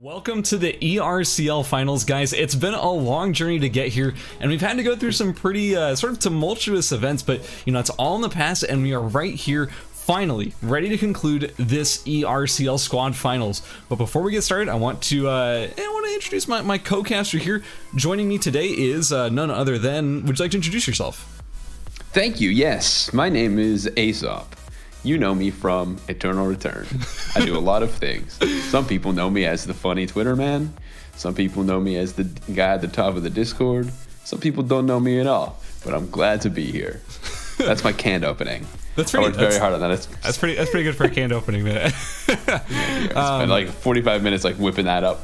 Welcome to the ERCL finals, guys. It's been a long journey to get here, and we've had to go through some pretty sort of tumultuous events, but you know, it's all in the past, and we are right here finally ready to conclude this ERCL squad finals. But before we get started, I want to introduce my co-caster here. Joining me today is none other than, would you like to introduce yourself? Thank you. Yes, my name is Aesop. You know me from Eternal Return. I do a lot of things. Some people know me as the funny Twitter man. Some people know me as the guy at the top of the Discord. Some people don't know me at all, but I'm glad to be here. That's my canned opening. That's I worked very hard on that. That's pretty good for a canned opening, man. I spent like 45 minutes like whipping that up.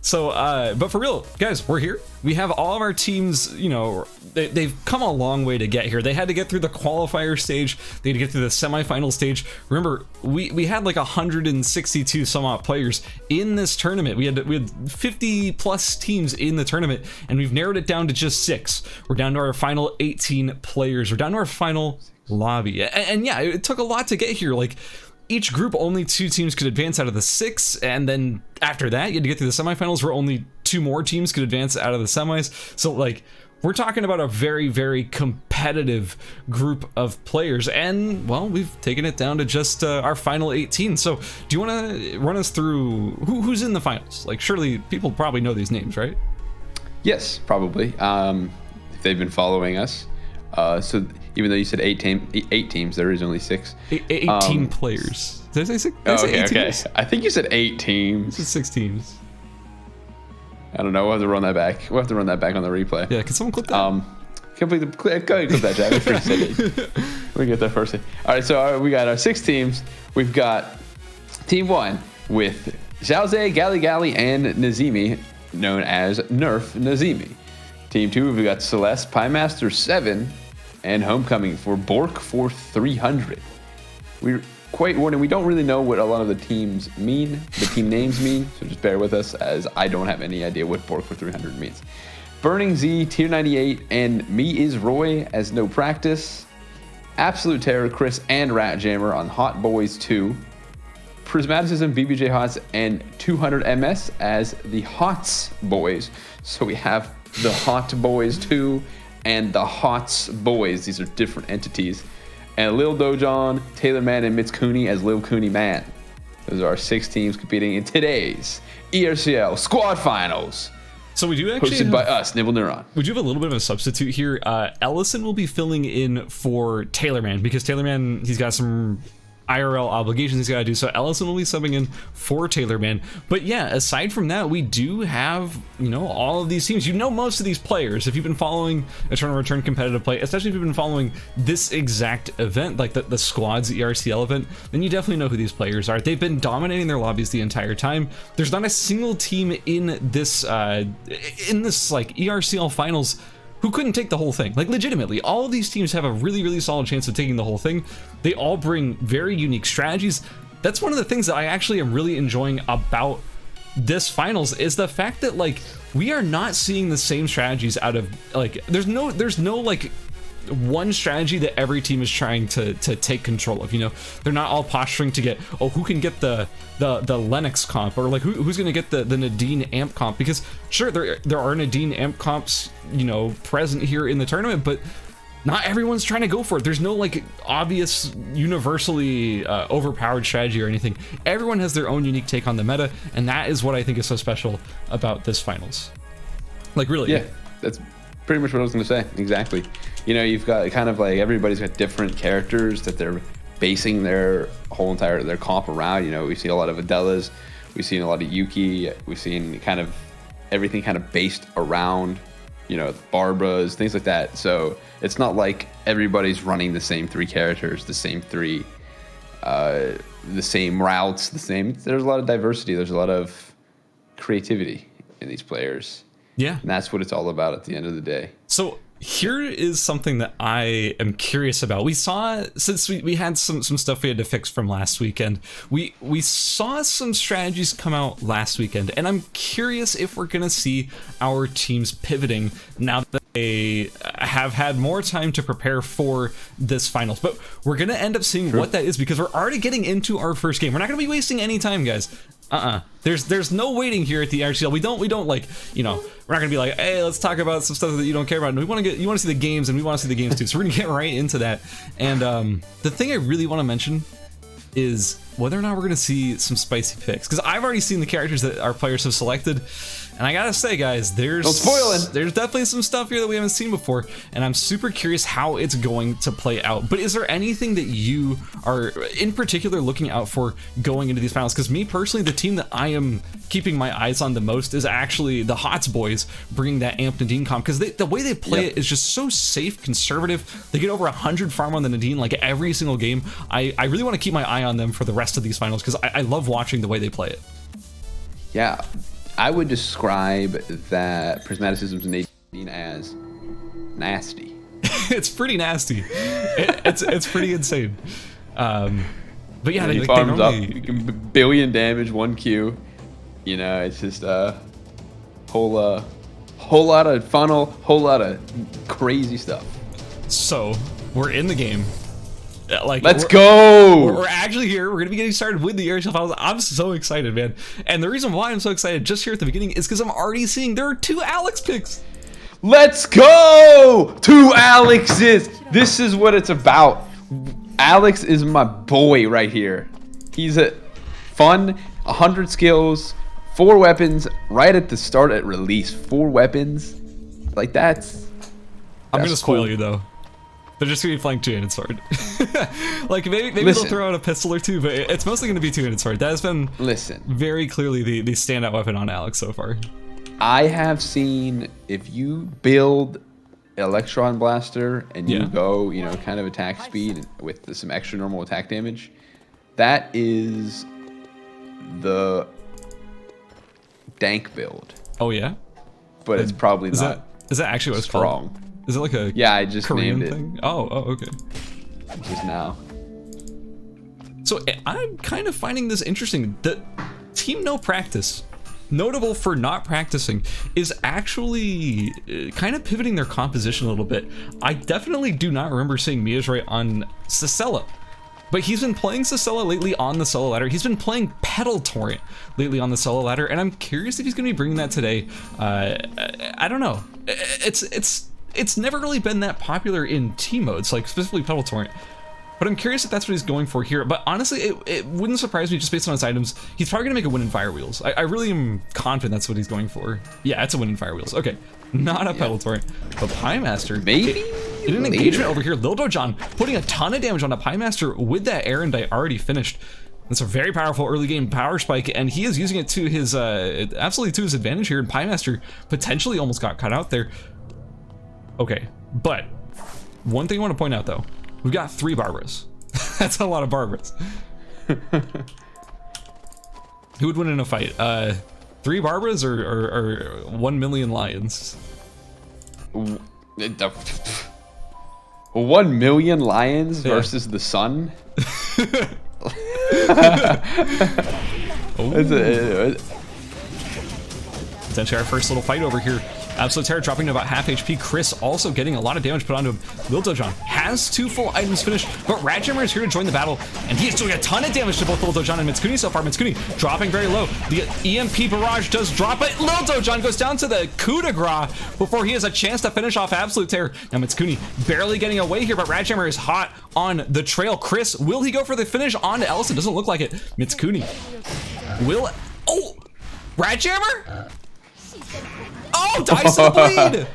So, but for real, guys, we're here. We have all of our teams, you know, they've come a long way to get here. They had to get through the qualifier stage. They had to get through the semifinal stage. Remember, we had like 162 some odd players in this tournament. We had 50 plus teams in the tournament, and we've narrowed it down to just 6. We're down to our final 18 players. We're down to our final lobby. And yeah, it took a lot to get here. Like, each group, only 2 teams could advance out of the 6, and then after that you had to get through the semifinals where only 2 more teams could advance out of the semis. So like, we're talking about a very competitive group of players, and well, we've taken it down to just our final 18. So do you want to run us through who's in the finals? Like, surely people probably know these names, right? Yes, probably. If they've been following us. So even though you said 8 teams, there is only 6. 18 players. Did I say 6? Okay. I think you said 8 teams. This is 6 teams. I don't know. We'll have to run that back. We'll have to run that back on the replay. Yeah, can someone clip that? Go ahead and clip that, Jack. That's pretty silly. We get that first thing. All right, so we got our 6 teams. We've got Team 1 with Xiaoze, Gali, and Nazimi, known as Nerf Nazimi. Team 2, we've got Celeste, Piemaster 7, and Homecoming for Bork for 300. We're quite warning, we don't really know what a lot of the teams mean, the team names mean, so just bear with us as I don't have any idea what Bork for 300 means. Burning Z, Tier 98, and Me Is Roy as No Practice. Absolute Terror, Chris, and Rat Jammer on Hot Boys 2. Prismaticism, BBJ Hots, and 200 MS as the Hots Boys. So we have the Hot Boys 2 and the Hots Boys. These are different entities. And Lil Dojon, Taylor Man, and Mitz Cooney as Lil Cooney Man. Those are our 6 teams competing in today's ERCL Squad Finals. So we do actually hosted by us, Nimble Neuron. We do have a little bit of a substitute here. Ellison will be filling in for Taylor Man because Taylor Man, he's got some IRL obligations he's got to do, so Ellison will be subbing in for Taylor Man. But yeah, aside from that, we do have, you know, all of these teams. You know most of these players if you've been following Eternal Return competitive play, especially if you've been following this exact event, like the Squads ERCL event, then you definitely know who these players are. They've been dominating their lobbies the entire time. There's not a single team in this like ERCL finals who couldn't take the whole thing. Like, legitimately, all of these teams have a really solid chance of taking the whole thing. They all bring very unique strategies. That's one of the things that I actually am really enjoying about this finals, is the fact that, like, we are not seeing the same strategies out of, like, there's no like one strategy that every team is trying to take control of. You know, they're not all posturing to get, oh, who can get the Lennox comp, or like who's gonna get the Nadine amp comp, because sure, there are Nadine amp comps, you know, present here in the tournament, but not everyone's trying to go for it. There's no like obvious universally overpowered strategy or anything. Everyone has their own unique take on the meta, and that is what I think is so special about this finals. Like, really. Yeah, that's pretty much what I was going to say. Exactly. You know, you've got kind of like everybody's got different characters that they're basing their comp around. You know, we've seen a lot of Adelas, we've seen a lot of Yuki, we've seen kind of everything kind of based around, you know, Barbaras, things like that. So it's not like everybody's running the same 3 characters, the same 3, the same routes, the same. There's a lot of diversity. There's a lot of creativity in these players. Yeah. And that's what it's all about at the end of the day. So here is something that I am curious about. We saw, since we had some stuff we had to fix from last weekend, we saw some strategies come out last weekend, and I'm curious if we're going to see our teams pivoting now that they have had more time to prepare for this finals. But we're going to end up seeing what that is, because we're already getting into our first game. We're not going to be wasting any time, guys. There's no waiting here at the ERCL. We don't like, you know, we're not gonna be like, hey, let's talk about some stuff that you don't care about. No, you want to see the games, and we want to see the games too. So we're gonna get right into that. And the thing I really want to mention is whether or not we're gonna see some spicy picks, because I've already seen the characters that our players have selected, and I gotta say, guys, there's definitely some stuff here that we haven't seen before, and I'm super curious how it's going to play out. But is there anything that you are in particular looking out for going into these finals? Because me personally, the team that I am keeping my eyes on the most is actually the Hots boys, bringing that Amp Nadine comp, because the way they play it is just so safe, conservative. They get over 100 farm on the Nadine like every single game. I really want to keep my eye on them for the rest of these finals, because I love watching the way they play it. Yeah, I would describe that Prismaticism's Nadine as nasty. It's pretty nasty. It's pretty insane. But yeah, he farms up billion damage, 1Q. You know, it's just a whole lot of funnel, whole lot of crazy stuff. So we're in the game. Like, let's go. We're actually here. We're gonna be getting started with the ERCL finals. I'm so excited, man. And the reason why I'm so excited just here at the beginning is because I'm already seeing there are 2 Alex picks. Let's go! 2 Alexes. This is what it's about. Alex is my boy right here. He's a fun, 100 skills, 4 weapons right at the start at release. 4 weapons, like that's I'm gonna spoil you though. They're just gonna be playing 2-handed sword. Like maybe they'll throw out a pistol or 2, but it's mostly gonna be 2-handed sword. That has been very clearly the standout weapon on Alex so far. I have seen, if you build Electron Blaster and you go, you know, kind of attack speed with some extra normal attack damage, that is the dank build. Oh yeah? But it's probably not. Is that actually what it's strong. Called? Is it like a I just Korean named thing? it. Oh, okay. Just now. So I'm kind of finding this interesting. The team no practice, notable for not practicing, is actually kind of pivoting their composition a little bit. I definitely do not remember seeing Mia's on Sicella, but he's been playing Sicella lately on the solo ladder. He's been playing Petal Torrent lately on the solo ladder, and I'm curious if he's going to be bringing that today. I don't know. It's never really been that popular in team modes, like specifically Petal Torrent. But I'm curious if that's what he's going for here. But honestly, it wouldn't surprise me just based on his items. He's probably gonna make a win in Fire Wheels. I really am confident that's what he's going for. Yeah, it's a win in Fire Wheels. Okay, not a Petal Torrent, but Pie Master. Maybe? In an engagement over here, Lil Dojon putting a ton of damage on a Pie Master with that Erendite already finished. That's a very powerful early game power spike, and he is using it to his, absolutely to his advantage here, and Pie Master potentially almost got cut out there. Okay, but one thing I want to point out though, we've got 3 Barbaras. That's a lot of Barbaras. Who would win in a fight? 3 Barbaras or 1 million lions? 1 million lions versus the sun? Essentially our first little fight over here. Absolute Terror dropping to about half HP. Chris also getting a lot of damage put onto him. Lil Dojon has 2 full items finished, but Radjammer is here to join the battle, and he is doing a ton of damage to both Lil Dojon and Mitskuni so far. Mitskuni dropping very low. The EMP barrage does drop, but Lil Dojon goes down to the coup de grace before he has a chance to finish off Absolute Terror. Now Mitskuni barely getting away here, but Radjammer is hot on the trail. Chris, will he go for the finish on Ellison? Doesn't look like it. Mitskuni will. Oh, Radjammer? Oh, dies to the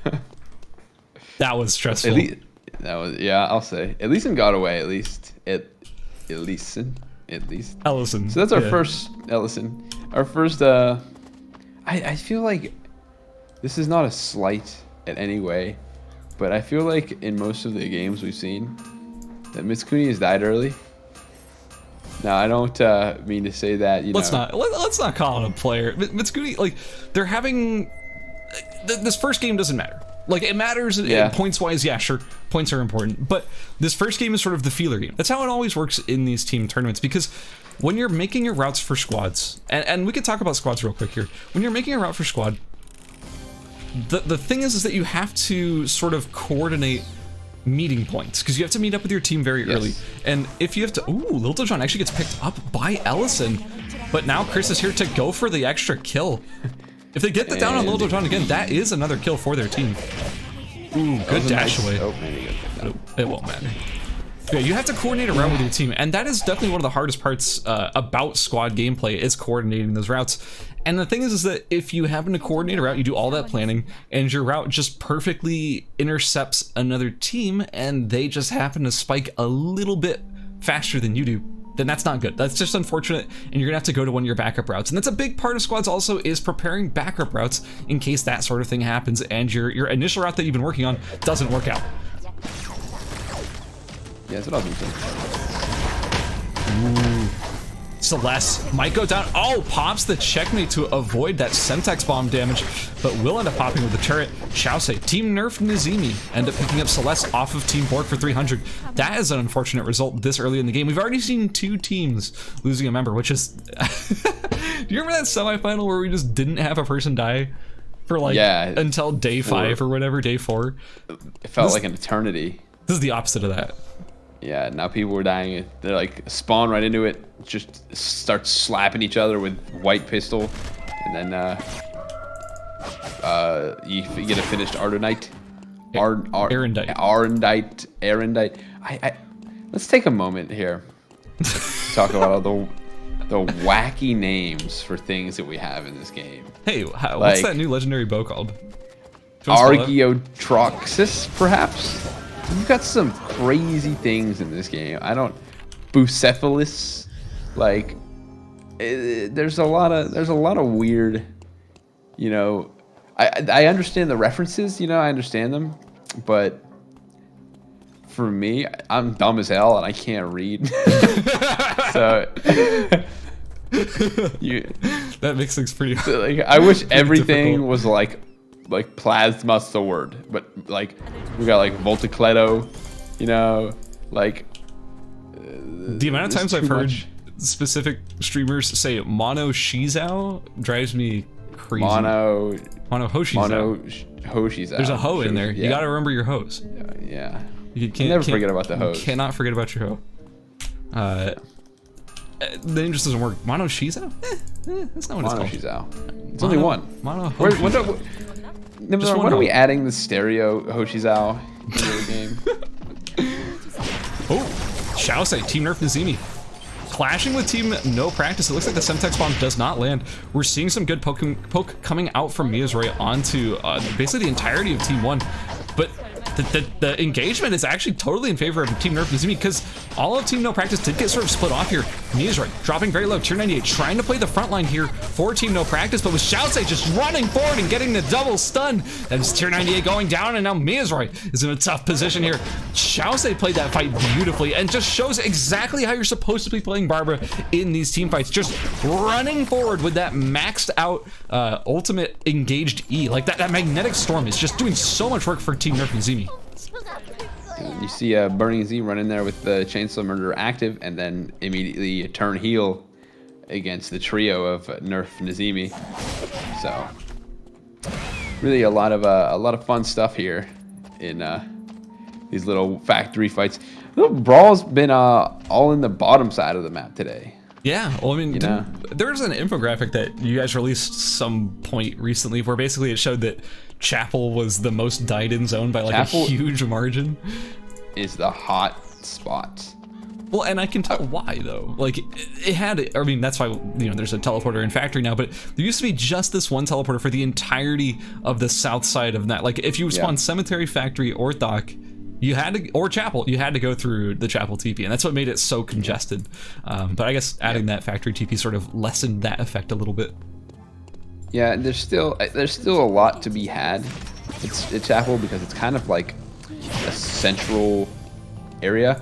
bleed! That was stressful. That was, yeah, I'll say. Ellison got away, at least. Ellison. Ellison. So that's our first, Ellison. Our first, I feel like this is not a slight in any way, but I feel like in most of the games we've seen that Mitskuni has died early. Now, I don't mean to say that, you know. Let's not call it a player. Mitskuni, like, they're having... This first game doesn't matter. Like, it matters points-wise, yeah, sure, points are important. But this first game is sort of the feeler game. That's how it always works in these team tournaments, because when you're making your routes for squads, and we could talk about squads real quick here. When you're making a route for squad, the thing is that you have to sort of coordinate meeting points, because you have to meet up with your team very early. And if you have to, Lil John actually gets picked up by Ellison, but now Chris is here to go for the extra kill. If they get the down on Lil John again, that is another kill for their team. Ooh, good dash away. Oh, man, you got that. It won't matter. Yeah, you have to coordinate around with your team, and that is definitely one of the hardest parts about squad gameplay, is coordinating those routes. And the thing is that if you happen to coordinate a route, you do all that planning, and your route just perfectly intercepts another team, and they just happen to spike a little bit faster than you do, then that's not good. That's just unfortunate, and you're gonna have to go to one of your backup routes. And that's a big part of squads also, is preparing backup routes in case that sort of thing happens and your initial route that you've been working on doesn't work out. Yeah, that's what I was Ooh. Celeste might go down. Oh, pops the checkmate to avoid that Semtex bomb damage, but will end up popping with the turret. Shousei, Team Nerf Nazimi end up picking up Celeste off of Team Borg for 300. That is an unfortunate result this early in the game. We've already seen 2 teams losing a member, which is... Do you remember that semifinal where we just didn't have a person die for like until day 5 or whatever, day 4? It felt like an eternity. This is the opposite of that. Yeah, now people were dying. They're like spawn right into it, just start slapping each other with white pistol, and then you get a finished Ardonite. Arendite. Let's take a moment here to talk about all the wacky names for things that we have in this game. Hey, what's that new legendary bow called? Argiotroxis, perhaps? We've got some crazy things in this game. Bucephalus, like there's a lot of weird, you know. I understand the references, you know, I understand them, but for me, I'm dumb as hell and I can't read. So that makes things pretty. So, like, I wish everything difficult. Was like plasma's the word, but like we got like Volticleto, you know, like the amount of times I've heard specific streamers say Mono Shizao drives me crazy. Mono Hoshizao. There's a ho in there. You gotta remember your hos. Yeah. You can't forget about the hos. You cannot forget about your ho. The name just doesn't work. Mono Shizao? That's not what Mono it's called. Shizao. It's only one. Mono Hoshizao. When are we adding the stereo Hoshizao into the game? Oh, Shousei, Team Nerf Nazimi. Clashing with Team No Practice. It looks like the Semtex bomb does not land. We're seeing some good poke coming out from Miyazroy onto basically the entirety of Team 1. But the engagement is actually totally in favor of Team Nerf Nazimi, because all of Team No Practice did get sort of split off here. Miyazroy dropping very low, tier 98, trying to play the front line here for Team No Practice, but with Shousei just running forward and getting the double stun. That is tier 98 going down, and now Miyazroy is in a tough position here. Shousei played that fight beautifully and just shows exactly how you're supposed to be playing Barbara in these team fights. Just running forward with that maxed out ultimate engaged E. Like that magnetic storm is just doing so much work for Team Nerf Nazimi. You see Burning Z run in there with the Chainsaw Murderer active, and then immediately turn heel against the trio of Nerf Nazimi. So really a lot of fun stuff here in these little factory fights. The brawl's been all in the bottom side of the map today. Yeah, well, I mean, there was an infographic that you guys released some point recently where basically it showed that Chapel was the most died in zone by like Chapel a huge margin. Is the hot spot. Well, and I can tell why though. Like it had, I mean, that's why, you know, there's a teleporter in factory now, but there used to be just this one teleporter for the entirety of the south side of that. Like if you spawn Cemetery, Factory, or Dock, you had to, or Chapel, you had to go through the Chapel TP, and that's what made it so congested. But I guess adding that factory TP sort of lessened that effect a little bit. Yeah, there's still a lot to be had. It's Chapel because it's kind of like a central area,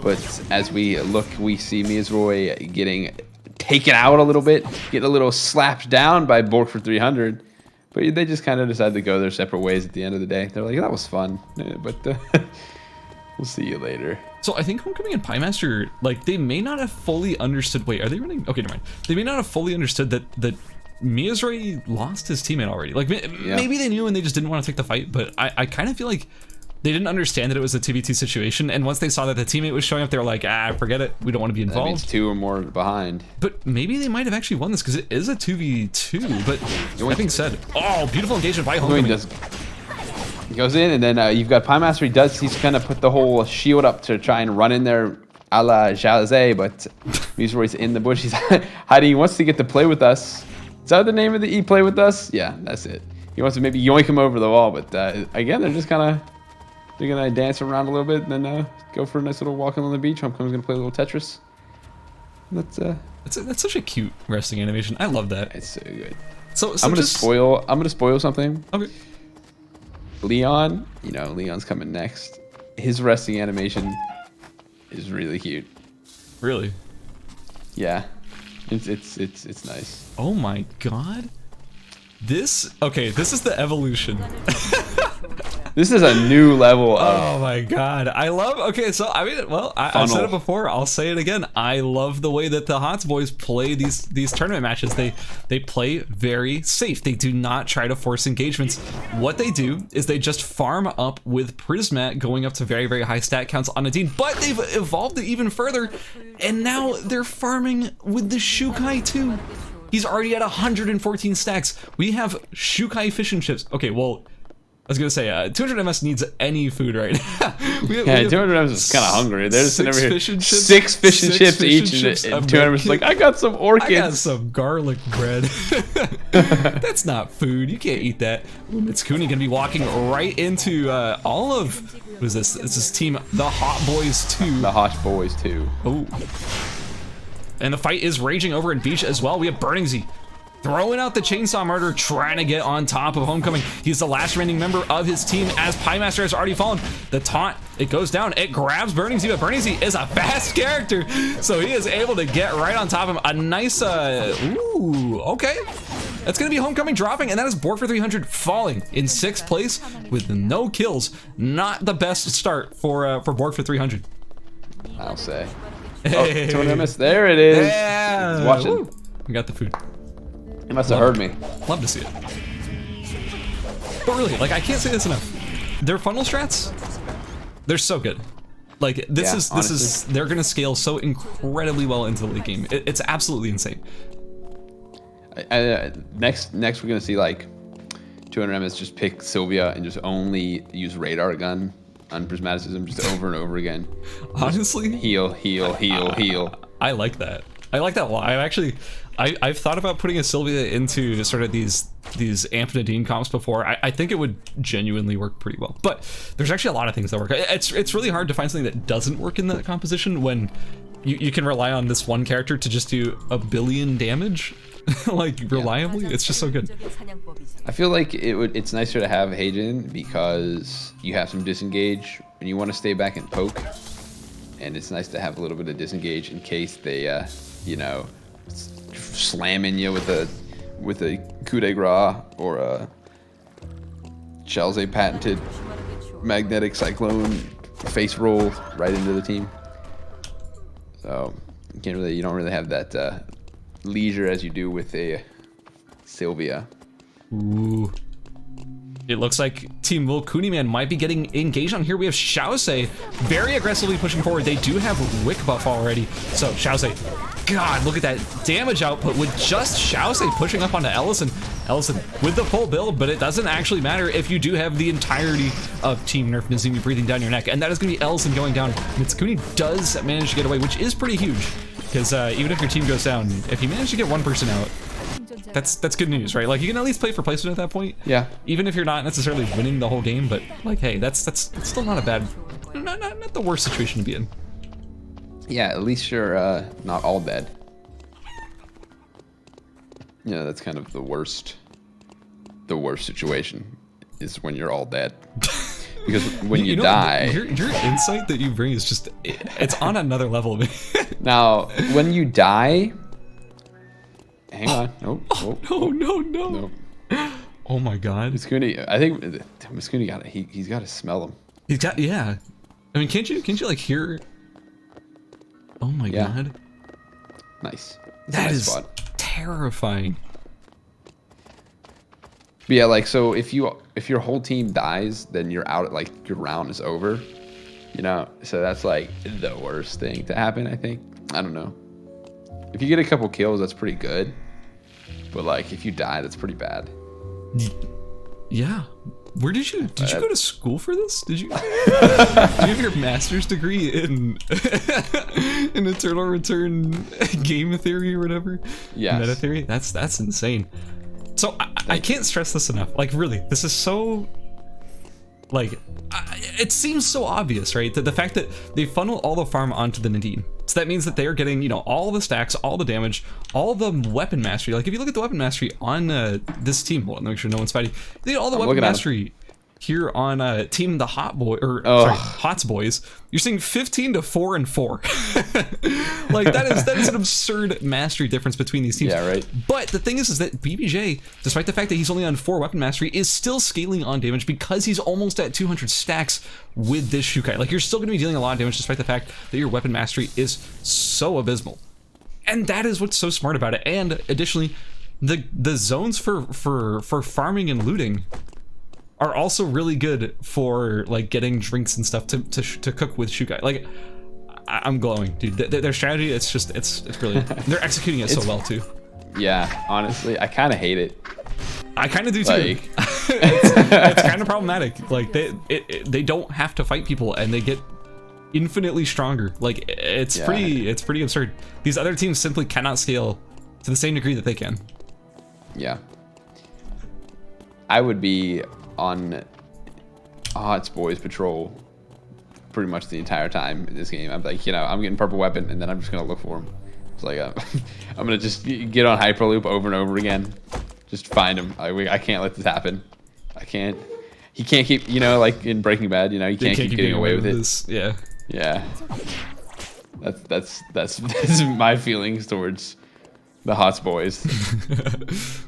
but as we look, we see Miyazroy getting taken out a little bit, getting a little slapped down by Borg for 300. But they just kind of decided to go their separate ways at the end of the day. They're like, that was fun, but we'll see you later. So I think Homecoming and Piemaster, like, they may not have fully understood. Wait, are they running? Okay, never mind. They may not have fully understood that Miyazroy lost his teammate already. Like, maybe they knew and they just didn't want to take the fight, but I kind of feel like They didn't understand that it was a 2v2 situation, and once they saw that the teammate was showing up, they were like, forget it. We don't want to be That means involved. 2 or more behind. But maybe they might have actually won this because it is a 2v2. But that being said, oh, beautiful engagement by Homecoming. He goes in, and then you've got Piemaster. He's gonna put the whole shield up to try and run in there, a la Jalze, but Museroy's in the bush. He's hiding. He wants to get to play with us. Is that the name of the play with us? Yeah, that's it. He wants to maybe yoink him over the wall, but again, they're gonna dance around a little bit, and then go for a nice little walk on the beach. Homecoming's gonna play a little Tetris. That's such a cute resting animation. I love that. It's so good. So I'm gonna spoil something. Okay. Leon, Leon's coming next. His resting animation is really cute. Really? Yeah. It's nice. Oh my god. This is the evolution. This is a new level of... Oh my god. I love... Okay, so, I mean, well, I've said it before. I'll say it again. I love the way that the HOTS boys play these tournament matches. They play very safe. They do not try to force engagements. What they do is they just farm up with Prismat going up to very, very high stat counts on Nadine, but they've evolved it even further, and now they're farming with the Shukai too. He's already at 114 stacks. We have Shukai fish and chips. Okay, well... I was gonna say, 200 MS needs any food right now. 200 MS is kind of hungry. They're just over here. 6 fish and chips each, and 200 MS is like, I got some orchids. I got some garlic bread. That's not food. You can't eat that. Mitsukuni gonna be walking right into all of, what is this? This is team the Hot Boys 2. The Hot Boys 2. Oh. And the fight is raging over in Beach as well. We have Burning Z throwing out the chainsaw murder, trying to get on top of Homecoming. He's the last remaining member of his team as Piemaster has already fallen. The taunt, it goes down, it grabs Burning Z, but Burning Z is a fast character, so he is able to get right on top of him. A nice, ooh, okay. That's gonna be Homecoming dropping, and that is Borg for 300 falling in 6th place with no kills. Not the best start for Borg for 300. I'll say. Hey. Oh, 200 MS, there it is. Yeah. He's watching. Woo. We got the food. He must have heard me. Love to see it. But really, like, I can't say this enough. Their funnel strats, they're so good. Like, this is they're gonna scale so incredibly well into the late game. It's absolutely insane. Next we're gonna see like 200 MS just pick Sylvia and just only use radar gun on prismaticism just over and over again. Honestly, just heal. I like that. I like that a lot. I've thought about putting a Sylvia into sort of these Amp Nadine comps before. I think it would genuinely work pretty well. But there's actually a lot of things that work. It's really hard to find something that doesn't work in that composition when you can rely on this one character to just do 1 billion damage, like reliably. It's just so good. I feel like it's nicer to have Hayden because you have some disengage and you want to stay back and poke, and it's nice to have a little bit of disengage in case they slamming you with a coup de grace or a Chalze patented magnetic cyclone face roll right into the team. So you don't really have that leisure as you do with a Sylvia. Ooh. It looks like Team Will Kuniman might be getting engaged on here. We have Xiaose very aggressively pushing forward. They do have Wick buff already. So Xiaose, God, look at that damage output with just Xiaose pushing up onto Ellison. Ellison with the full build, but it doesn't actually matter if you do have the entirety of Team Nerf Nazumi breathing down your neck. And that is going to be Ellison going down. Mitsukuni does manage to get away, which is pretty huge. Because even if your team goes down, if you manage to get one person out, that's good news, right? Like, you can at least play for placement at that point. Yeah. Even if you're not necessarily winning the whole game, but like, hey, that's still not a bad, not the worst situation to be in. Yeah, at least you're not all dead. Yeah, that's kind of the worst situation is when you're all dead. Because when you die, your insight that you bring is just, it's on another level. Now, when you die. Hang on. Nope. No. Oh my God. Mitsukuni, I think Mitsukuni got it. He's got to smell them. He's got, yeah. I mean, can't you like hear? Oh my God. Nice. That is terrifying. But yeah, like, so if your whole team dies, then you're out. Like, your round is over. You know, so that's like the worst thing to happen. I think. I don't know. If you get a couple kills, that's pretty good. But like, if you die, that's pretty bad. Yeah. Where did you go to school for this? Did you have your master's degree in in Eternal Return game theory or whatever? Yeah. Meta theory? That's insane. So I can't stress this enough. Like, really, this is so, like, it seems so obvious, right? That the fact that they funnel all the farm onto the Nadine. So that means that they are getting, you know, all the stacks, all the damage, all the weapon mastery. Like, if you look at the weapon mastery on this team, hold on, make sure no one's fighting. They get all the weapon mastery here on team the Hot Boy, or sorry, Hots Boys. You're seeing 15 to 4 and 4. Like, that is an absurd mastery difference between these teams. Yeah, right. But the thing is that BBJ, despite the fact that he's only on 4 weapon mastery, is still scaling on damage because he's almost at 200 stacks with this Shukai. Like, you're still going to be dealing a lot of damage despite the fact that your weapon mastery is so abysmal. And that is what's so smart about it. And additionally, the zones for farming and looting are also really good for, like, getting drinks and stuff to cook with Shukai. Like, I'm glowing, dude. Their strategy, it's brilliant. They're executing it so well too. Yeah, honestly, I kind of hate it. I kind of do too. Like, it's kind of problematic. Like, they don't have to fight people, and they get infinitely stronger. Like, it's pretty absurd. These other teams simply cannot scale to the same degree that they can. Yeah. I would be on Hots Boys patrol pretty much the entire time in this game. I'm like, you know, I'm getting purple weapon, and then I'm just gonna look for him. It's like I'm gonna just get on Hyperloop over and over again, just find him. I can't let this happen. I can't. He can't keep, you know, like in Breaking Bad, you know, you can't keep getting away with it. This. Yeah. Yeah. That's my feelings towards the Hots Boys.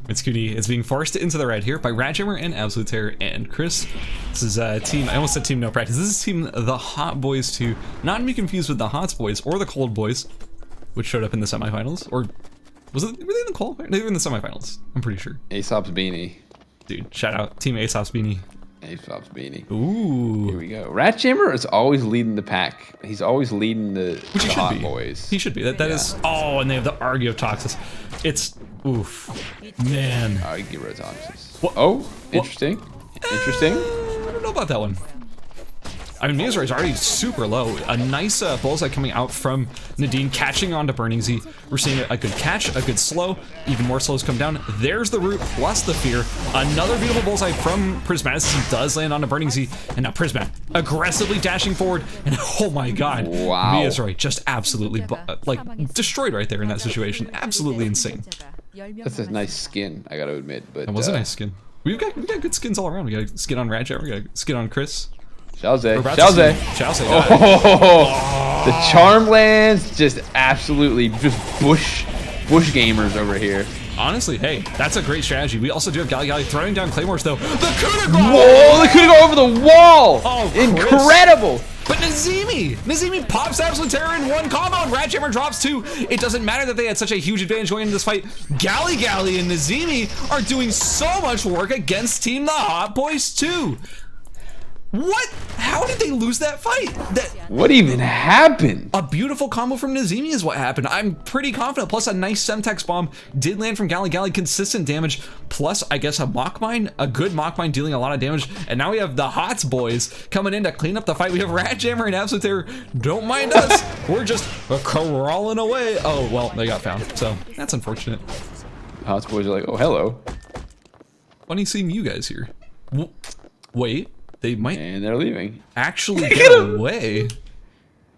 Mitsukuti is being forced into the red here by Radjammer and Absolute Terror and Chris. This is team, I almost said team no practice. This is team the Hot Boys 2. Not to be confused with the Hots Boys or the Cold Boys, which showed up in the semifinals. Or were they in the qualifier? They were in the semifinals, I'm pretty sure. Aesop's beanie. Dude, shout out team Aesop's beanie. Aesop's beanie. Ooh. Here we go. Radjammer is always leading the pack. He's always leading the Hot Boys. He should be. That is. Oh, and they have the Archaeotoxis. It's oof, man. Archaeotoxis. What? Oh, interesting. Interesting. I don't know about that one. I mean, Mizra is already super low. A nice bullseye coming out from Nadine, catching onto Burning Z. We're seeing a good catch, a good slow. Even more slows come down. There's the root plus the fear. Another beautiful bullseye from Prismatis. He does land onto Burning Z. And now Prismat aggressively dashing forward. And oh my god. Wow. Mizra just absolutely like destroyed right there in that situation. Absolutely insane. That's a nice skin, I gotta admit. But that was a nice skin. We've got good skins all around. We got a skin on Radjar. We got a skin on Chris. Chauze. Oh, the Charmlands just absolutely just bush gamers over here. Honestly, hey, that's a great strategy. We also do have Gali throwing down claymores though. The coup de grace! Whoa, the coup de grace over the wall! Oh, incredible! But Nazimi pops Absolute Terror in one combo and Radjammer drops 2. It doesn't matter that they had such a huge advantage going into this fight. Gali and Nazimi are doing so much work against Team the Hot Boys 2. What? How did they lose that fight? What even happened? A beautiful combo from Nazimi is what happened. I'm pretty confident. Plus a nice Semtex bomb did land from Gali. Consistent damage. Plus, I guess a Mock Mine. A good Mock Mine dealing a lot of damage. And now we have the Hots Boys coming in to clean up the fight. We have Radjammer and Absolute Terror. Don't mind us. We're just crawling away. Oh, well, they got found. So that's unfortunate. Hots Boys are like, oh, hello. Funny seeing you guys here. Wait. They might, and they're leaving. Actually get away.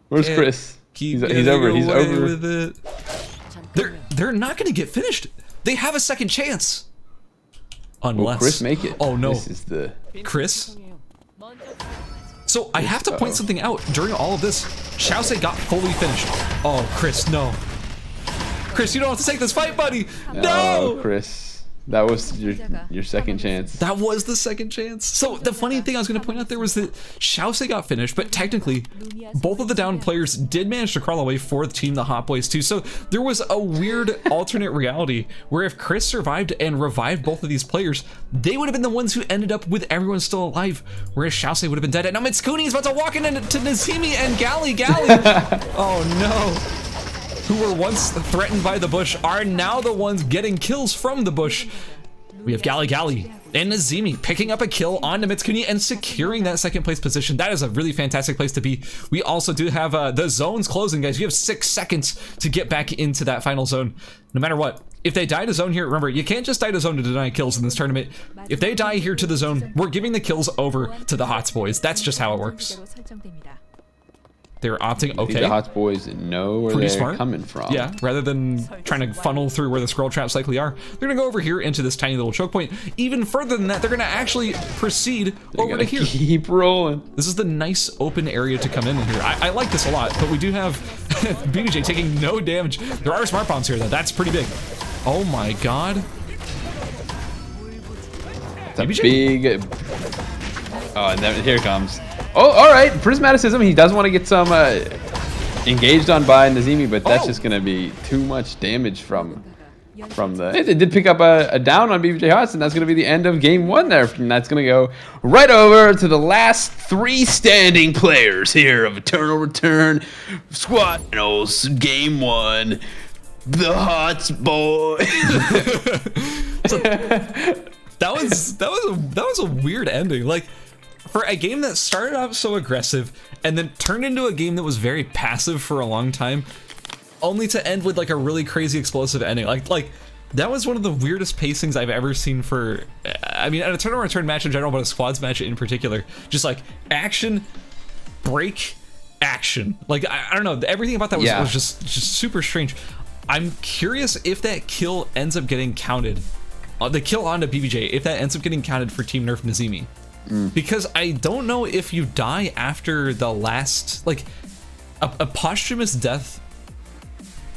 Where's Chris? He's over. He's over with it. They're not going to get finished. They have a second chance. Unless will Chris make it. Oh no. This is the Chris. So I have to point something out. During all of this, Chauze got fully finished. Oh, Chris, no. Chris, you don't have to take this fight, buddy. No, Chris. That was your second chance. That was the second chance. So the funny thing I was going to point out there was that Xiaose got finished, but technically both of the down players did manage to crawl away for the team, the Hot Boys too. So there was a weird alternate reality where if Chris survived and revived both of these players, they would have been the ones who ended up with everyone still alive, whereas Xiaose would have been dead. And now Mitskuni is about to walk into Nazimi and Gali. Oh no. Who were once threatened by the bush are now the ones getting kills from the bush. We have Gali and Nazimi picking up a kill on Mitskuni and securing that second place position. That is a really fantastic place to be. We also do have the zones closing, guys. You have 6 seconds to get back into that final zone. No matter what, if they die to zone here, remember, you can't just die to zone to deny kills in this tournament. If they die here to the zone, we're giving the kills over to the Hots Boys. That's just how it works. They're opting, okay. The Hot Boys know where they're coming from. Yeah, rather than trying to funnel through where the scroll traps likely are, they're gonna go over here into this tiny little choke point. Even further than that, they're gonna actually proceed over to here. Keep rolling. This is the nice open area to come in here. I like this a lot, but we do have BBJ taking no damage. There are smart bombs here though, that's pretty big. Oh my god. It's a big... Oh, and then here it comes. Oh, all right, Prismaticism. He does want to get some engaged on by Nazimi, but that's just going to be too much damage from the... It did pick up a down on BBJ Hots, and that's going to be the end of game 1 there. And that's going to go right over to the last 3 standing players here of Eternal Return Squad Finals game 1. The Hots Boys. That was a weird ending. Like, for a game that started out so aggressive and then turned into a game that was very passive for a long time, only to end with like a really crazy explosive ending. Like that was one of the weirdest pacings I've ever seen for, I mean, at a tournament return match in general, but a squads match in particular. Just like action, break, action. Like I don't know, everything about that was just super strange. I'm curious if that kill ends up getting counted, the kill onto BBJ, if that ends up getting counted for Team Nerf Nazimi. Because I don't know if you die after the last, like, a posthumous death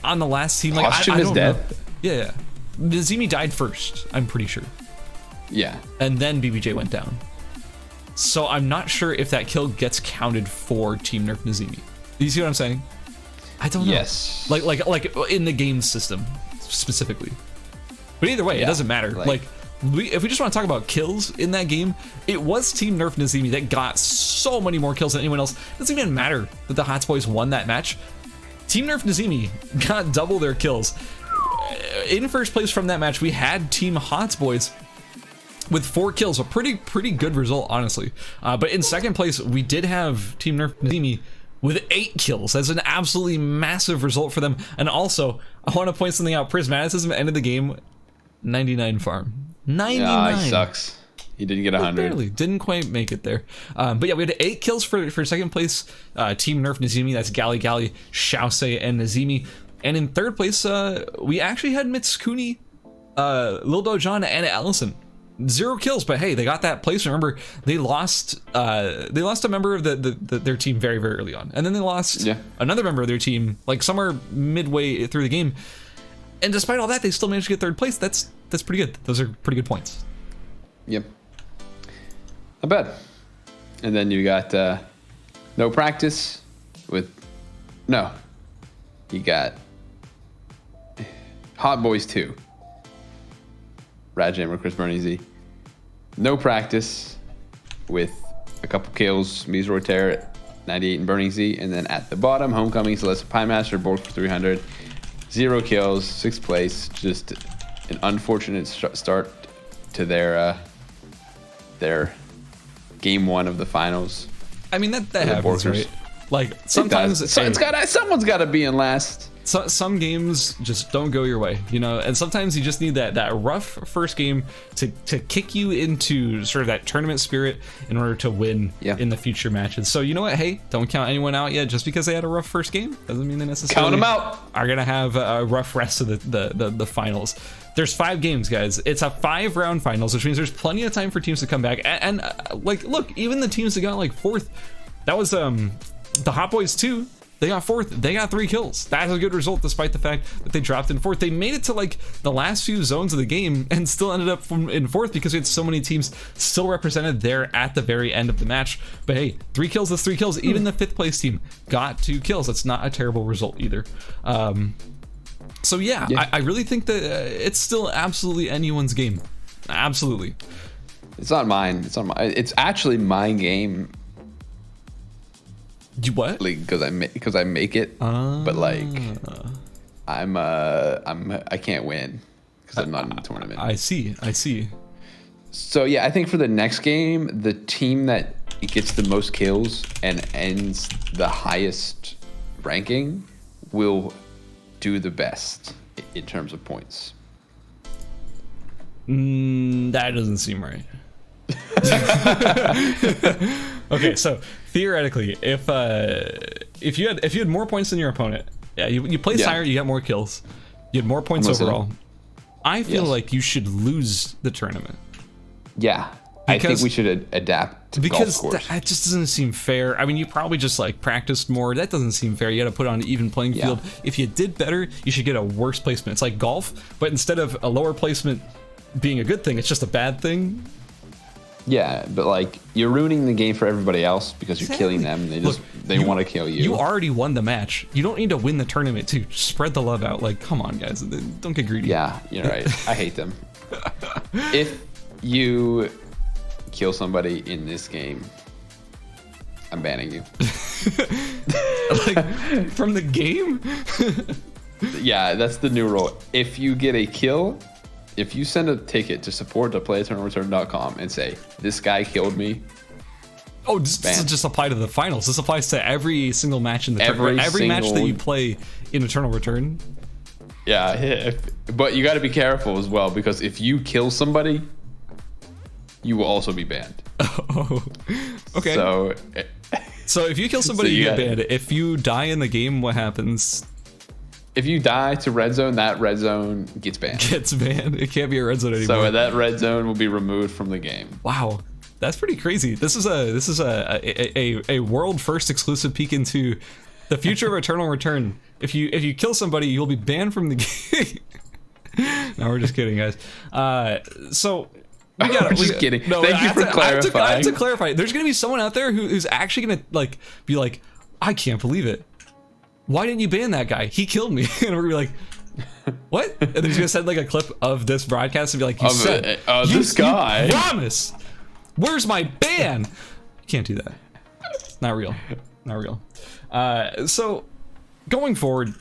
on the last team. Like, posthumous death? Know. Yeah. Nazimi died first, I'm pretty sure. Yeah. And then BBJ went down. So I'm not sure if that kill gets counted for Team Nerf Nazimi. Do you see what I'm saying? I don't know. Yes. Like in the game system specifically. But either way, it doesn't matter. Like if we just want to talk about kills in that game, it was Team Nerf Nazimi that got so many more kills than anyone else. It doesn't even matter that the Hots Boys won that match. Team Nerf Nazimi got double their kills. In first place from that match, we had Team Hots Boys with 4 kills, a pretty good result, honestly. But in second place, we did have Team Nerf Nazimi with 8 kills. That's an absolutely massive result for them. And also, I want to point something out. Prismaticism ended the game 99 farm. 99. He sucks. He didn't get 100. Barely. Didn't quite make it there. But yeah, we had 8 kills for second place. Team Nerf Nazimi. That's Gali, Xiaose, and Nazimi. And in third place, we actually had Mitskuni, Lil Dojan, and Allison. 0 kills, but hey, they got that place. Remember, they lost a member of their team very early on, and then they lost another member of their team like somewhere midway through the game. And despite all that, they still managed to get third place. That's pretty good. Those are pretty good points. Yep. Not bad. And then you got no practice with you got Hot Boys 2. Radjammer, Chris Bernese. No practice with a couple kills. Mizroy Terror, 98 and Burning Z. And then at the bottom, Homecoming, Celeste Pie Master, both for 300. 0 kills, 6th place. Just an unfortunate start to their game 1 of the finals. I mean, that happens, right? Like, sometimes someone's got to be in last. So, some games just don't go your way, you know, and sometimes you just need that rough first game to kick you into sort of that tournament spirit in order to win in the future matches. So you know what? Hey, don't count anyone out yet. Just because they had a rough first game doesn't mean they necessarily count them out. Are gonna have a rough rest of the finals. There's 5 games, guys. It's a 5-round finals, which means there's plenty of time for teams to come back. And like, look, even the teams that got like 4th, that was the Hot Boys 2. They got fourth. They got 3 kills. That's a good result despite the fact that they dropped in fourth. They made it to like the last few zones of the game and still ended up in fourth because we had so many teams still represented there at the very end of the match. But hey, 3 kills, that's 3 kills. Even the 5th place team got 2 kills. That's not a terrible result either. So yeah, I really think that it's still absolutely anyone's game. Absolutely. It's not mine. It's actually my game. You what? Like, because I make it, but like I can't win because I'm not in the tournament. I see. So yeah, I think for the next game, the team that gets the most kills and ends the highest ranking will do the best in terms of points. That doesn't seem right. Okay, so theoretically, if you had more points than your opponent, you placed higher, you got more kills, you had more points overall. I feel like you should lose the tournament. Yeah, I think we should adapt to because golf course. That just doesn't seem fair. I mean, you probably just like practiced more. That doesn't seem fair. You got to put on an even playing field. If you did better, you should get a worse placement. It's like golf, but instead of a lower placement being a good thing, it's just a bad thing. Yeah, but like you're ruining the game for everybody else because you're killing them. They want to kill you. You already won the match. You don't need to win the tournament too. Just spread the love out. Like, come on, guys, don't get greedy. Yeah, you're right. I hate them. If you kill somebody in this game, I'm banning you. Like from the game? Yeah, that's the new rule. If you get a kill, if you send a ticket to support.playeternalreturn.com and say, this guy killed me. Oh, this doesn't just apply to the finals. This applies to every single match in the tournament. Every match that you play in Eternal Return. Yeah, but you got to be careful as well, because if you kill somebody, you will also be banned. Oh, okay. So if you kill somebody, you get banned. If you die in the game, what happens? If you die to red zone, that red zone gets banned. It can't be a red zone anymore. So that red zone will be removed from the game. Wow, that's pretty crazy. This is a world first exclusive peek into the future of Eternal Return. If you kill somebody, you'll be banned from the game. No, we're just kidding, guys. So we got. Just kidding. No, Thank you for clarifying. I have to clarify. There's gonna be someone out there who's actually gonna like be like, I can't believe it. Why didn't you ban that guy? He killed me. And we're like, what? And they're just gonna send like a clip of this broadcast and be like, this guy. You promise. Where's my ban? You can't do that. Not real. So going forward,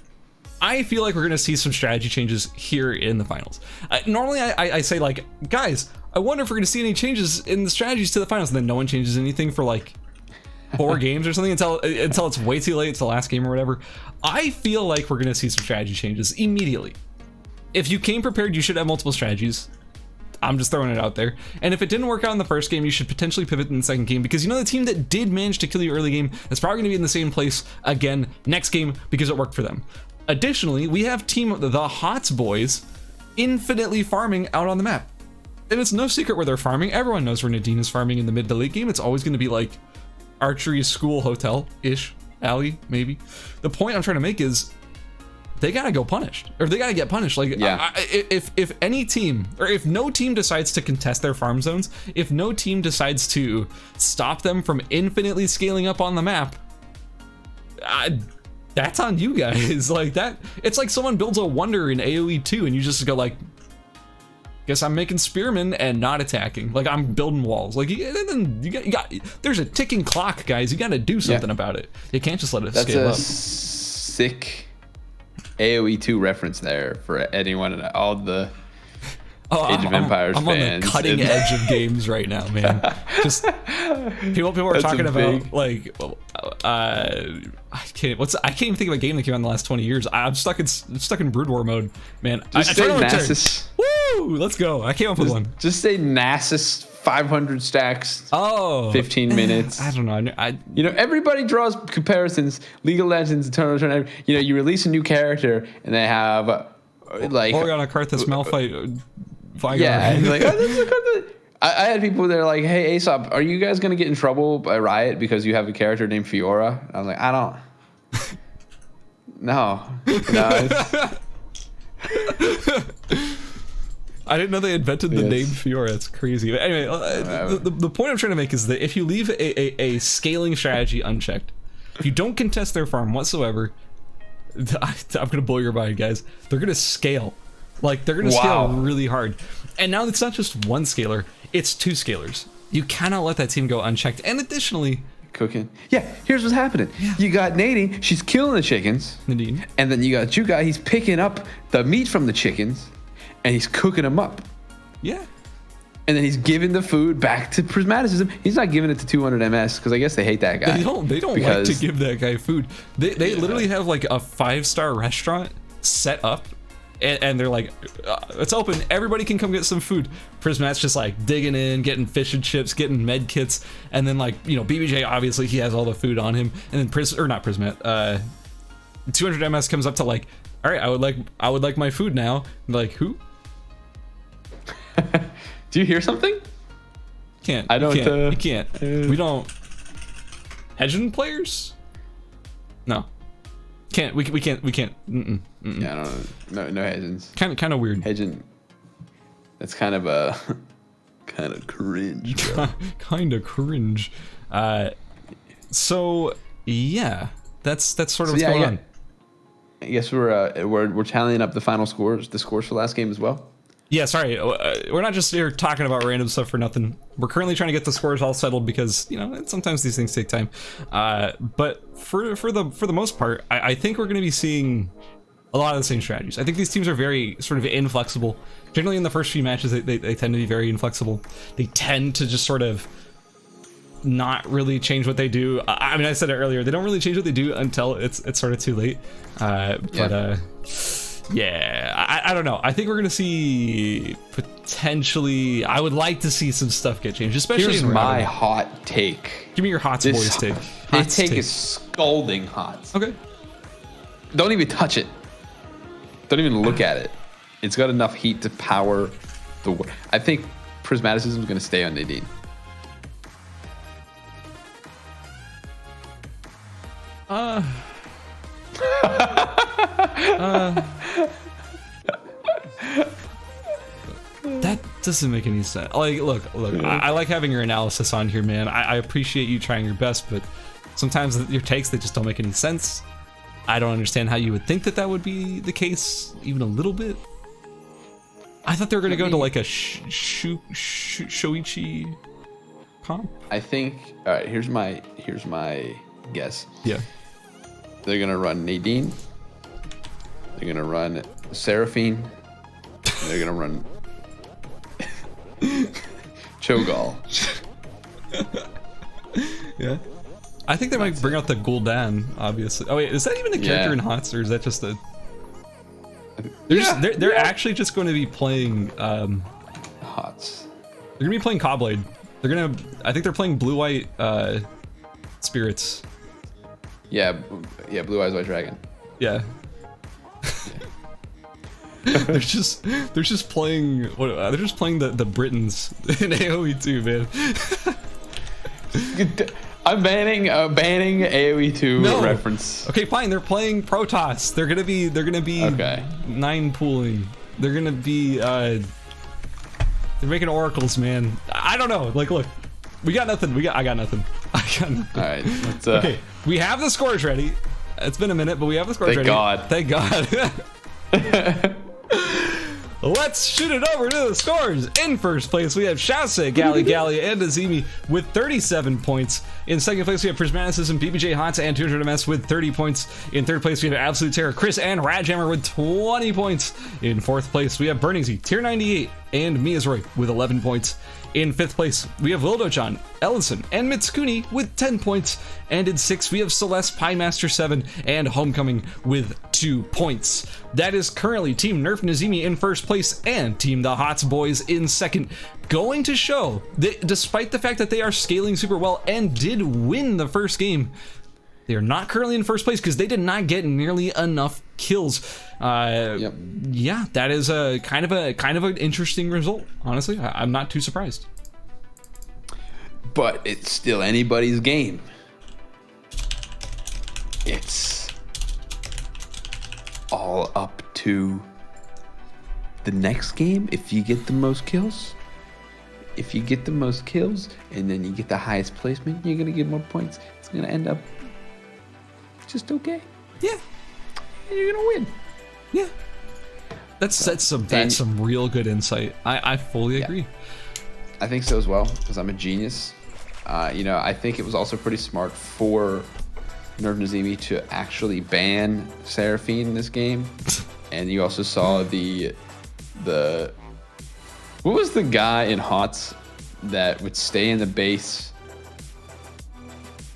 I feel like we're gonna see some strategy changes here in the finals. Normally I say like, guys, I wonder if we're gonna see any changes in the strategies to the finals, and then no one changes anything for like 4 games or something until it's way too late. It's the last game or whatever. I feel like we're gonna see some strategy changes immediately. If you came prepared, you should have multiple strategies. I'm just throwing it out there. And if it didn't work out in the first game, you should potentially pivot in the second game, because you know the team that did manage to kill you early game is probably gonna be in the same place again next game because it worked for them. Additionally, we have team the Hots boys infinitely farming out on the map. And it's no secret where they're farming. Everyone knows where Nadine is farming in the mid to late game. It's always gonna be like archery school hotel-ish alley, maybe. The point I'm trying to make is they gotta go punished, or they gotta get punished. Like, if any team, or if no team decides to contest their farm zones, if no team decides to stop them from infinitely scaling up on the map, that's on you guys. Like that, it's like someone builds a wonder in AoE 2 and you just go like, guess I'm making spearmen and not attacking. Like I'm building walls. Like you got there's a ticking clock, guys. You got to do something about it. You can't just let it scale up. That's a sick AoE 2 reference there for anyone and all the Age of Empires I'm fans. on the cutting edge of games right now, man. Just people are talking about like I can't even think of a game that came out in the last 20 years. I'm stuck in Brood War mode, man. Just say Nasus. Woo! Let's go. I came up with one. Just say Nasus 500 stacks. 15 minutes. I don't know. You know, everybody draws comparisons. League of Legends, Eternal Return. You know, you release a new character and they have like Oriana, Karthus, Malphite, Vigar. Yeah, and like, this is a Karthus. I had people that are like, hey, Aesop, are you guys going to get in trouble by Riot because you have a character named Fiora? I was like, I don't. No. It's, I didn't know they invented the name Fiora. That's crazy. But anyway, the point I'm trying to make is that if you leave a scaling strategy unchecked, if you don't contest their farm whatsoever, I'm gonna blow your mind, guys. They're gonna scale. Like, they're gonna scale really hard. And now it's not just one scaler, it's 2 scalers. You cannot let that team go unchecked. And additionally, cooking. Yeah, here's what's happening. Yeah. You got Nadine, she's killing the chickens. Nadine. And then you got Jugai, he's picking up the meat from the chickens and he's cooking them up. Yeah. And then he's giving the food back to Prismaticism. He's not giving it to 200 MS because I guess they hate that guy. They don't like to give that guy food. They literally have like a 5-star restaurant set up. And they're like, it's open. Everybody can come get some food. Prismat's just like digging in, getting fish and chips, getting med kits, and then like, you know, BBJ obviously he has all the food on him, and then not Prismat. 200 MS comes up to like, all right, I would like my food now. And like, who? Do you hear something? Can't. I don't. You can't. We don't. Hedgen players? No. Can't. We can't. Mm-mm. Yeah, no Hedgens. Kind of weird. Hedgen. That's kind of a kind of cringe. Kind of cringe. So yeah, that's sort of what's going on. I guess we're tallying up the final scores, the scores for last game as well. Yeah, sorry, we're not just here talking about random stuff for nothing. We're currently trying to get the scores all settled because, you know, sometimes these things take time. But for the most part, I think we're going to be seeing a lot of the same strategies. I think these teams are very sort of inflexible. Generally, in the first few matches, they tend to be very inflexible. They tend to just sort of not really change what they do. I mean, I said it earlier. They don't really change what they do until it's sort of too late. Yeah, I don't know. I think we're gonna see potentially. I would like to see some stuff get changed, especially. Here's my hot take. Give me your hot boys take. This take is scalding hot. Okay. Don't even touch it. Don't even look at it. It's got enough heat to power the. I think Prismaticism is gonna stay on Nadine. That doesn't make any sense. Like, look. I like having your analysis on here, man. I appreciate you trying your best, but sometimes your takes, they just don't make any sense. I don't understand how you would think that would be the case, even a little bit. I thought they were gonna go to like a Shoichi comp. I think. All right. Here's my guess. Yeah. They're gonna run Nadine. They're gonna run Seraphine. They're gonna run Cho'Gall. Yeah. I think they might bring out the Gul'dan, obviously. Oh wait, is that even a character in HOTS, or is that just a? They're actually just going to be playing HOTS. They're gonna be playing Cobblade. I think they're playing Blue-White Spirits. Yeah, Blue Eyes White Dragon. Yeah. they're just playing they're just playing the Britons in AoE 2, man. I'm banning AoE 2 reference. Okay, fine. They're playing Protoss. They're gonna be okay. 9 pooling. They're gonna be they're making oracles, man. I don't know. Like, look, I got nothing. I got nothing. All right. Let's, okay, we have the scores ready. It's been a minute, but we have the scores ready. Thank God. Let's shoot it over to the scores. In first place, we have Shase, Gali, and Azimi with 37 points. In second place, we have Prismaticism, BBJ HOTS, and 200 MS with 30 points. In third place, we have Absolute Terror, Chris, and Radjammer with 20 points. In fourth place, we have Burningsy, Tier 98, and Miyazroy with 11 points. In fifth place, we have Lildo-chan, Ellison, and Mitsukuni with 10 points. And in sixth, we have Celeste, Piemaster 7, and Homecoming with 2 points. That is currently Team Nerf Nazimi in first place and Team the HOTS Boys in second. Going to show that despite the fact that they are scaling super well and did win the first game, they are not currently in first place because they did not get nearly enough kills. Yeah, that is a kind of an interesting result. Honestly, I'm not too surprised. But it's still anybody's game. It's all up to the next game. If you get the most kills, and then you get the highest placement, you're gonna get more points. It's gonna end up just okay. Yeah, and you're gonna win. Yeah, that's some real good insight. I fully agree. I think so as well, because I'm a genius. I think it was also pretty smart for Nerf Nazimi to actually ban Seraphine in this game. And you also saw the what was the guy in HOTS that would stay in the base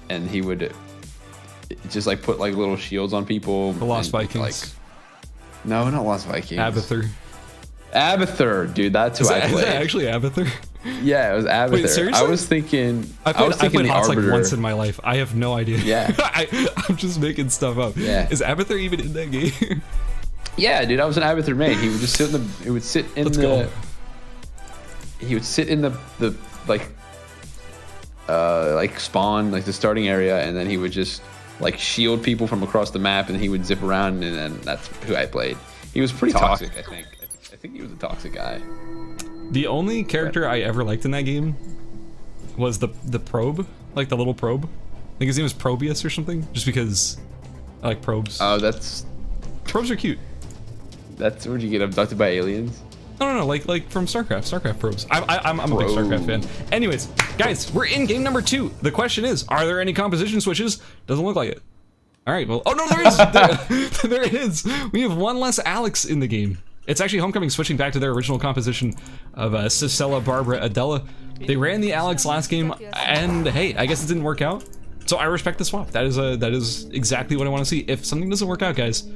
and he would just like put like little shields on people? The Lost Vikings. Like, no, not Lost Vikings. Abathur, dude, that's who I played. Is that actually Abathur? Yeah, it was Abathur. Wait, seriously? I was thinking I played the HOTS Arbiter. like once in my life. I have no idea. Yeah. I'm just making stuff up. Yeah. Is Abathur even in that game? Yeah, dude, I was an Abathur main. He would just sit in the. It would sit in the. He would sit in the like spawn, like the starting area, and then he would just like shield people from across the map, and he would zip around, and then that's who I played. He was pretty toxic, I think. I think he was a toxic guy. The only character I ever liked in that game was the probe, like the little probe. I think his name was Probius or something, just because I like probes. Oh, probes are cute. That's where'd you get abducted by aliens? No, like from StarCraft probes. I'm a big StarCraft fan. Anyways, guys, we're in game number 2. The question is, are there any composition switches? Doesn't look like it. All right, well, oh no, there is. There is. We have one less Alex in the game. It's actually Homecoming switching back to their original composition of Cicella, Barbara, Adela. They ran the Alex last game, and hey, I guess it didn't work out. So I respect the swap. That is exactly what I want to see. If something doesn't work out, guys,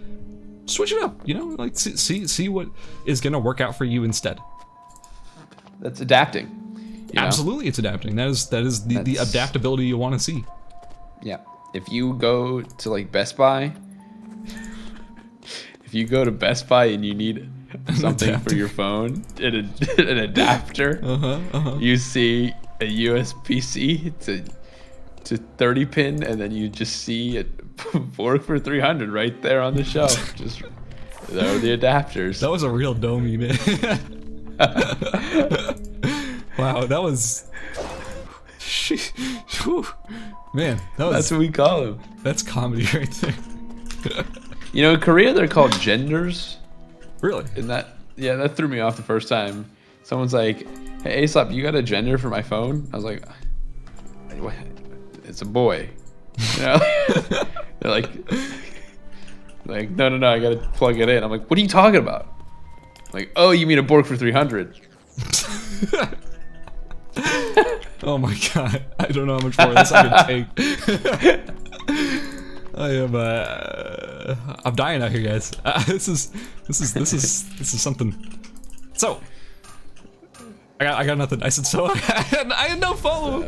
switch it up. You know, like see what is gonna work out for you instead. That's adapting. Absolutely, it's adapting. That is the adaptability you want to see. Yeah. If you go to like Best Buy, and you need something for your phone, an adapter, you see a USB-C to 30 pin, and then you just see it 4 for 300 right there on the shelf. Just there are the adapters. That was a real domey, man. Wow, that was man, that's what we call them. That's comedy right there. In Korea they're called genders. Really? And that threw me off the first time. Someone's like, "Hey Aesop, you got a gender for my phone?" I was like, "What? It's a boy." They're like, no, I gotta plug it in. I'm like, what are you talking about? Like, oh, you mean a Borg for 300? Oh my god, I don't know how much more of this I can take. I'm dying out here, guys. This is something. So, I got nothing. I said so. I had no follow.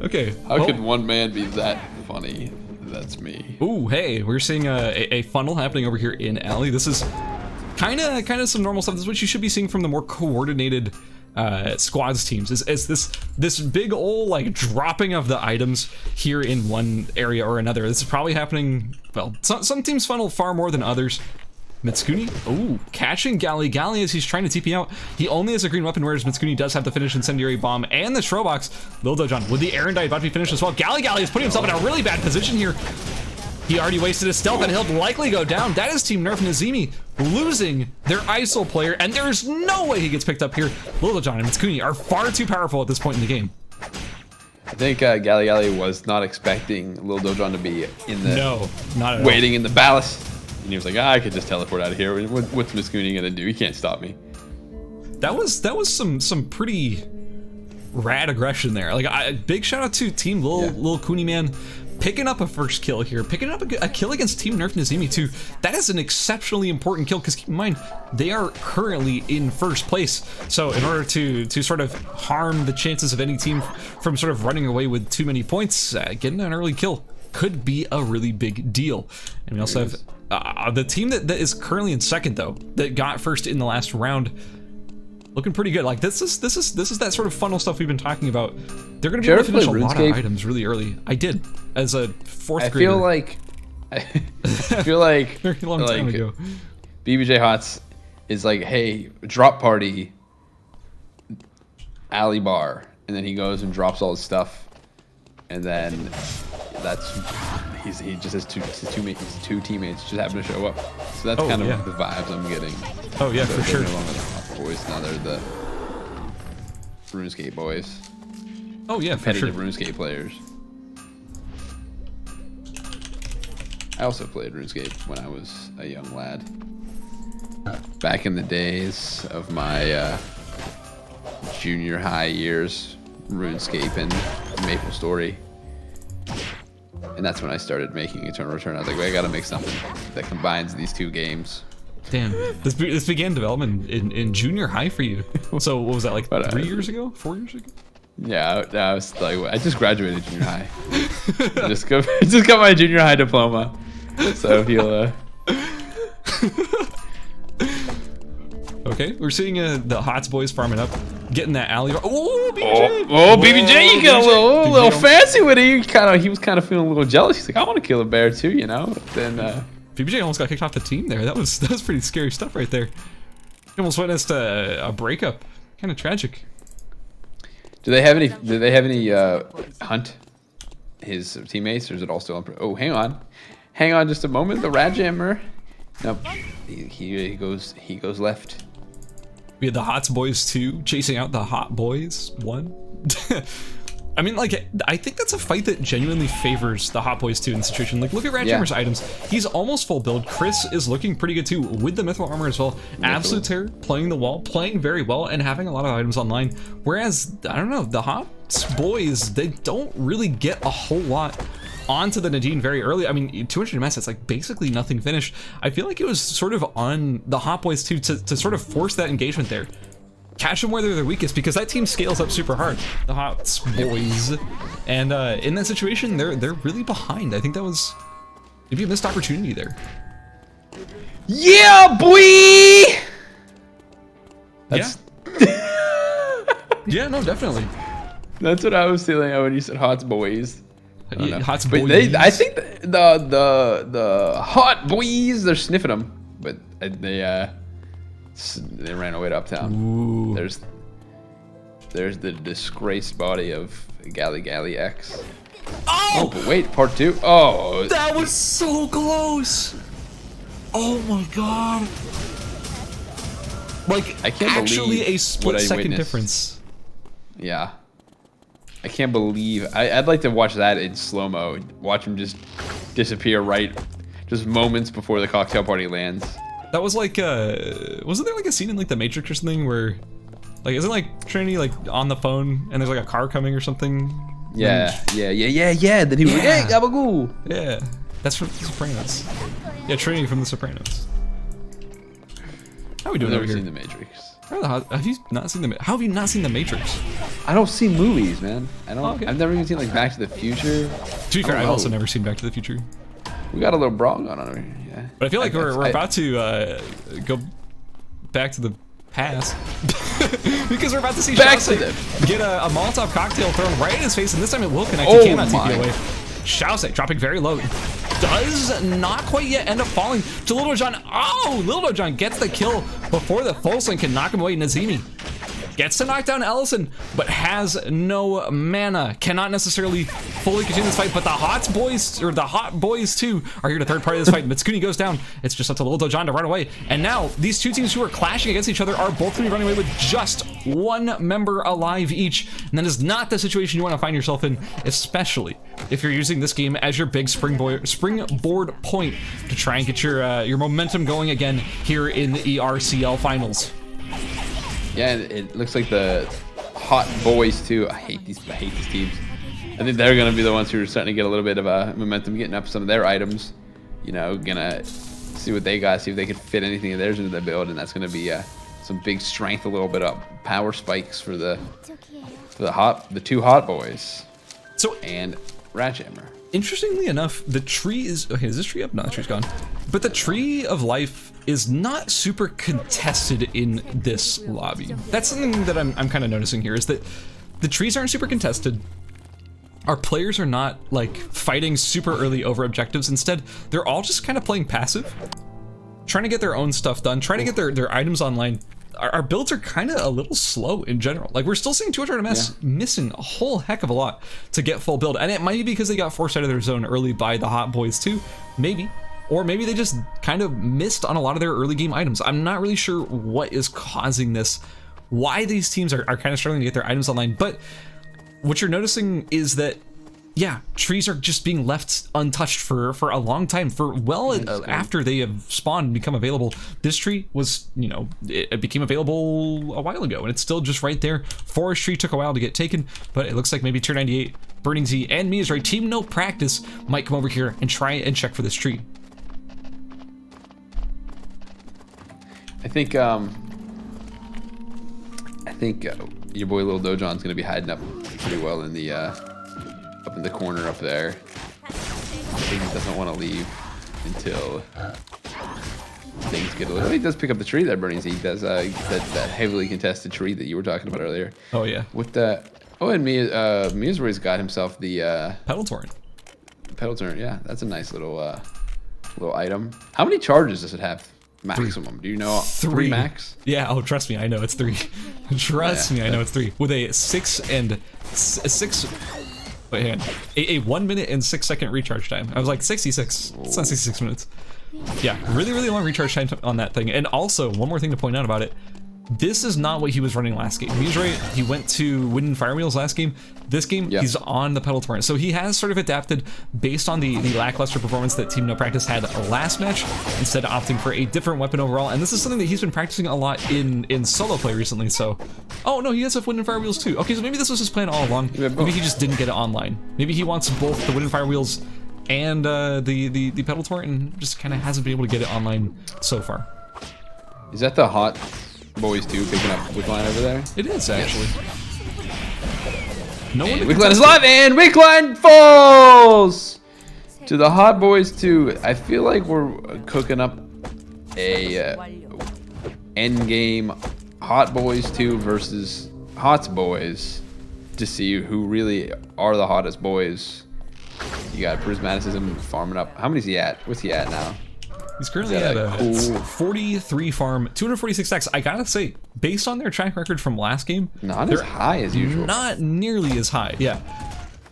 Okay. How could one man be that funny? That's me. Ooh, hey, we're seeing a funnel happening over here in Alley. This is kind of some normal stuff. This is what you should be seeing from the more coordinated squads teams. Is this big old like dropping of the items here in one area or another. This is probably happening. Well, some teams funnel far more than others. Mitsukuni, ooh, catching Gali as he's trying to TP out. He only has a green weapon, whereas Mitsukuni does have the finished incendiary bomb and the Shrobbox. Lil Dojon with the Erendite about to be finished as well. Gali is putting himself in a really bad position here. He already wasted his stealth and he'll likely go down. That is Team Nerf Nazimi losing their ISO player, and there's no way he gets picked up here. Lil Dojon and Mitsukuni are far too powerful at this point in the game. I think Gali was not expecting Lil Dojon to be in the not at waiting in the ballast. And he was like, I could just teleport out of here. What's Mitsukuni gonna do? He can't stop me. That was some pretty rad aggression there. Like, big shout out to Team Lil Cooney man, picking up a first kill here, picking up a kill against Team Nerf Nazimi too. That is an exceptionally important kill, because keep in mind, they are currently in first place. So in order to sort of harm the chances of any team from sort of running away with too many points, getting an early kill could be a really big deal. And we also have the team that is currently in second, though, that got first in the last round, looking pretty good. Like, this is that sort of funnel stuff we've been talking about. They're going to be able to finish a lot of items really early. I did, as a fourth grader. I feel like I feel like Very long time ago. BBJ Hots is like, hey, drop party, alley bar, and then he goes and drops all his stuff, and then he just has two teammates just happen to show up. So that's kind of the vibes I'm getting. Oh yeah, so for sure. They're no longer the Hot boys, now they're the RuneScape boys. Oh yeah, for sure. Competitive RuneScape players. I also played RuneScape when I was a young lad. Back in the days of my junior high years, RuneScape and MapleStory. And that's when I started making Eternal Return. I was like, well, I gotta make something that combines these two games. Damn, this began development in junior high for you. So what was that, like 3 years ago? 4 years ago? Yeah, I was like, I just graduated junior high. I just got my junior high diploma. So he'll. Okay, we're seeing the Hots boys farming up, getting that alley. Oh, BBJ! Oh, BBJ, you got a little fancy with it. He was kind of feeling a little jealous. He's like, I want to kill a bear too, you know. Then BBJ almost got kicked off the team there. That was pretty scary stuff right there. He almost witnessed a breakup. Kind of tragic. Do they have any hunt his teammates, or is it all still on? Oh, hang on just a moment. The Rat Jammer. Nope. He goes left. We had the Hots boys 2 chasing out the Hot boys 1. I mean, like, I think that's a fight that genuinely favors the Hot boys 2 in the situation. Like, look at Ratjammer's items. He's almost full build. Chris is looking pretty good too with the Mythical armor as well. Absolute Terror playing the wall, playing very well, and having a lot of items online. Whereas, I don't know, the Hot boys, they don't really get a whole lot onto the Nadine very early. I mean, 200 MS, it's like basically nothing finished. I feel like it was sort of on the Hot boys too to sort of force that engagement there. Catch them where they're their weakest, because that team scales up super hard, the Hot boys. And in that situation, they're really behind. I think that was maybe a missed opportunity there. Yeah, boy! That's Yeah, no, definitely. That's what I was feeling when you said Hot boys. Hots but boys. I think the Hot boys, they're sniffing them, but they ran away to Uptown. Ooh. There's the disgraced body of Gally X. Oh! But wait, part 2. Oh, that was so close. Oh my god. Like, I can't actually believe a split second witnessed. difference. Yeah. I can't believe. I'd like to watch that in slow mo. Watch him just disappear just moments before the cocktail party lands. That was like, wasn't there like a scene in like The Matrix or something where, like, isn't like Trinity like on the phone and there's like a car coming or something? Yeah. Then he was like, hey, gabagoo. Yeah, that's from The Sopranos. Yeah, Trinity from The Sopranos. How are we doing I've over never here? seen The Matrix. Have you not seen How have you not seen The Matrix? I don't see movies, man. I don't. Okay. I've never even seen like Back to the Future. To be fair, I've also never seen Back to the Future. We got a little brawl going on over here. Yeah. But I feel like we're about to go back to the past because we're about to see Shousei get a Molotov cocktail thrown right in his face, and this time it will connect. He cannot TP away. Shousei dropping very low. Does not quite yet end up falling to Little John. Oh, Little John gets the kill before the full swing can knock him away. Nazimi gets to knock down Ellison, but has no mana. Cannot necessarily fully continue this fight, but the Hot boys too are here to third party this fight. Mitsukuni goes down. It's just up to Little John to run away. And now these two teams who are clashing against each other are both going to be running away with just one member alive each. And that is not the situation you want to find yourself in, especially if you're using this game as your big springboard point to try and get your momentum going again here in the ERCL finals. Yeah, it looks like the Hot boys too. I hate these teams. I think they're gonna be the ones who are starting to get a little bit of a momentum, getting up some of their items. You know, gonna see what they got, see if they can fit anything of theirs into their build, and that's gonna be some big strength, a little bit of power spikes for the two Hot boys. So and Ratchammer. Interestingly enough, the tree is okay. Is this tree up? No, the tree's gone. But the tree of life is not super contested in this lobby. That's something that I'm kind of noticing here, is that the trees aren't super contested. our players are not like fighting super early over objectives. Instead, they're all just kind of playing passive, trying to get their own stuff done, trying to get their items online. Our builds are kind of a little slow in general. Like, we're still seeing 200 MS missing a whole heck of a lot to get full build. And it might be because they got forced out of their zone early by the hot boys too, maybe. Or maybe they just kind of missed on a lot of their early game items. I'm not really sure what is causing this, why these teams are kind of struggling to get their items online. But what you're noticing is that, yeah, trees are just being left untouched for a long time, for after they have spawned and become available. This tree was, you know, it became available a while ago, and it's still just right there. Forest tree took a while to get taken, but it looks like maybe Tier 98, Burning Z, and me is right. Team No Practice might come over here and try and check for this tree. I think your boy Lil Dojon's gonna be hiding up pretty well in the up in the corner up there. I think he doesn't want to leave until things get a little. He does pick up the tree there, Burning Z. He does that heavily contested tree that you were talking about earlier. Oh yeah. With the and Mia's got himself the pedal torrent. Pedal torrent, yeah, that's a nice little item. How many charges does it have? Maximum. Do you know? 3 max? Yeah. Oh, trust me, I know it's 3. Trust me, I know it's 3. With a 6. Wait, hang on. A 1 minute and 6 second recharge time. I was like 66. It's not 66 minutes. Yeah, really long recharge time on that thing. And also, one more thing to point out about it. This is not what he was running last game. He's right. He went to Wind Fire Wheels last game. This game, he's on the pedal torrent. So he has sort of adapted based on the lackluster performance that Team No Practice had last match, instead of opting for a different weapon overall. And this is something that he's been practicing a lot in solo play recently. So, oh no, he has Wind and Fire Wheels too. Okay, so maybe this was his plan all along. Maybe he just didn't get it online. Maybe he wants both the Wind and Fire Wheels and the pedal torrent, and just kind of hasn't been able to get it online so far. Is that the hot boys too picking up Wickline over there? It is actually. No one. Wickline is live, and Wickline falls to the hot boys too. I feel like we're cooking up a end game hot boys 2 versus hots boys to see who really are the hottest boys. You got Prismaticism farming up. How many is he at? What's he at now? He's currently at a 43 farm, 246 stacks. I gotta say, based on their track record from last game, not as high as usual. Not nearly as high, yeah.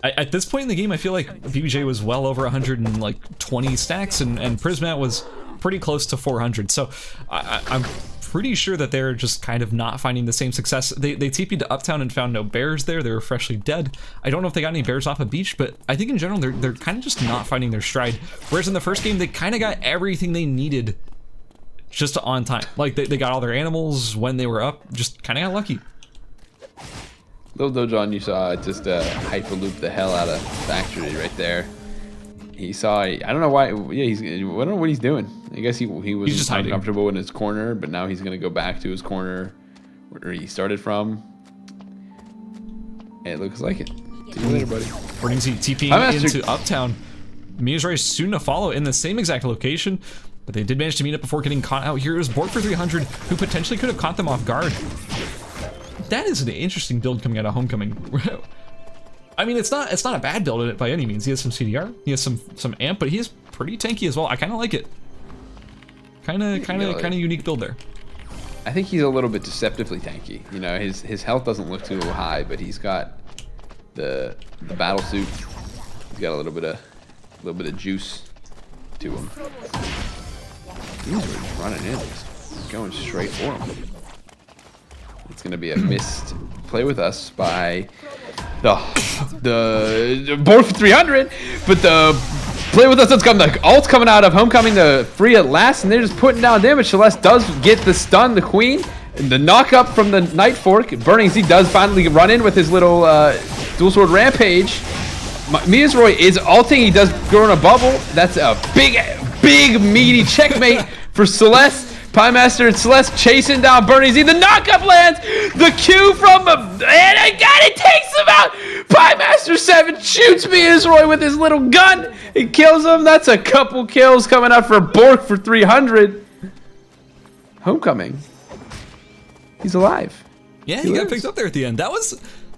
At this point in the game, I feel like BBJ was well over 120 stacks, and Prismat was pretty close to 400. So I'm pretty sure that they're just kind of not finding the same success. They TP'd to Uptown and found no bears there. They were freshly dead. I don't know if they got any bears off a beach, but I think in general they're kind of just not finding their stride. Whereas in the first game, they kind of got everything they needed just on time. Like they got all their animals when they were up, just kind of got lucky. Lil Dojon, you saw just hyperloop the hell out of Factory right there. He saw, I don't know why, yeah, I don't know what he's doing. I guess he was just uncomfortable in his corner, but now he's going to go back to his corner where he started from. It looks like it. See you later, buddy. Burning Z TPing into Uptown. Miyazuri soon to follow in the same exact location, but they did manage to meet up before getting caught out here. It was Borg for 300, who potentially could have caught them off guard. That is an interesting build coming out of Homecoming. I mean, it's not a bad build by any means. He has some CDR, he has some amp, but he is pretty tanky as well. I kind of like it. Kind of unique build there. I think he's a little bit deceptively tanky. You know, his health doesn't look too high, but he's got the battle suit. He's got a little bit of juice to him. He's running in, just going straight for him. It's gonna be a missed play with us by the board for 300, but the play with us that's come, the ult's coming out of Homecoming, the free at last, and they're just putting down damage. Celeste does get the stun, the queen, and the knock up from the Night Fork. Burning Z does finally run in with his little dual sword rampage. Miyazuri is ulting, he does grow in a bubble. That's a big meaty checkmate for Celeste. Piemaster and Celeste chasing down Burning Z. The knockup lands. The Q from and it takes him out. Piemaster 7 shoots Miyazuri with his little gun. It kills him. That's a couple kills coming out for Bork for 300. Homecoming. He's alive. Yeah, he got picked up there at the end. That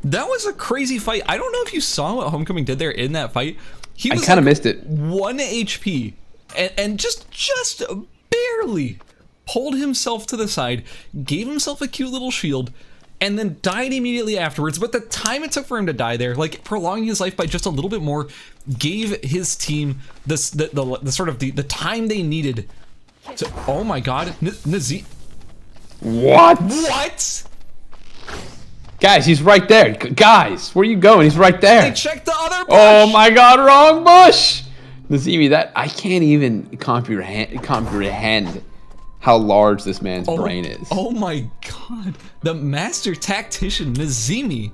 That was a crazy fight. I don't know if you saw what Homecoming did there in that fight. He I was kind of missed it. 1 HP and just barely pulled himself to the side, gave himself a cute little shield, and then died immediately afterwards. But the time it took for him to die there, like prolonging his life by just a little bit more, gave his team the sort of the time they needed to. Oh my God, Nazeem. What? Guys, he's right there. Guys, where are you going? He's right there. Hey, check the other bush. Oh my God, wrong bush. Nazimi, that I can't even comprehend how large this man's brain is. Oh my God, the master tactician Nazimi.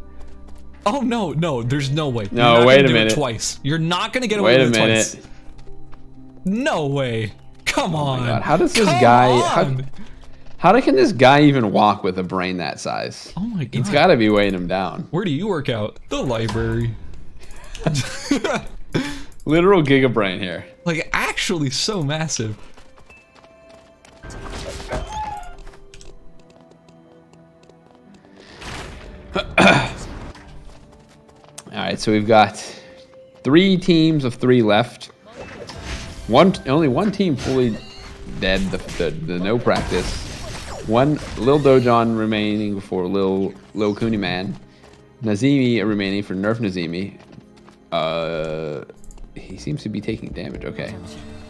Oh no, there's no way. No, wait a minute. Twice. You're not gonna get away with it twice. Wait a minute. No way. Come on. Oh my God, how does this guy? How can this guy even walk with a brain that size? Oh my God. He's got to be weighing him down. Where do you work out? The library. Literal giga brain here. Like, actually so massive. Alright, so we've got 3 teams of 3 left. Only one team fully dead, the no practice. One Lil Dojon remaining for Lil Cooney Man. Nazimi remaining for Nerf Nazimi. He seems to be taking damage. Okay.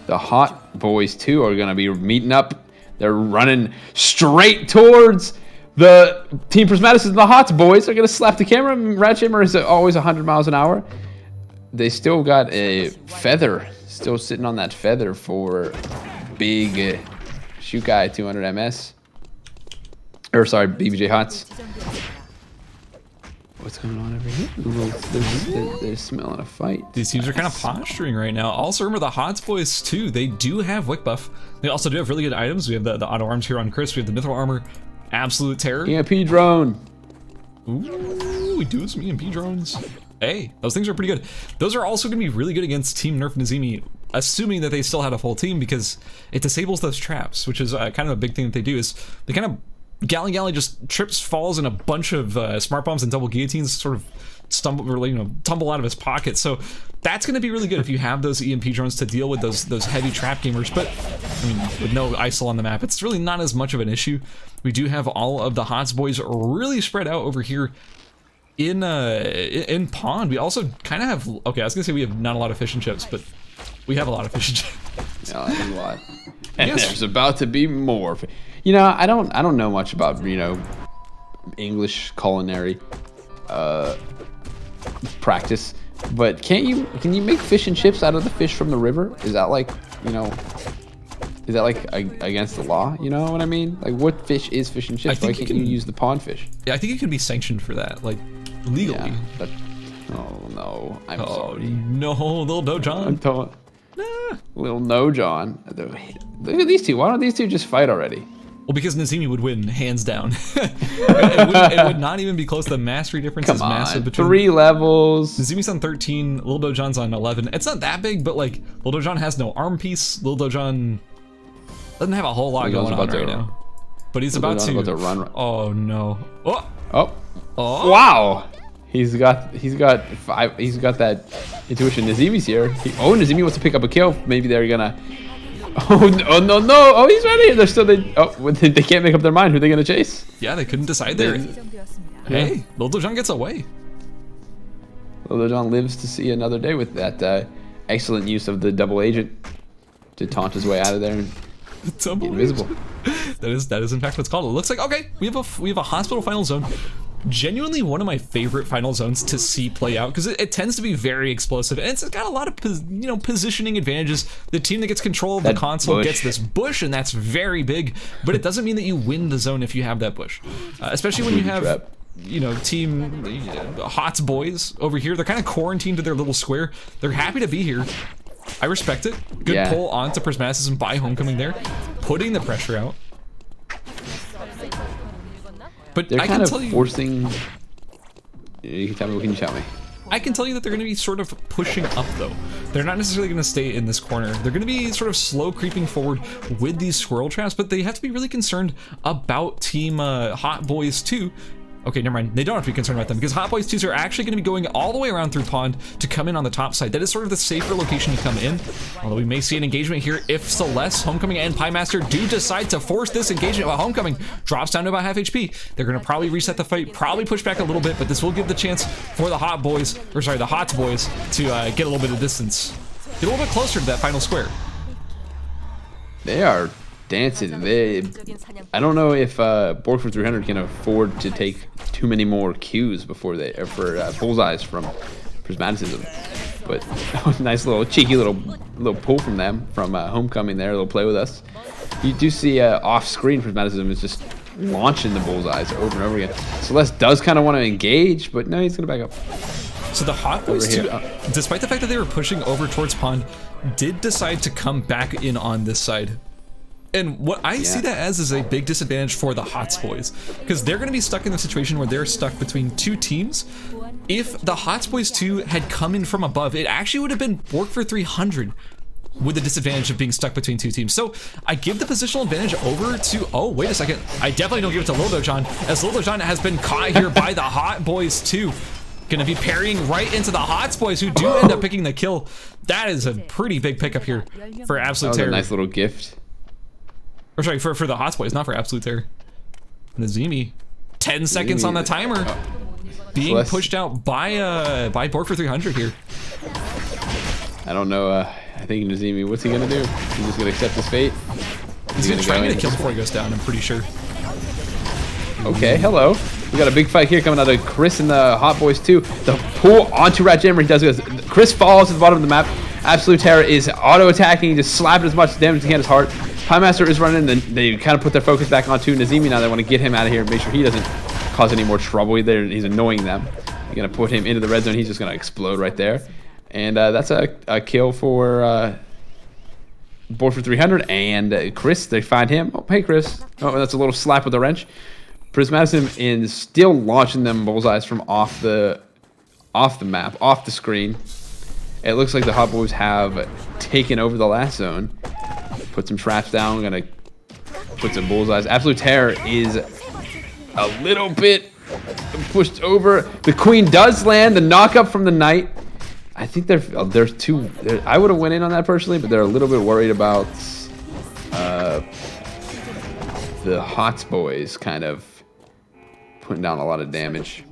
The Hot Boys 2 are gonna be meeting up. They're running straight towards the Team Prismatis and the Hot Boys. Are gonna slap the camera. Ratchammer is always 100 miles an hour. They still got a feather. Still sitting on that feather for big shoot guy 200 MS. Or sorry, BBJ Hots. What's going on over here? They're smelling a fight. These teams are kind of posturing right now. Also, remember the Hots Boys too. They do have Wick buff. They also do have really good items. We have the auto arms here on Chris. We have the mithril armor, absolute terror. EMP drone. Ooh, we do have some EMP drones. Hey, those things are pretty good. Those are also going to be really good against Team Nerf Nazimi, assuming that they still had a full team, because it disables those traps, which is kind of a big thing that they do. Is they kind of Galley just trips, falls, and a bunch of smart bombs and double guillotines sort of tumble out of his pocket. So that's going to be really good if you have those EMP drones to deal with those heavy trap gamers. But I mean, with no ISIL on the map, it's really not as much of an issue. We do have all of the Hots Boys really spread out over here in Pond. We also kind of have, okay, I was gonna say we have not a lot of fish and chips, but we have a lot of fish and chips. No, that's a lot. And yes, there's about to be more. You know, I don't know much about, you know, English culinary practice, but can you make fish and chips out of the fish from the river? Is that like, you know, is that like against the law? You know what I mean? Like, what fish is fish and chips? Why can't you use the pond fish? Yeah, I think you can be sanctioned for that, like legally. Yeah, oh no, I'm sorry. No, Lil Dojon. Lil No John. Look at these two. Why don't these two just fight already? Well, because Nazimi would win, hands down. it would not even be close. The mastery difference is massive between 3 levels. Nazimi's on 13, Lil Dojon's on 11. It's not that big, but like Lil Dojon has no arm piece. Lil Dojon doesn't have a whole lot going on right now. But he's about to run. Oh no. Oh. Wow. He's got that intuition. Nazimi's here. Nazimi wants to pick up a kill. Maybe they're gonna. Oh no! Oh, he's right here. They can't make up their mind. Who are they gonna chase? Yeah, they couldn't decide there. Hey, Lil Dojon gets away. Lil Dojon lives to see another day with that excellent use of the double agent to taunt his way out of there and get invisible. That is in fact what's called. It looks like, okay, we have a hospital final zone. Genuinely one of my favorite final zones to see play out, because it tends to be very explosive, and it's got a lot of positioning advantages. The team that gets control of the console gets this bush, and that's very big, but it doesn't mean that you win the zone if you have that bush, especially when you have team Hots Boys over here. They're kind of quarantined to their little square. They're happy to be here. I respect it. Good pull onto Prismatis and by Homecoming there, putting the pressure out. But they're kind of forcing. You can tell me. What can you tell me? I can tell you that they're going to be sort of pushing up, though. They're not necessarily going to stay in this corner. They're going to be sort of slow creeping forward with these squirrel traps, but they have to be really concerned about Team Hot Boys too, Okay, never mind. They don't have to be concerned about them because Hot Boys 2s are actually going to be going all the way around through pond to come in on the top side. That is sort of the safer location to come in. Although we may see an engagement here if Celeste, Homecoming, and Pie Master do decide to force this engagement while Homecoming drops down to about half HP. They're going to probably reset the fight, probably push back a little bit, but this will give the chance for the Hot Boys, or sorry, the Hots Boys to get a little bit of distance. Get a little bit closer to that final square. They are dancing. I don't know if Borg for 300 can afford to take too many more Qs before they for bullseyes from Prismaticism. But nice little cheeky little pull from them from Homecoming there. A little play with us. You do see off-screen Prismaticism is just launching the bullseyes over and over again. Celeste does kind of want to engage, but no, he's gonna back up. So the Hot Boys too, despite the fact that they were pushing over towards pond, did decide to come back in on this side. And what I see that as is a big disadvantage for the Hots Boys, because they're going to be stuck in the situation where they're stuck between two teams. If the Hots Boys 2 had come in from above, it actually would have been Borg for 300 with the disadvantage of being stuck between two teams. So I give the positional advantage over to, oh, wait a second. I definitely don't give it to Lil Dojan, as Lil Dojan has been caught here by the Hot Boys 2. Gonna be parrying right into the Hots Boys, who do end up picking the kill. That is a pretty big pickup here for Absolute Terror. A nice little gift. Or sorry, for the Hots Boys, not for Absolute Terror. Nazimi, 10 seconds on the timer, being pushed out by Borg for 300 here. I don't know. I think Nazimi, what's he gonna do? He's just gonna accept his fate. He's gonna try to get a kill before he goes down, I'm pretty sure. Okay, hello. We got a big fight here coming out of Chris and the Hot Boys 2. The pull onto Rat Jammer. He does this. Chris falls to the bottom of the map. Absolute Terror is auto-attacking, just slapping as much damage as he can at his heart. Pie Master is running, and they kind of put their focus back onto Nazimi now. They want to get him out of here and make sure he doesn't cause any more trouble. He's annoying them. They're going to put him into the red zone. He's just going to explode right there. And that's a kill for Borg for 300. And Chris, they find him. Oh, hey, Chris. Oh, that's a little slap with the wrench. Prismatism is still launching them bullseyes from off the map, off the screen. It looks like the Hot Boys have taken over the last zone. Put some traps down, gonna put some bullseyes. Absolute Terror is a little bit pushed over. The Queen does land, the knock-up from the Knight. I think there's two. I would have went in on that personally, but they're a little bit worried about the Hots Boys kind of putting down a lot of damage.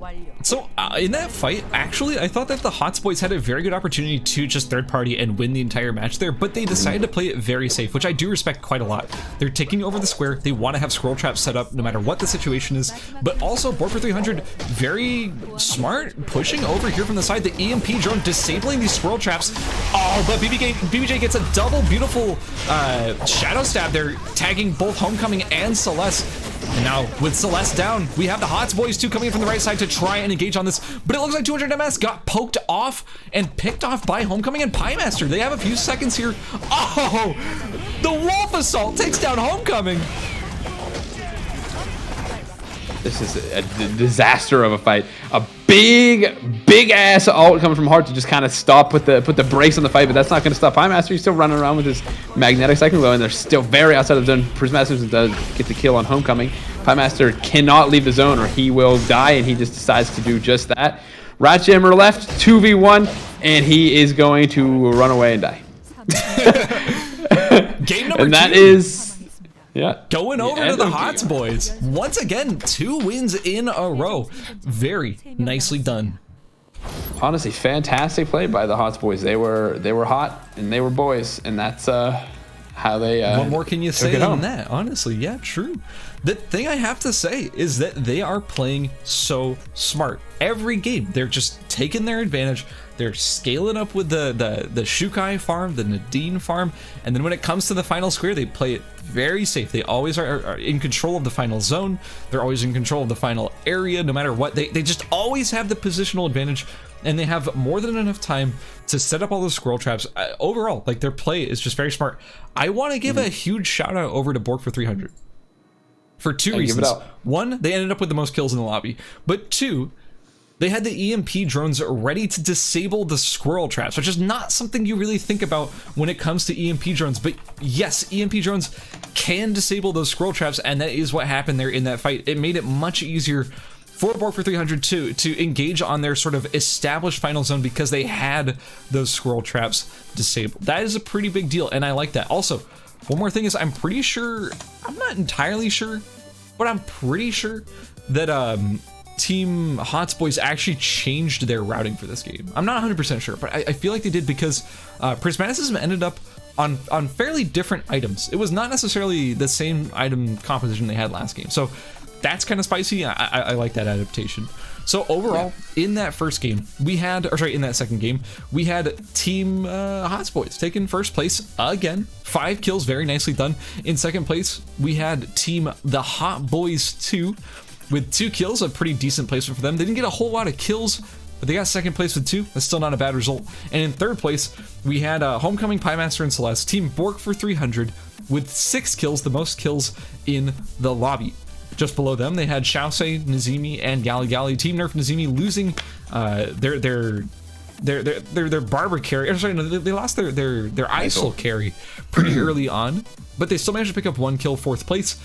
So in that fight, actually, I thought that the Hots Boys had a very good opportunity to just third party and win the entire match there, but they decided to play it very safe, which I do respect quite a lot. They're taking over the square. They want to have scroll traps set up no matter what the situation is, but also Borg for 300, very smart, pushing over here from the side. The EMP drone disabling these scroll traps. Oh, but BBJ gets a double beautiful shadow stab there, tagging both Homecoming and Celeste. And now, with Celeste down, we have the Hots Boys 2 coming in from the right side to try and engage on this, but it looks like 200 MS got poked off and picked off by Homecoming and Pie Master. They have a few seconds here. Oh, the Wolf Assault takes down Homecoming. This is a disaster of a fight. A big ass ult coming from Hart to just kind of stop, put the brakes on the fight, but that's not going to stop Pie Master. He's still running around with his magnetic cycling bow, and they're still very outside of the zone. Prismatism does get the kill on Homecoming. Pie Master cannot leave the zone or he will die, and he just decides to do just that. Ratjammer left, 2v1, and he is going to run away and die. Game number and that 2. is... Yeah. Going over to the Hots Boys. Once again, 2 wins in a row. Very nicely done. Honestly, fantastic play by the Hots Boys. They were hot and they were boys, and that's how they what more can you say than that? Honestly, yeah, true. The thing I have to say is that they are playing so smart. Every game, they're just taking their advantage. They're scaling up with the Shukai farm, the Nadine farm, and then when it comes to the final square, they play it very safe. They always are in control of the final zone. They're always in control of the final area, no matter what. They just always have the positional advantage, and they have more than enough time to set up all those scroll traps. Overall, like, their play is just very smart. I want to give a huge shout out over to Borg for 300 for 2 reasons. One, they ended up with the most kills in the lobby, but 2, they had the EMP drones ready to disable the squirrel traps, which is not something you really think about when it comes to EMP drones. But yes, EMP drones can disable those squirrel traps, and that is what happened there in that fight. It made it much easier for Borg for 300 to engage on their sort of established final zone because they had those squirrel traps disabled. That is a pretty big deal, and I like that. Also, one more thing is I'm pretty sure, I'm not entirely sure, but I'm pretty sure that Team Hots Boys actually changed their routing for this game. I'm not 100% sure, but I feel like they did because Prismaticism ended up on fairly different items. It was not necessarily the same item composition they had last game. So that's kind of spicy. I like that adaptation. So overall, in that first game, we had, or sorry, in that second game, we had Team Hots Boys taking first place again. 5 kills, very nicely done. In second place, we had Team the Hot Boys 2 with 2 kills, a pretty decent placement for them. They didn't get a whole lot of kills, but they got second place with 2. That's still not a bad result. And in third place, we had Homecoming, Piemaster, and Celeste, Team Borg for 300 with 6 kills, the most kills in the lobby. Just below them, they had Xiaosei, Nazimi, and Gali Gali. Team Nerf Nazimi losing their barber carry. Or sorry, no, they lost their ISIL carry pretty early on, but they still managed to pick up 1 kill, 4th place.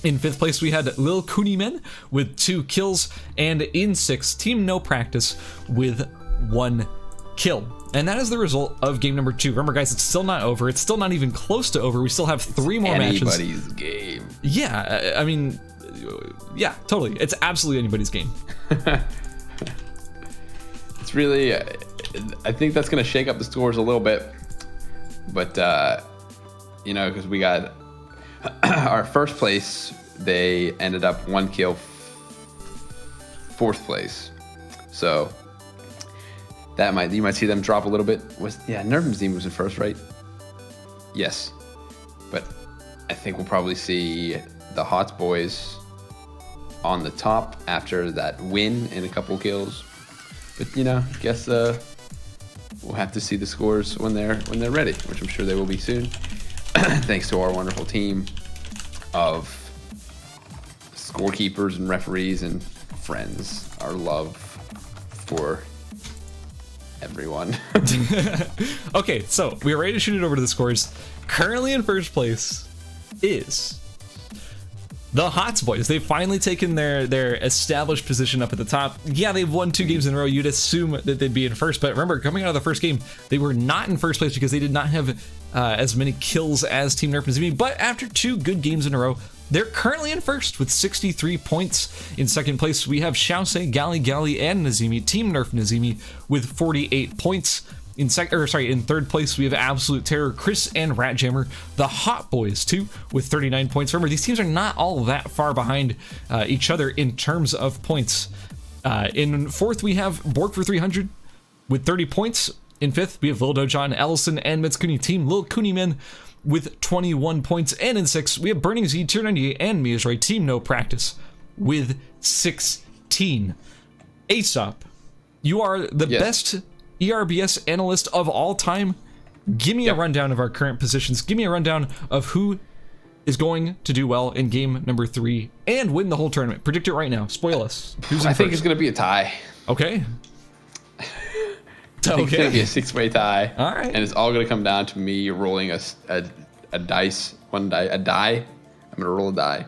In 5th place, we had Lil Kunimen with 2 kills, and in 6th, Team No Practice with 1 kill. And that is the result of game number 2. Remember, guys, it's still not over. It's still not even close to over. We still have 3 more matches. Anybody's game. Yeah, I mean, yeah, totally. It's absolutely anybody's game. It's really, I think that's going to shake up the scores a little bit. But, you know, because we got our first place, they ended up 1 kill, 4th place. So that you might see them drop a little bit. Nerf Nazim was in first, right? Yes. But I think we'll probably see the Hots Boys on the top after that win and a couple kills. But you know, I guess we'll have to see the scores when they're ready, which I'm sure they will be soon. Thanks to our wonderful team of scorekeepers and referees and friends. Our love for everyone. Okay, so we're ready to shoot it over to the scores. Currently in first place is the Hots Boys. They've finally taken their established position up at the top. Yeah, they've won 2 games in a row. You'd assume that they'd be in first, but remember, coming out of the first game, they were not in first place because they did not have as many kills as Team Nerf Nazimi. But after 2 good games in a row, they're currently in first with 63 points. In second place, we have Xiaosei, Gali Gali, and Nazimi, Team Nerf Nazimi, with 48 points. In third place, we have Absolute Terror, Chris, and Ratjammer, the Hot Boys, too, with 39 points. Remember, these teams are not all that far behind each other in terms of points. In fourth, we have Borg for 300 with 30 points. In fifth, we have Lil Dojon, Ellison, and Mitsukuni, Team Lil Kunimen, with 21 points. And in sixth, we have Burning Z, Tier 98, and Miyazuri, Team No Practice, with 16. Aesop, you are the best ERBS analyst of all time. Give me a rundown of our current positions. Give me a rundown of who is going to do well in game number 3 and win the whole tournament. Predict it right now. Spoil us. Who's in I think first? it's going to be a tie. Okay. I think it's going to be a 6-way tie. All right. And it's all going to come down to me rolling a dice, a die. I'm going to roll a die.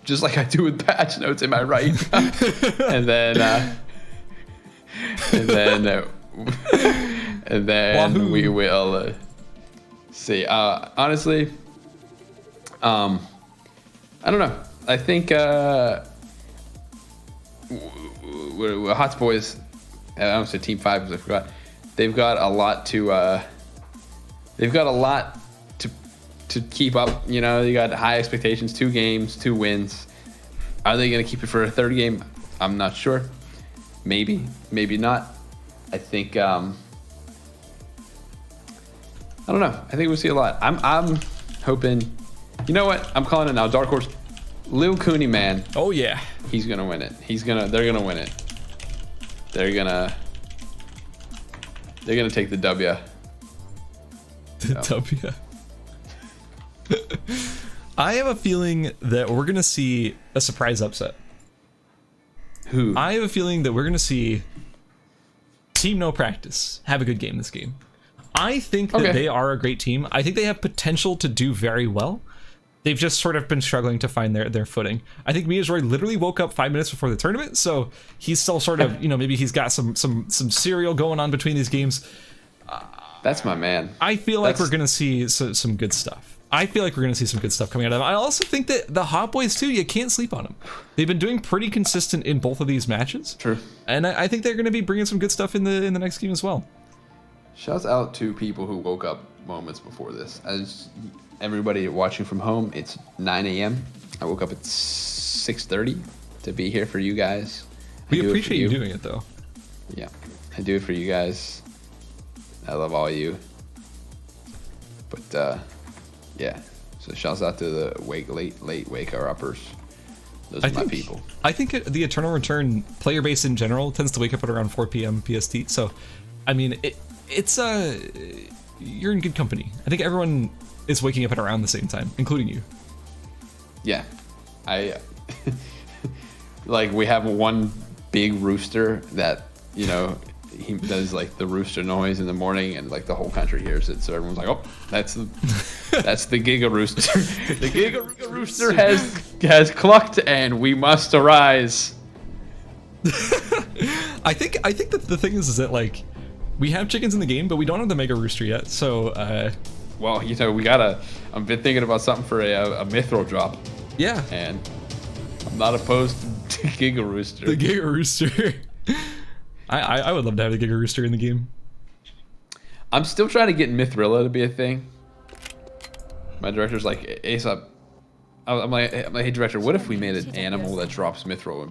Just like I do with patch notes, am I right? and then we will see. Honestly, I don't know. I think Hots Boys, I don't say Team 5 because I forgot. They've got a lot to keep up. You know, you got high expectations. 2 games, 2 wins. Are they going to keep it for a third game? I'm not sure. Maybe, maybe not. I think I don't know. I think we'll see a lot. I'm hoping. You know what? I'm calling it now. Dark Horse, Lil Cooney, man. Oh yeah. He's gonna win it. They're gonna win it. They're gonna take the W. W. I have a feeling that we're gonna see a surprise upset. Who? I have a feeling that we're gonna see Team No Practice have a good game this game. I think that they are a great team. I think they have potential to do very well. they've just sort of been struggling to find their footing. I think Miyazori literally woke up 5 minutes before the tournament, so he's still sort of, maybe he's got some cereal going on between these games. That's my man. I feel like we're going to see some good stuff. I feel like we're going to see some good stuff coming out of them. I also think that the Hot Boys, too, you can't sleep on them. They've been doing pretty consistent in both of these matches. True. And I think they're going to be bringing some good stuff in the next game as well. Shouts out to people who woke up moments before this. As everybody watching from home, it's 9 a.m. I woke up at 6:30 to be here for you guys. We appreciate you doing it, though. Yeah, I do it for you guys. I love all you. But, yeah. So shouts out to the late waker-uppers. Those are my people. I think the Eternal Return player base in general tends to wake up at around 4 p.m. PST. So, I mean, you're in good company. I think everyone is waking up at around the same time, including you. Yeah. Like, we have one big rooster that, he does like the rooster noise in the morning, and like the whole country hears it. So everyone's like, "Oh, that's the Giga Rooster. The Giga Rooster has clucked, and we must arise." I think that the thing is that like we have chickens in the game, but we don't have the Mega Rooster yet. So, well, we gotta. I've been thinking about something for a Mithril drop. Yeah, and I'm not opposed to Giga Rooster. The Giga Rooster. I would love to have the Giga Rooster in the game. I'm still trying to get Mithrilla to be a thing. My director's like, Aesop. I'm like, hey director, what if we made an animal that drops Mithril? A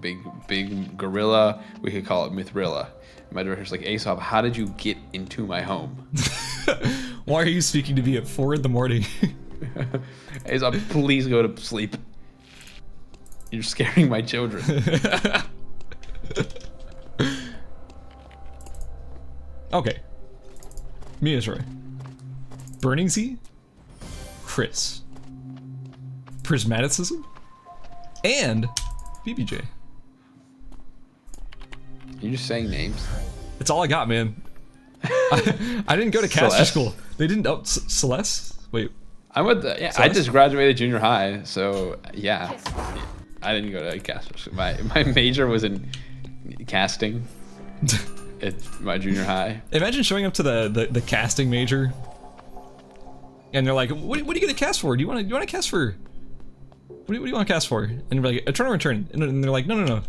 big gorilla? We could call it Mithrilla. And my director's like, Aesop, how did you get into my home? Why are you speaking to me at 4 a.m? Aesop, please go to sleep. You're scaring my children. Okay. Miyazori. Burning Z. Chris. Prismaticism. And BBJ. You're just saying names. It's all I got, man. I didn't go to caster school. They didn't. Oh, Celeste? Wait. I just graduated junior high, so yeah. I didn't go to caster school. My major was in casting. At my junior high. Imagine showing up to the casting major, and they're like, "What are you gonna cast for? Do you want to cast for? What do you want to cast for?" And you're like, "Eternal Return," and they're like, "No.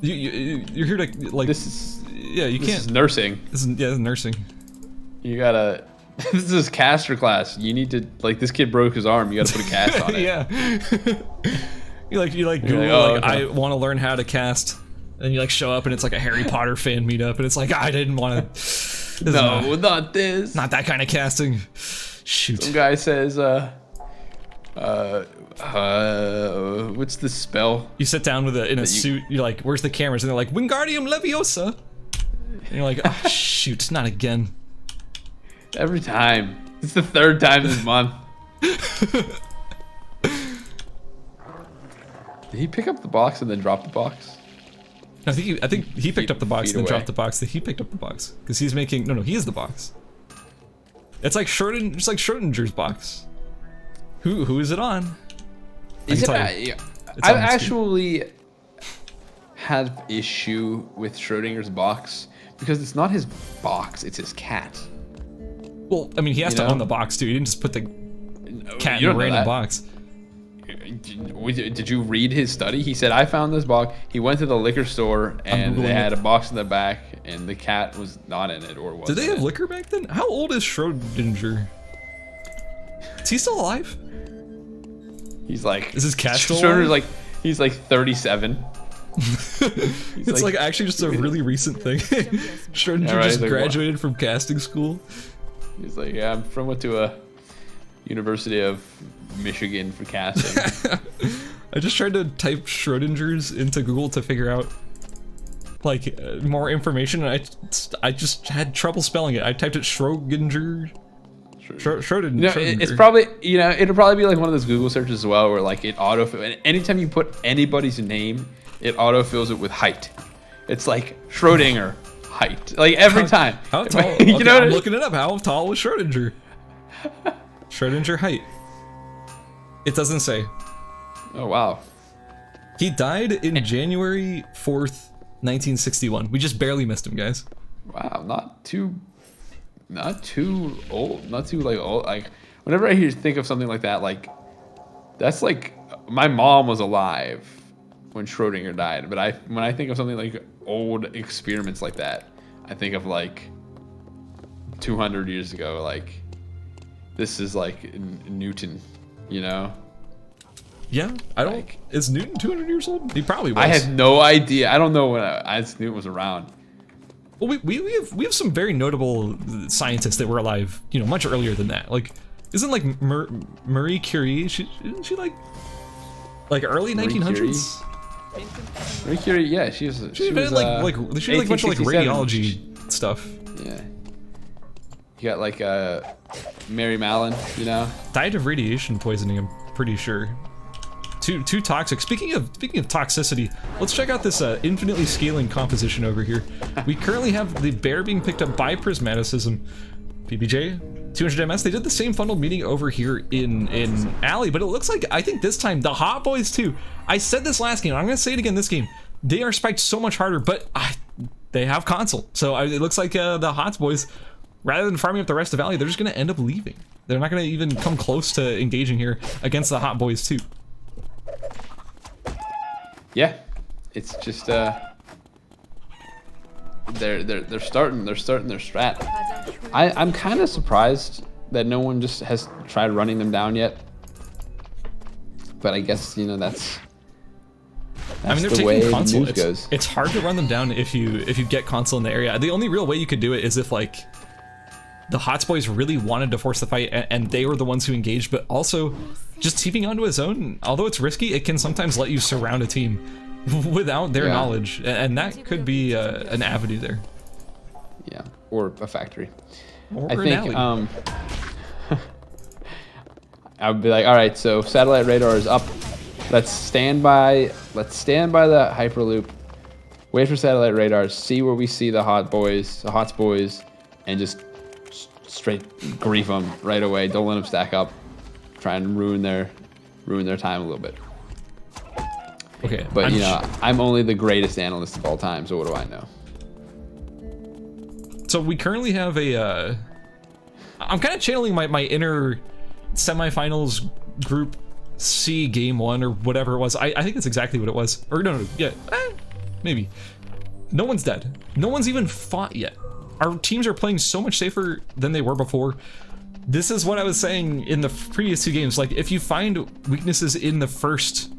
You're here to like this is you can't. Is nursing. This is nursing. You gotta. This is caster class. You need to like this kid broke his arm. You gotta put a cast on it. Yeah. you Google okay. I want to learn how to cast. And you like show up and it's like a Harry Potter fan meetup, and it's like I didn't want to. Not this. Not that kind of casting. Shoot. Some guy says, what's the spell? You sit down in a suit. You're like, "Where's the cameras?" And they're like, "Wingardium Leviosa." And you're like, "Oh shoot, not again." Every time. It's the 3rd time this month. Did he pick up the box and then drop the box? I think he picked up the box and then dropped the box. He picked up the box because he's making he is the box. It's like Schrodinger's box. Who is it on? I actually have issue with Schrodinger's box because it's not his box, it's his cat. Well, I mean, he has to own the box too. He didn't just put the cat in a random box. Did you read his study? He said, I found this box. He went to the liquor store and they had a box in the back and the cat was not in it or was. Did they have liquor back then? How old is Schrodinger? Is he still alive? He's like. Is his cat still Schrodinger's like, he's like 37. It's like actually just a really recent thing. Schrodinger just graduated from casting school. He's like, yeah, I went to a University of Michigan for casting. I just tried to type Schrodinger's into Google to figure out like more information, and I just had trouble spelling it. I typed it Schrodinger. Schrodinger. It's probably it'll probably be like one of those Google searches as well, where like it autofill. And anytime you put anybody's name, it autofills it with height. It's like Schrodinger height, like every time. How tall? Okay, I'm looking it up. How tall was Schrodinger? Schrodinger height. It doesn't say. Oh wow. He died in January 4th, 1961. We just barely missed him, guys. Wow, not too old, not too like old. Like whenever I think of something like that, like that's like my mom was alive when Schrodinger died. But when I think of something like old experiments like that, I think of like 200 years ago. Like this is like Newton, you know? Yeah, I don't. Like, is Newton 200 years old? He probably was. I had no idea. I don't know when Newton was around. Well, we have some very notable scientists that were alive, you know, much earlier than that. Like, isn't like Marie Curie? Isn't she like early 1900s? Marie Curie, yeah, she was She did like a bunch of like radiology stuff. Yeah. You got like Mary Mallon, you know. Died of radiation poisoning, I'm pretty sure. Too toxic. Speaking of toxicity, let's check out this infinitely scaling composition over here. We currently have the bear being picked up by prismaticism. PBJ, 200 MS. They did the same funneled meeting over here in Alley, but it looks like, I think this time the Hot Boys too. I said this last game, I'm gonna say it again this game. They are spiked so much harder, but they have console. So it looks like the Hot Boys, rather than farming up the rest of Alley, they're just gonna end up leaving. They're not gonna even come close to engaging here against the Hot Boys too. Yeah, it's just they're starting their strat. I'm kind of surprised that no one just has tried running them down yet. But I guess, you know, that's I mean, they're the way taking the console. news goes. It's hard to run them down if you get console in the area. The only real way you could do it is if like the Hots Boys really wanted to force the fight and they were the ones who engaged, but also just TPing onto a zone, although it's risky, it can sometimes let you surround a team without their knowledge, and that could be an avenue there. Yeah, or a factory. Or I an think alley. I would be like, all right, so satellite radar is up. Let's stand by the hyperloop, wait for satellite radar, see where we see the Hots Boys, and just straight grief them right away. Don't let them stack up. Try and ruin their time a little bit. Okay, But you know, I'm only the greatest analyst of all time, so what do I know? So we currently have a. I'm kind of channeling my inner semifinals group C game 1 or whatever it was. I think that's exactly what it was. Or no, yeah, maybe. No one's dead. No one's even fought yet. Our teams are playing so much safer than they were before. This is what I was saying in the previous 2 games. Like, if you find weaknesses in the first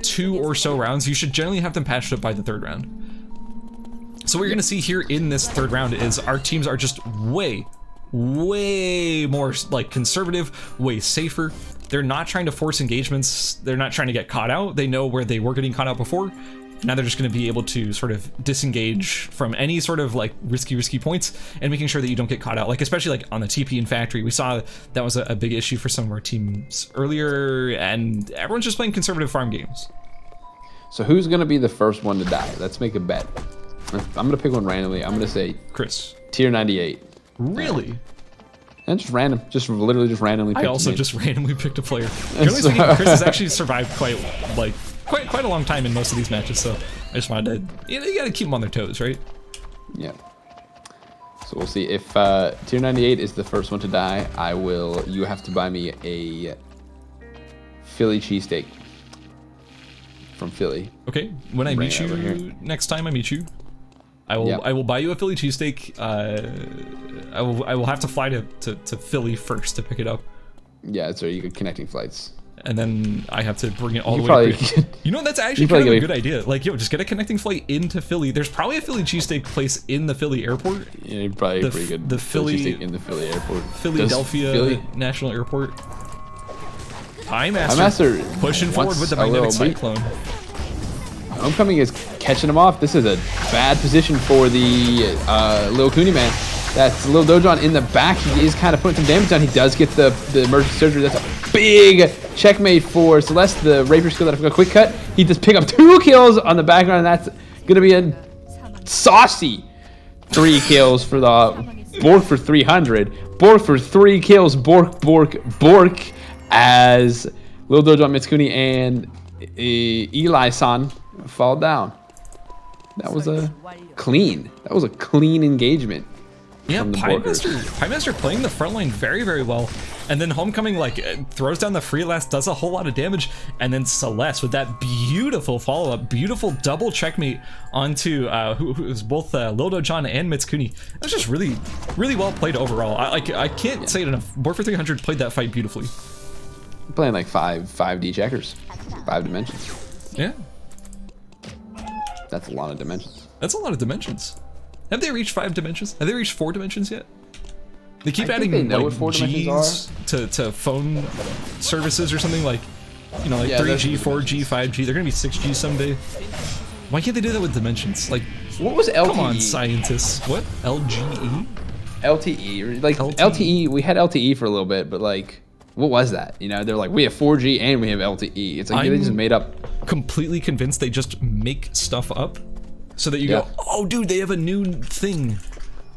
2 or so rounds, you should generally have them patched up by the 3rd round. So what you're gonna see here in this 3rd round is our teams are just way more like conservative, way safer. They're not trying to force engagements. They're not trying to get caught out. They know where they were getting caught out before. Now they're just going to be able to sort of disengage from any sort of like risky points and making sure that you don't get caught out. Like, especially like on the TP and factory, we saw that was a big issue for some of our teams earlier, and everyone's just playing conservative farm games. So who's going to be the first one to die? Let's make a bet. I'm going to pick one randomly. I'm going to say Chris. tier 98. Really? And just random, literally just randomly picked I also a name. just randomly picked a player. Generally speaking, Chris has actually survived quite a long time in most of these matches, so I just wanted to, you gotta keep them on their toes, right? Yeah. So we'll see if tier 98 is the first one to die. You have to buy me a Philly cheesesteak from Philly. Okay, when I meet Bring it over you here. next time I meet you, I will buy you a Philly cheesesteak. I will have to fly to Philly first to pick it up. Yeah, so you get connecting flights. And then I have to bring it all You the way. probably- You know, that's actually kind of a good idea. Like, yo, just get a connecting flight into Philly. There's probably a Philly cheesesteak place in the Philly airport. Yeah, you're probably The pretty good. the Philly- cheesesteak in the Philly airport. Philadelphia Philly- National Airport. Pie Master, Master pushing forward wants with the a little magnetic beat. cyclone. Homecoming is catching him off. This is a bad position for the Lil Cooney man. That's Lil Dojon in the back. He is kind of putting some damage down. He does get the emergency surgery. That's a big checkmate for Celeste. The rapier skill that I forgot. Quick cut. He does pick up 2 kills on the background. And that's going to be a saucy 3 kills for the Bork for 300. Bork for 3 kills. Bork as Lil Dojo on Mitsukuni and Eli-san fall down. That was a clean. That was a clean engagement. Yeah, from the Piemaster playing the front line very, very well. And then Homecoming, like, throws down the free last, does a whole lot of damage. And then Celeste with that beautiful follow-up, beautiful double checkmate onto who was both Lil Dojon and Mitsukuni. That was just really, really well played overall. I can't say it enough. Board for 300 played that fight beautifully. Playing like 5D checkers, 5 dimensions. Yeah. That's a lot of dimensions. That's a lot of dimensions. Have they reached 5 dimensions? Have they reached 4 dimensions yet? They keep adding they know like what 4 G's to phone services or something, like, you know, like 3G, 4G, 5G. They're gonna be 6G someday. Why can't they do that with dimensions? Like, what was LTE? Come on, scientists. What? LGE? LTE. Like LTE. We had LTE for a little bit, but like, what was that? You know, they're like, we have 4G and we have LTE. It's like they just made up. Completely convinced they just make stuff up so that you go, oh, dude, they have a new thing.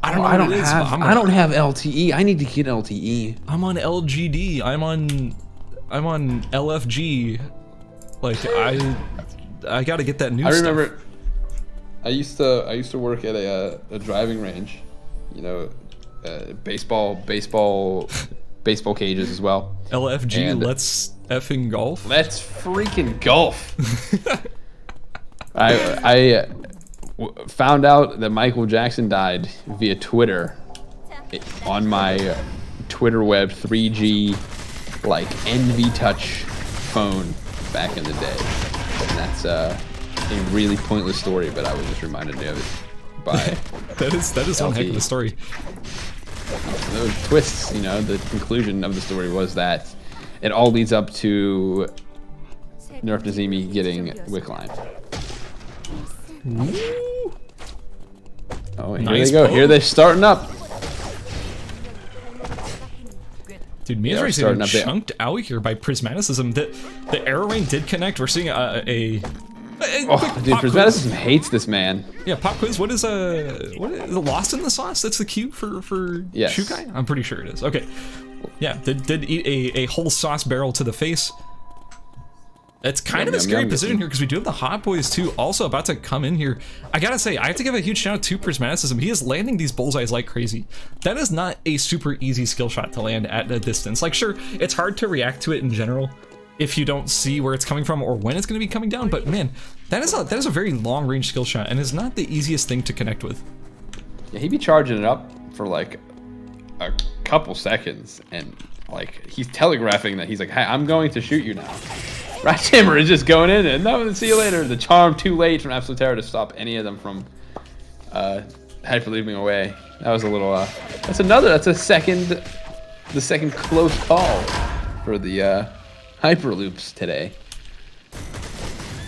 I don't know. I don't have LTE. I need to get LTE. I'm on LGD. I'm on LFG. Like, I gotta get that new stuff. I remember. I used to work at a driving range. You know, baseball cages as well. LFG. And let's effing golf. Let's freaking golf. I found out that Michael Jackson died via Twitter on my Twitter web 3G like NV Touch phone back in the day. And that's a really pointless story, but I was just reminded of it by that is one heck of a story. Those twists, you know, the conclusion of the story was that it all leads up to Nerf Nazemi getting Wickline. Ooh. Oh, here they go. Here they're starting up. Dude, Mia's getting chunked out here by Prismaticism. The arrow rain did connect. We're seeing dude, Prismaticism hates this man. Yeah, pop quiz. What is the Lost in the Sauce? That's the cue for yes. Shukai? I'm pretty sure it is. Okay. Yeah, did eat a whole sauce barrel to the face. It's kind of a scary position here because we do have the Hot Boys too also about to come in here. I gotta say, I have to give a huge shout out to Prismaticism. He is landing these bullseyes like crazy. That is not a super easy skill shot to land at a distance. Like, sure, it's hard to react to it in general if you don't see where it's coming from or when it's going to be coming down, but man, that is a very long range skill shot and is not the easiest thing to connect with. Yeah, he'd be charging it up for like a couple seconds and like he's telegraphing that he's like, hey, I'm going to shoot you now. Rat Hammer is just going in and no, see you later. The charm too late from Absolute Terror to stop any of them from hyperlooping away. That was a little that's the second close call for the hyperloops today.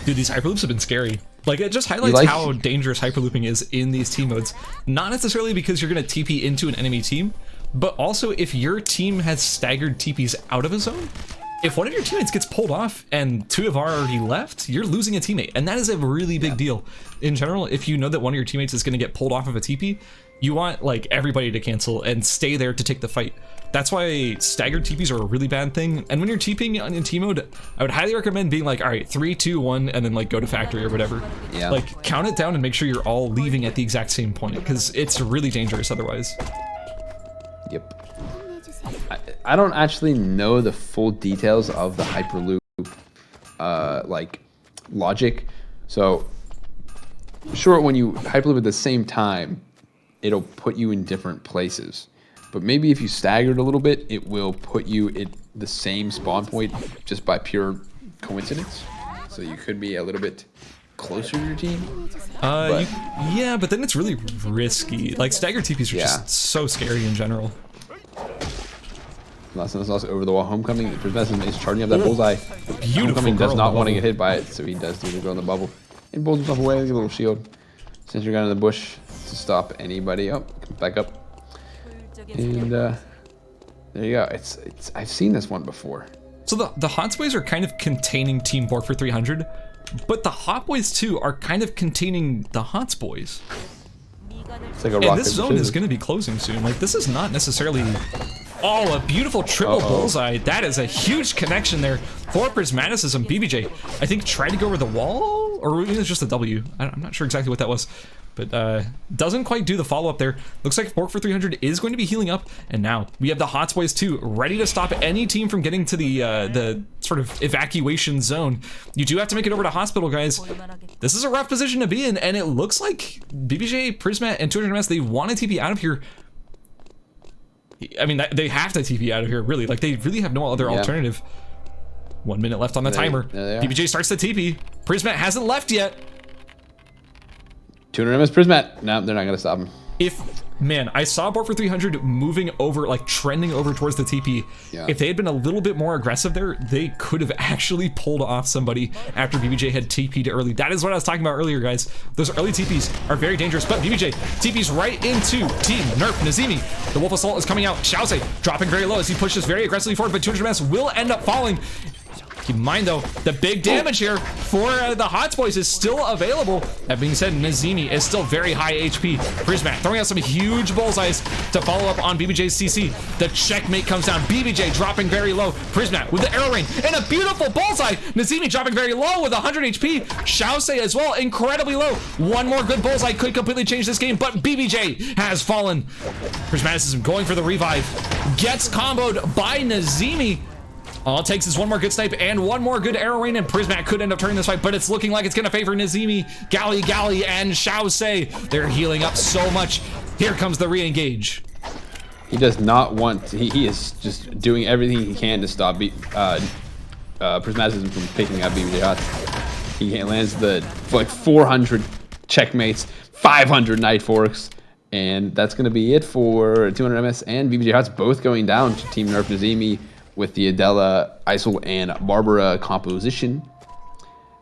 Dude, these hyperloops have been scary. Like, it just highlights how dangerous hyperlooping is in these team modes. Not necessarily because you're gonna TP into an enemy team, but also if your team has staggered TPs out of a zone, if one of your teammates gets pulled off and 2 have already left, you're losing a teammate. And that is a really big deal. In general, if you know that one of your teammates is going to get pulled off of a TP, you want like everybody to cancel and stay there to take the fight. That's why staggered TPs are a really bad thing. And when you're TPing in team mode, I would highly recommend being like, all right, 3, 2, 1, and then like go to factory or whatever. Yeah. Like count it down and make sure you're all leaving at the exact same point because it's really dangerous otherwise. Yep. I don't actually know the full details of the hyperloop like logic. So sure, when you hyperloop at the same time, it'll put you in different places. But maybe if you staggered a little bit, it will put you at the same spawn point just by pure coincidence. So you could be a little bit closer to your team. Yeah, but then it's really risky. Like staggered TPs are just so scary in general. Last over the wall homecoming. Prismaticism is charging up that bullseye. Beautiful. Homecoming does not want to get hit by it, so he does do the go in the bubble. And pulls himself away with a little shield. Sends your guy in the bush to stop anybody. Oh, comes back up. And there you go. It's I've seen this one before. So the Hot Boys are kind of containing Team Bork for 300, but the Hot Boys too are kind of containing the Hot Boys. It's like a rock, and this zone is going to be closing soon. Like, this is not necessarily Oh, a beautiful triple bullseye. That is a huge connection there for Prismaticism. BBJ, I think, tried to go over the wall, or it was just a W. I'm not sure exactly what that was, but doesn't quite do the follow-up there. Looks like Bork for 300 is going to be healing up, and now we have the Hots Boys too, ready to stop any team from getting to the sort of evacuation zone. You do have to make it over to hospital, guys. This is a rough position to be in, and it looks like BBJ, Prismat, and 200MS, they want to TP out of here. I mean, they have to TP out of here, really. Like, they really have no other alternative. 1 minute left on the timer. BBJ starts the TP. Prismat hasn't left yet. 200 MS Prismat. No, they're not going to stop him. Man, I saw Bork for 300 moving over, like trending over towards the TP. Yeah. If they had been a little bit more aggressive there, they could have actually pulled off somebody after BBJ had TP'd early. That is what I was talking about earlier, guys. Those early TPs are very dangerous, but BBJ TP's right into Team Nerf Nazimi. The Wolf Assault is coming out. Xiaoze dropping very low as he pushes very aggressively forward, but 200MS will end up falling. Keep in mind, though, the big damage here for the Hots Boys is still available. That being said, Nazimi is still very high HP. Prismat throwing out some huge bullseyes to follow up on BBJ's CC. The checkmate comes down. BBJ dropping very low. Prismat with the arrow rain and a beautiful bullseye. Nazimi dropping very low with 100 HP. Xiaoze as well, incredibly low. One more good bullseye could completely change this game, but BBJ has fallen. Prismaticism going for the revive. Gets comboed by Nazimi. All it takes is one more good snipe and one more good arrow rain, and Prismat could end up turning this fight, but it's looking like it's gonna favor Nazimi, Gali, and Xiaoze. They're healing up so much. Here comes the re-engage. He does not want to, he is just doing everything he can to stop Prismaticism from picking up BBJ Hots. He lands the like 400 checkmates, 500 Night Forks, and that's gonna be it for 200 MS and BBJ Hots both going down to Team Nerf Nazimi with the Adela, Isil, and Barbara composition.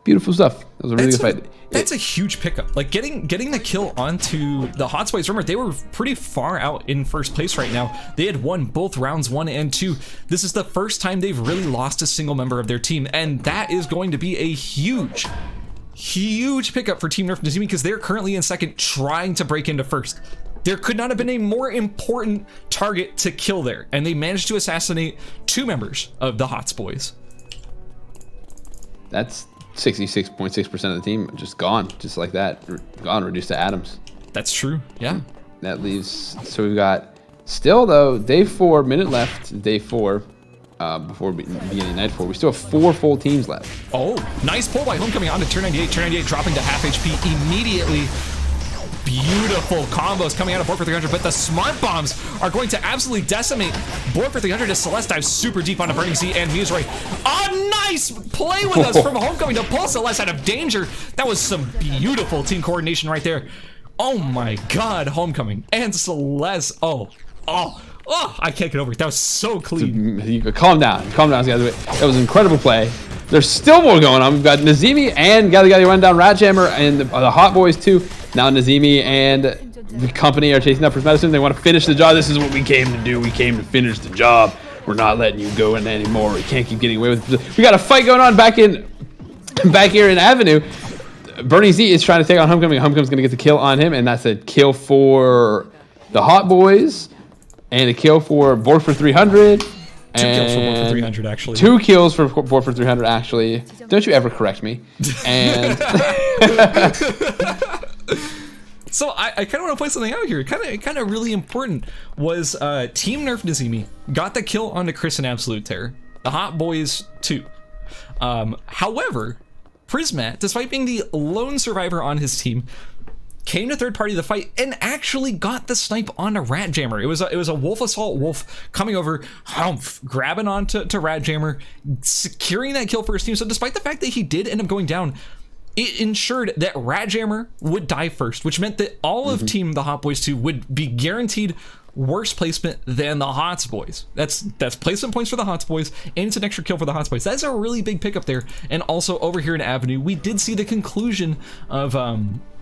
Beautiful stuff. That was a really good fight. That's a huge pickup. Like getting the kill onto the Hots Boys. Remember, they were pretty far out in first place right now. They had won both rounds 1 and 2. This is the first time they've really lost a single member of their team, and that is going to be a huge pickup for Team Nerf Nazimi because they're currently in second, trying to break into first. There could not have been a more important target to kill there, and they managed to assassinate 2 members of the Hots Boys. That's 66.6% of the team just gone, just like that. Gone, reduced to atoms. That's true, yeah. That leaves, so we've got, still though, day 4, minute left, day 4, before beginning night 4. We still have 4 full teams left. Oh, nice pull by Homecoming onto Tier 98. Tier 98 dropping to half HP immediately. Beautiful combos coming out of Bork for 300, but the smart bombs are going to absolutely decimate Bork for 300 as Celeste dives super deep onto Burning Sea and Museroy. A nice play with us from Homecoming to pull Celeste out of danger. That was some beautiful team coordination right there. Oh my god, Homecoming and Celeste. Oh, I can't get over it. That was so clean. Calm down, guys. That was an incredible play. There's still more going on. We've got Nazimi and Gali run down Ratjammer and the Hot Boys too. Now Nazimi and the company are chasing up Prismatism. They want to finish the job. This is what we came to do. We came to finish the job. We're not letting you go in anymore. We can't keep getting away with it. We got a fight going on back here in Avenue. Burning Z is trying to take on Homecoming. Homecoming's going to get the kill on him, and that's a kill for the Hot Boys and a kill for Bork for 300. 2 kills for Bork for 300, actually. 2 kills for Bork for 300, actually. Don't you ever correct me. And so I kind of want to point something out here. Kind of really important was Team Nerf Nazimi got the kill onto Chris and Absolute Terror. The Hot Boys too. However, Prismat, despite being the lone survivor on his team, came to third party of the fight and actually got the snipe on a Ratjammer. It was a Wolf Assault Wolf coming over, grabbing onto Ratjammer, securing that kill for his team. So despite the fact that he did end up going down, it ensured that Ratjammer would die first, which meant that all of Team the Hot Boys 2 would be guaranteed worse placement than the Hots Boys. That's placement points for the Hots Boys, and it's an extra kill for the Hots Boys. That's a really big pickup there. And also over here in Avenue, we did see the conclusion of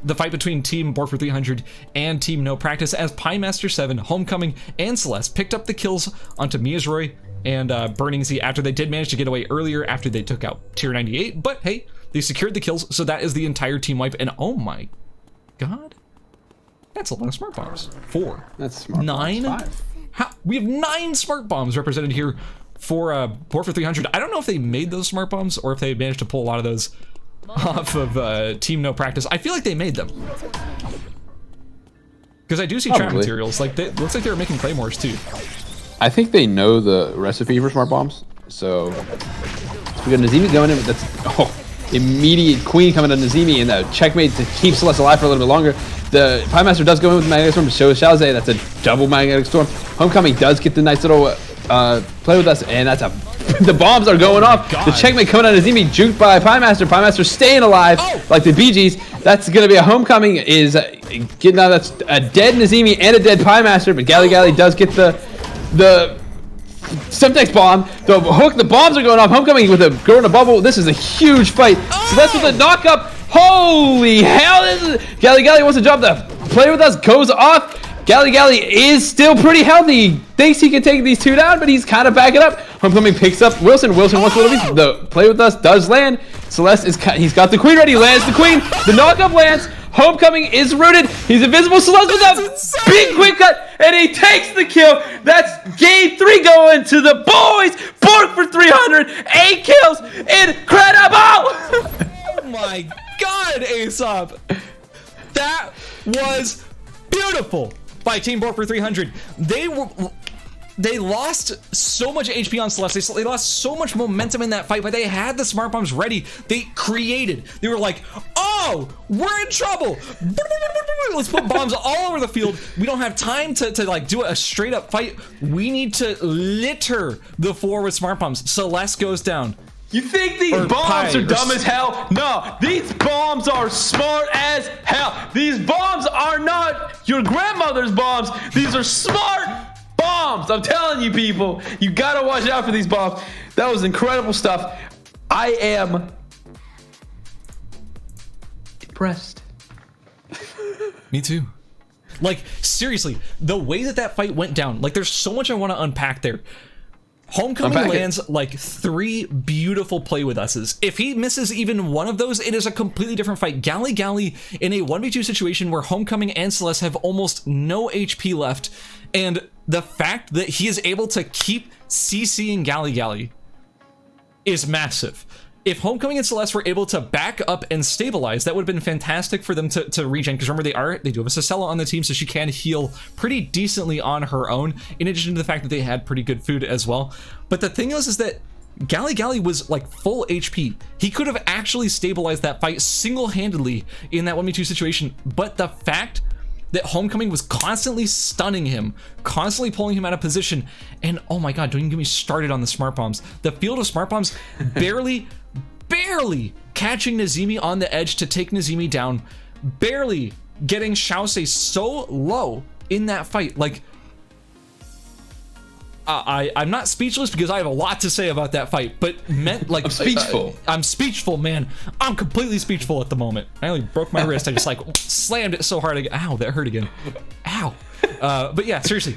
the fight between Team Bork for 300 and Team No Practice as Piemaster 7, Homecoming, and Celeste picked up the kills onto Miasroy and Burning Z after they did manage to get away earlier after they took out Tier 98. But hey, they secured the kills, so that is the entire team wipe. And oh my god, that's a lot of smart bombs. 4. That's smart. 9. Bombs. 5. We have 9 smart bombs represented here for Board for 300. I don't know if they made those smart bombs or if they managed to pull a lot of those off of Team No Practice. I feel like they made them. Because I do see trap materials. Like, looks like they were making claymores too. I think they know the recipe for smart bombs. So we got Nazimi going in. That's immediate queen coming to Nazimi, and the checkmate to keep Celeste alive for a little bit longer. The Pie Master does go in with Magnetic Storm to show Xiaoze. That's a double Magnetic Storm. Homecoming does get the nice little play with us, and that's a the bombs are going off. The checkmate coming out of Nazimi, juked by Pie Master. Pie Master staying alive like the Bee Gees. That's going to be a Homecoming is getting out. That's a dead Nazimi and a dead Pie Master, but Gali does get the Semtex bomb. The hook, the bombs are going off. Homecoming with a girl in a bubble. This is a huge fight. So that's with the knock up. Holy hell! Gali wants to drop the play with us. Goes off. Gali is still pretty healthy. Thinks he can take these 2 down, but he's kind of backing up. Homecoming picks up Wilson. Wilson wants a little bit. The play with us does land. Celeste he's got the queen ready. Lands the queen. The knock up lands. Homecoming is rooted. He's invisible. Celeste with a big quick cut, and he takes the kill. That's game 3 going to the boys. Borg for 300. 8 kills. Incredible. Oh my God, Aesop. That was beautiful by Team Borg for 300. They lost so much HP on Celeste. They lost so much momentum in that fight, but they had the smart bombs ready. They created. They were like, oh, we're in trouble. Let's put bombs all over the field. We don't have time to like do a straight up fight. We need to litter the floor with smart bombs. Celeste goes down. You think these bombs are dumb as hell? No, these bombs are smart as hell. These bombs are not your grandmother's bombs. These are smart bombs. I'm telling you, people, you gotta watch out for these bombs. That was incredible stuff. I am impressed. Me too. Like, seriously, the way that fight went down, like, there's so much I want to unpack there. Homecoming lands like 3 beautiful play with us's. If he misses even one of those, it is a completely different fight. Gali in a 1v2 situation where Homecoming and Celeste have almost no HP left, and the fact that he is able to keep CCing Gali is massive. If Homecoming and Celeste were able to back up and stabilize, that would have been fantastic for them to regen, because remember, they do have a Cicella on the team, so she can heal pretty decently on her own, in addition to the fact that they had pretty good food as well. But the thing is that Gali was like full HP. He could have actually stabilized that fight single-handedly in that 1v2 situation, but the fact that Homecoming was constantly stunning him, constantly pulling him out of position, and oh my God, don't even get me started on the smart bombs. The field of smart bombs barely catching Nazimi on the edge to take Nazimi down, barely getting Xiaoze so low in that fight. Like, I'm not speechless because I have a lot to say about that fight, but like I'm speechful. I'm speechful, man. I'm completely speechful at the moment. I only broke my wrist. I just like slammed it so hard. Ow, that hurt again. Ow. But yeah, seriously,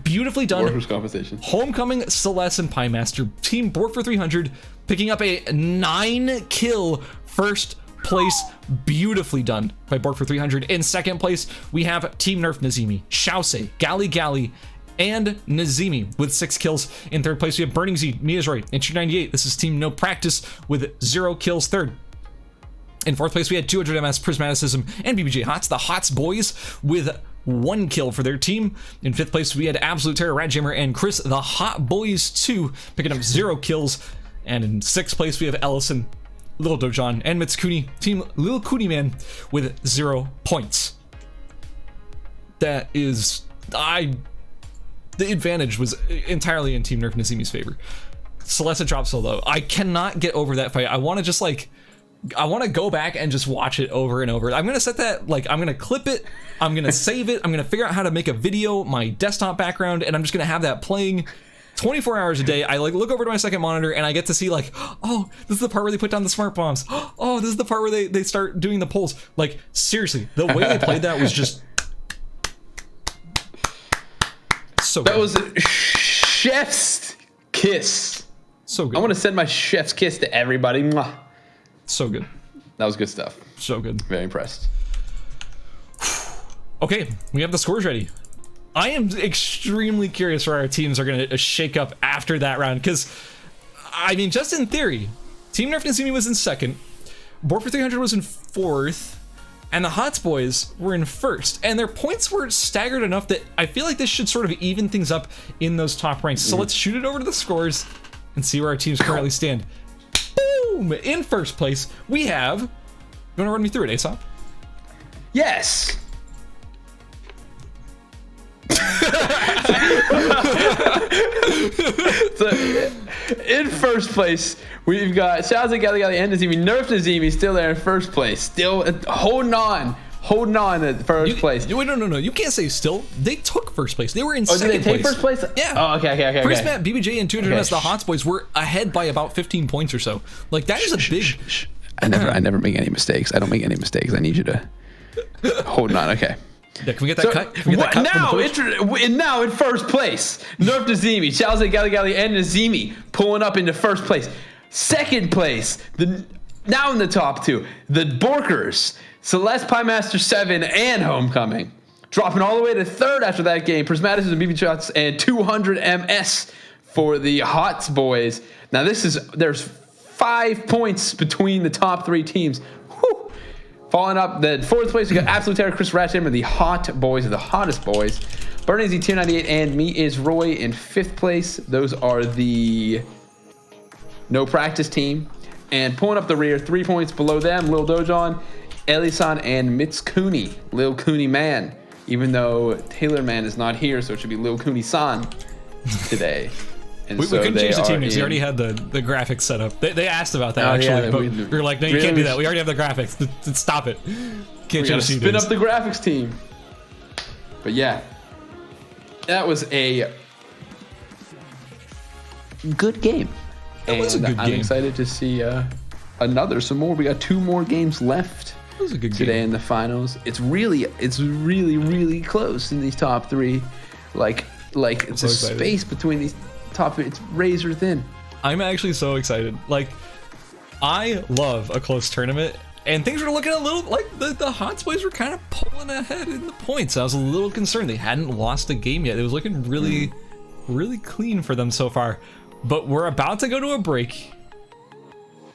beautifully done. Workers' compensation. Homecoming, Celeste, and Pie Master. Team Borg for 300, picking up a 9-kill first place. Beautifully done by Borg for 300. In second place, we have Team Nerf Nazimi, Xiaoze, Gali, and Nazimi with 6 kills. In third place, we have Burning Z, Miazroid, and 298. This is Team No Practice with 0 kills third. In fourth place, we had 200 MS, Prismaticism, and BBJ Hots, the Hots boys, with 1 kill for their team. In fifth place, we had Absolute Terror, Radjammer, and Chris, the Hot Boys 2, picking up 0 kills. And in sixth place, we have Ellison, Little Dojon, and Mitsukuni, Team Lil Cootie Man, with 0 points. That is... The advantage was entirely in Team Nerf Nazimi's favor. Celeste dropped so low. I cannot get over that fight. I want to just like... I want to go back and just watch it over and over. I'm going to set that, like, I'm going to clip it, I'm going to save it, I'm going to figure out how to make a video, my desktop background, and I'm just going to have that playing 24 hours a day. I like look over to my second monitor and I get to see like, oh, this is the part where they put down the smart bombs. Oh, this is the part where they start doing the pulls. Like, seriously, the way they played that was just so good. That was a chef's kiss. So good. I want to send my chef's kiss to everybody. Mwah. So good. That was good stuff. So good. Very impressed. Okay, we have the scores ready. I am extremely curious where our teams are going to shake up after that round, because, I mean, just in theory, Team Nerf Nazimi was in second, Board for 300 was in fourth, and the Hots Boys were in first, and their points were staggered enough that I feel like this should sort of even things up in those top ranks. So let's shoot it over to the scores and see where our teams currently stand. Boom! In first place, we have... You want to run me through it, Aesop? Yes. So, in first place, we've got Shazza, Gali Gali, and Nazimi. Nerf Nazimi still there in first place. Still holding on at first place. Wait, no. You can't say still. They took first place. They were in Oh, second did they take place. first place? Yeah. Oh, okay. Chris, Matt, BBJ, and 200S, the Hots Boys were ahead by about 15 points or so. Like, that is a big... I never make any mistakes. I don't make any mistakes. I need you to hold on. Okay. Yeah, can we get that cut? Can we get that cut now, from the coach? now in first place, Nerf Nazimi, Chelsea, Gali Gali, and Nazimi pulling up into first place. Second place, now in the top two, the Borkers, Celeste, Piemaster 7, and Homecoming. Dropping all the way to third after that game, Prismatis and BB Shots and 200 MS for the Hots Boys. Now there's 5 points between the top three teams. Whew. Following up, the fourth place, we got Absolute Terror, Chris Ratchammer, the Hot Boys, the hottest boys. Bernie Z 298 and Me Is Roy in fifth place. Those are the No Practice team. And pulling up the rear, 3 points below them, Lil Dojon, Elisan, and Mitz Cooney, Lil Cooney Man. Even though Taylor Man is not here, so it should be Lil Cooney San today. We couldn't change the team names. We already had the graphics set up. They asked about that, actually, but we were like, no, you can't do that. We already have the graphics. Stop it. Can't change the team spin names. up the graphics team. But yeah, that was a good game. It was a good I'm game. excited to see some more. We got 2 more games left It was a good today game. in the finals. It's really close in these top 3. Like it's so a excited. space between these top 3. It's razor thin. I'm actually so excited. Like, I love a close tournament, and things were looking a little like the Hots Boys were kind of pulling ahead in the points. I was a little concerned. They hadn't lost a game yet. It was looking really clean for them so far. But we're about to go to a break,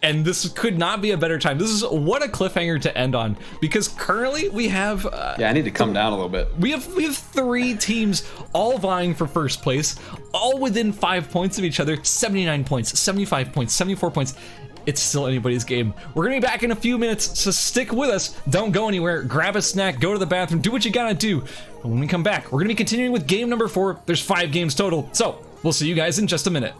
and this could not be a better time. This is what a cliffhanger to end on, because currently we have Yeah, I need to come down a little bit. we have 3 teams all vying for first place, all within 5 points of each other. 79 points, 75 points, 74 points. It's still anybody's game. We're gonna be back in a few minutes, so stick with us. Don't go anywhere. Grab a snack, go to the bathroom, do what you gotta do. And when we come back, we're gonna be continuing with game number 4. There's 5 games total, so we'll see you guys in just a minute.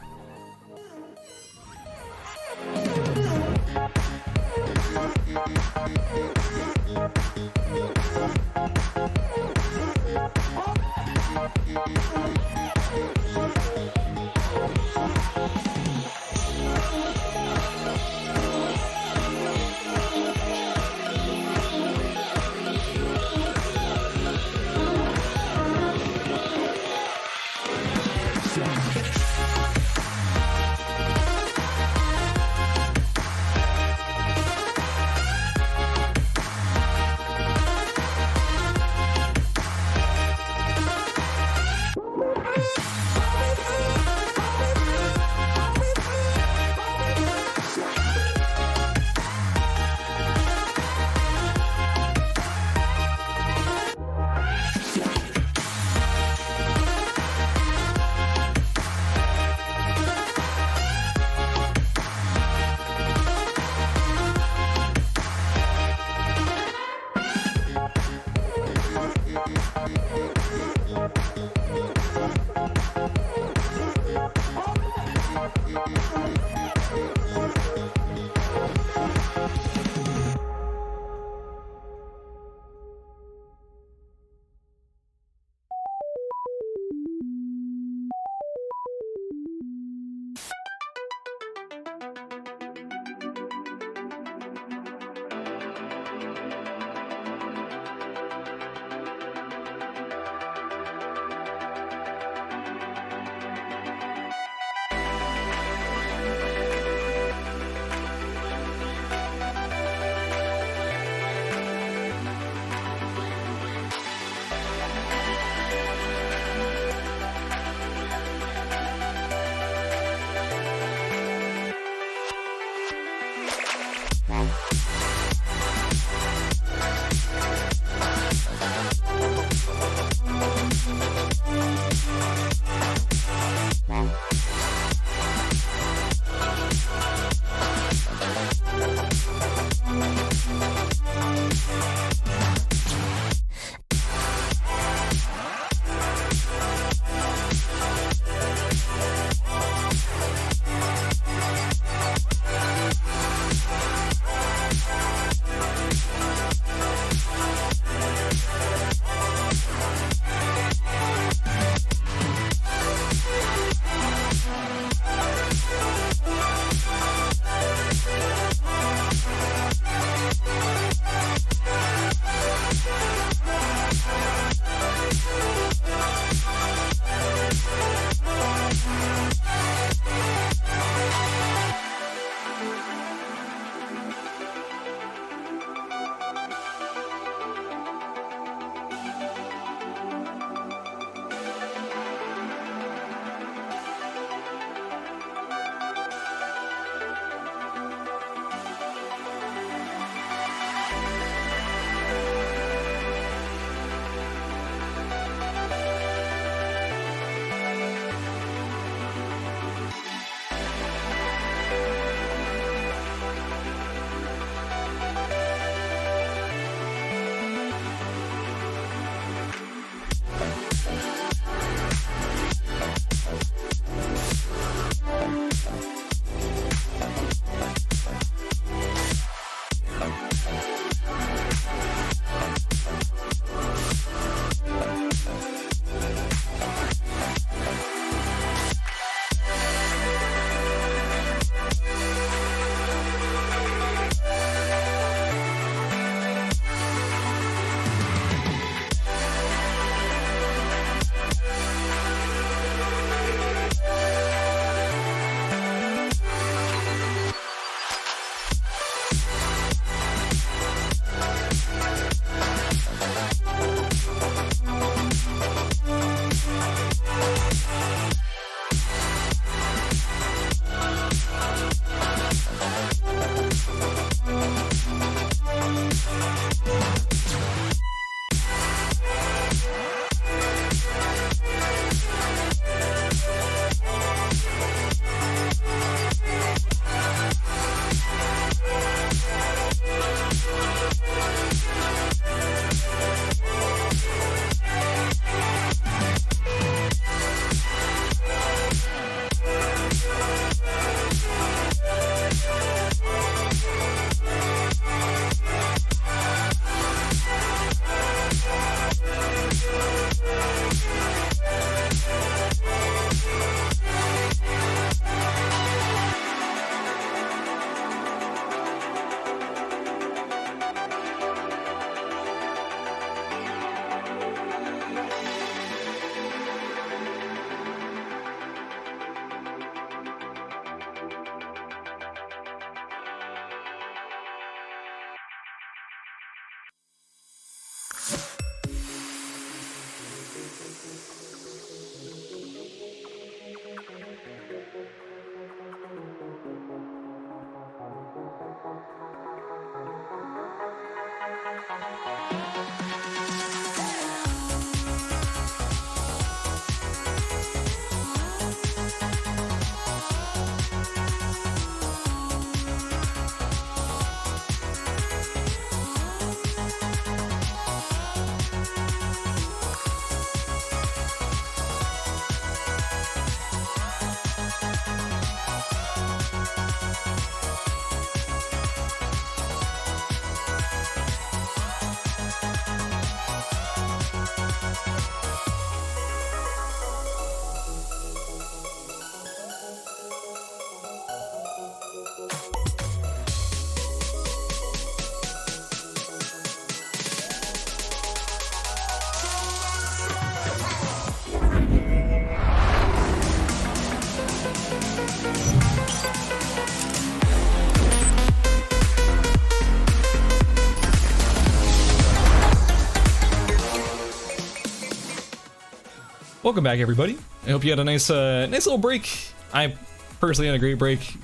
Welcome back, everybody. I hope you had a nice little break. I personally had a great break.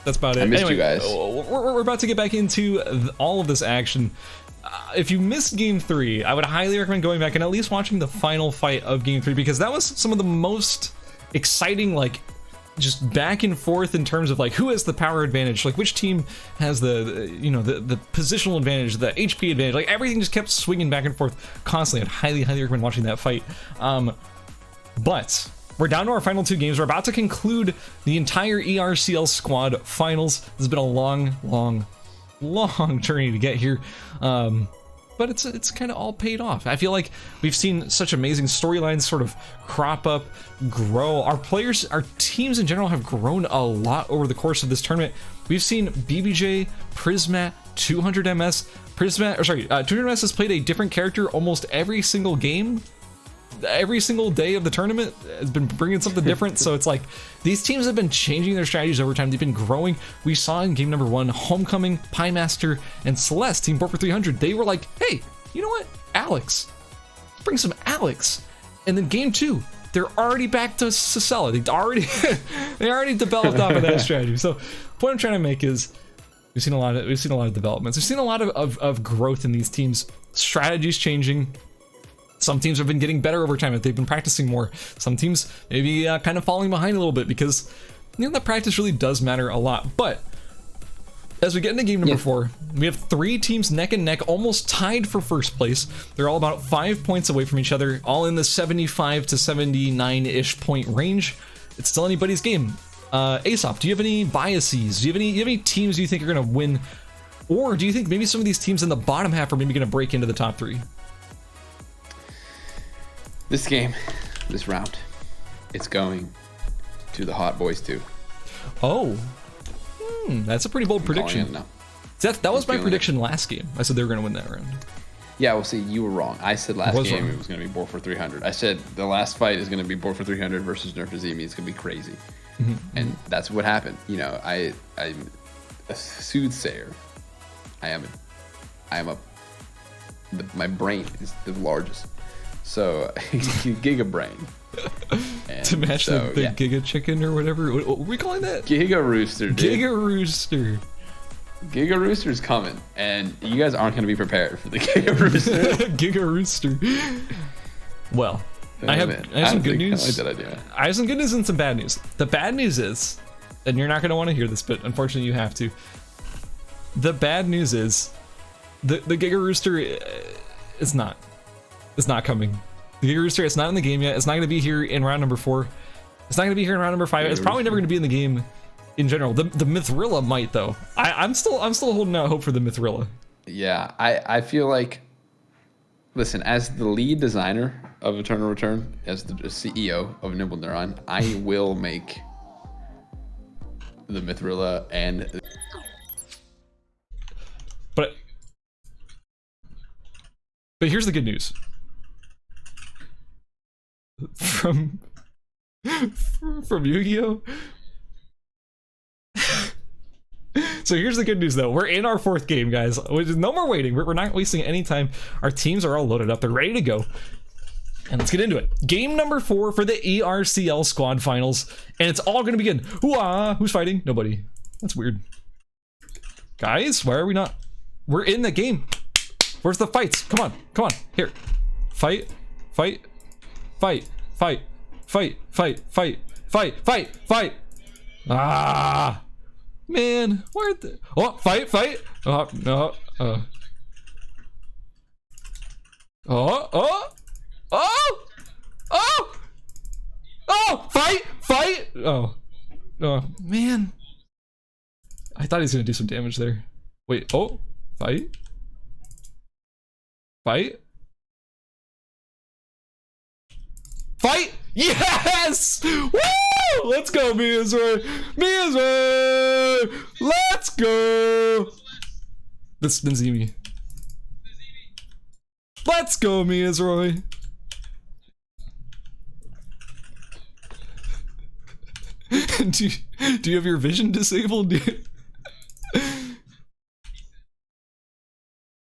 That's about it. I missed you guys. We're about to get back into all of this action. If you missed Game 3, I would highly recommend going back and at least watching the final fight of Game 3, because that was some of the most exciting, like, just back and forth in terms of like who has the power advantage, like which team has the positional advantage, the HP advantage, like everything just kept swinging back and forth constantly. I'd highly recommend watching that fight. But we're down to our final 2 games. We're about to conclude the entire ERCL squad finals. This has been a long journey to get here. But it's kind of all paid off. I feel like we've seen such amazing storylines sort of crop up, grow. Our players, our teams in general have grown a lot over the course of this tournament. We've seen BBJ, Prismat, 200MS. 200MS has played a different character almost every single game. Every single day of the tournament has been bringing something different. So it's like these teams have been changing their strategies over time. They've been growing. We saw in game number 1, Homecoming, Pie Master, and Celeste, Team 4 for 300. They were like, hey, you know what? Alex. Let's bring some Alex. And then game 2, they're already back to Sicela. They already developed off of that strategy. So what I'm trying to make is we've seen a lot of developments. We've seen a lot of growth in these teams. Strategies changing. Some teams have been getting better over time if they've been practicing more. Some teams maybe kind of falling behind a little bit because, you know, the practice really does matter a lot. But as we get into game number 4, we have 3 teams neck and neck, almost tied for first place. They're all about 5 points away from each other, all in the 75 to 79-ish point range. It's still anybody's game. Aesop, do you have any biases? Do you have any teams you think are going to win? Or do you think maybe some of these teams in the bottom half are maybe going to break into the top 3? This round, it's going to the Hot Boys 2. Oh, that's a pretty bold prediction. That was my prediction last game. I said they were going to win that round. Yeah, well, see, you were wrong. I said last game it was going to be Boar for 300. I said the last fight is going to be Boar for 300 versus Nerf Azimi. It's going to be crazy. And that's what happened. You know, I'm a soothsayer. My brain is the largest. So, Giga Brain. To match the Giga Chicken or whatever. What were we calling that? Giga Rooster, dude. Giga Rooster. Giga Rooster's coming, and you guys aren't going to be prepared for the Giga Rooster. Giga Rooster. Well, I have some good news. I like that idea. I have some good news and some bad news. The bad news is, and you're not going to want to hear this, but unfortunately you have to. The bad news is, the Giga Rooster is not. It's not coming. The Giga Rooster, it's not in the game yet. It's not going to be here in round number 4. It's not going to be here in round number 5. It's probably never going to be in the game in general. The Mithrilla might, though. I'm still holding out hope for the Mithrilla. Yeah, I feel like, listen, as the lead designer of Eternal Return, as the CEO of Nimble Neuron, I will make the Mithrilla and... But here's the good news. From Yu-Gi-Oh! So here's the good news, though. We're in our 4th game, guys. No more waiting. We're not wasting any time. Our teams are all loaded up. They're ready to go. And let's get into it. Game number 4 for the ERCL squad finals. And it's all going to begin. Hoo-ah! Who's fighting? Nobody. That's weird. Guys, why are we not? We're in the game. Where's the fights? Come on. Come on. Here. Fight. Fight. Fight. Fight. Fight. Fight. Fight. Fight. Fight. Fight. Ah. Man. Where the... Oh, fight. Fight. Oh, no. Oh. Oh. Oh. Oh. Oh. Fight. Fight. Oh. Oh, man. I thought he was going to do some damage there. Wait. Oh. Fight. Fight. Fight! Yes! Woo! Let's go, Miyazuri! Miyazuri! Let's go! That's Nzimi. Let's go, Miyazuri! do you have your vision disabled?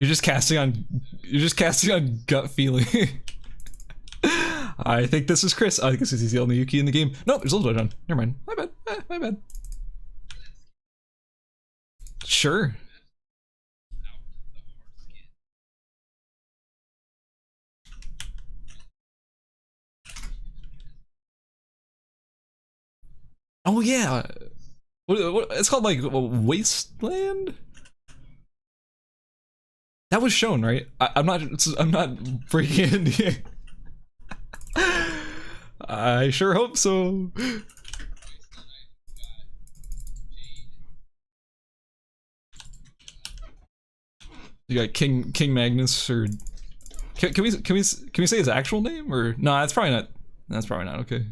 You're just casting on gut feeling. I think this is Chris. I think this is he's the only Yuki in the game. No, there's Little John. Never mind. My bad. My bad. Sure. Oh yeah. What, it's called like Wasteland? That was shown, right? I'm not breaking into here. I sure hope so. You got King Magnus, or can we say his actual name, or no? That's probably not. That's probably not okay.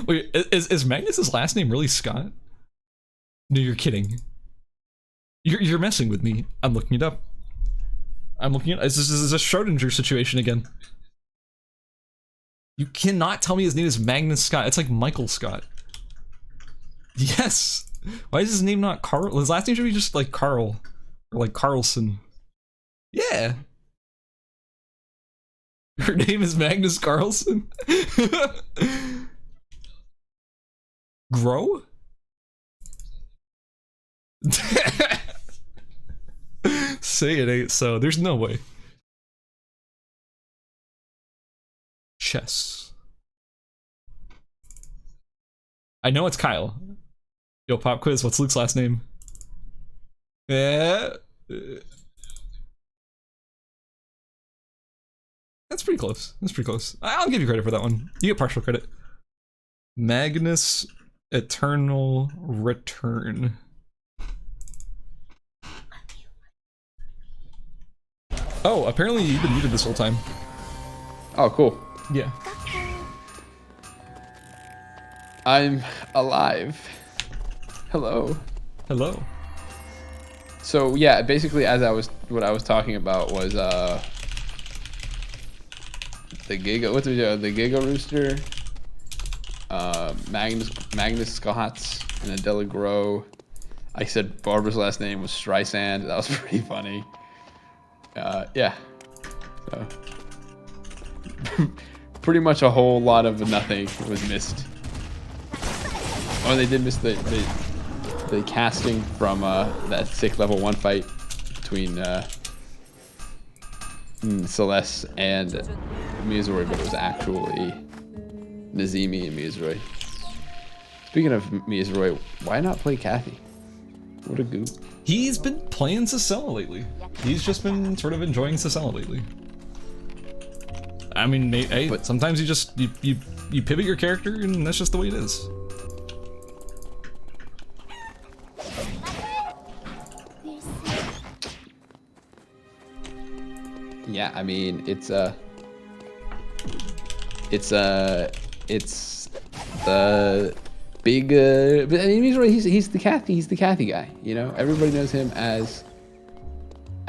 Wait, is Magnus's last name really Scott? No, you're kidding. You're messing with me. I'm looking it up. I'm looking at this is a Schrodinger situation again. You cannot tell me his name is Magnus Scott. It's like Michael Scott. Yes. Why is his name not Carl? His last name should be just like Carl or like Carlson. Yeah. Her name is Magnus Carlson. Grow? Say it ain't so. There's no way. Chess. I know it's Kyle. Yo, pop quiz. What's Luke's last name? Yeah. That's pretty close. That's pretty close. I'll give you credit for that one. You get partial credit. Magnus Eternal Return. Oh, apparently you've been muted this whole time. Oh, cool. Yeah. I'm alive. Hello. Hello. So yeah, basically what I was talking about was the Giga Rooster, Magnus Scotts, and Adela Grow. I said Barbara's last name was Streisand. That was pretty funny. Yeah. So pretty much a whole lot of nothing was missed. Oh, they did miss the casting from that sick level 1 fight between Celeste and Miyazuri, but it was actually Nazimi and Miyazuri. Speaking of Miyazuri, why not play Kathy? What a goof. He's been playing Cicella lately. He's just been sort of enjoying Cicella lately. I mean, hey, but sometimes you pivot your character, and that's just the way it is. Yeah, I mean, it's the big, but I mean, he's the Kathy guy, you know? Everybody knows him as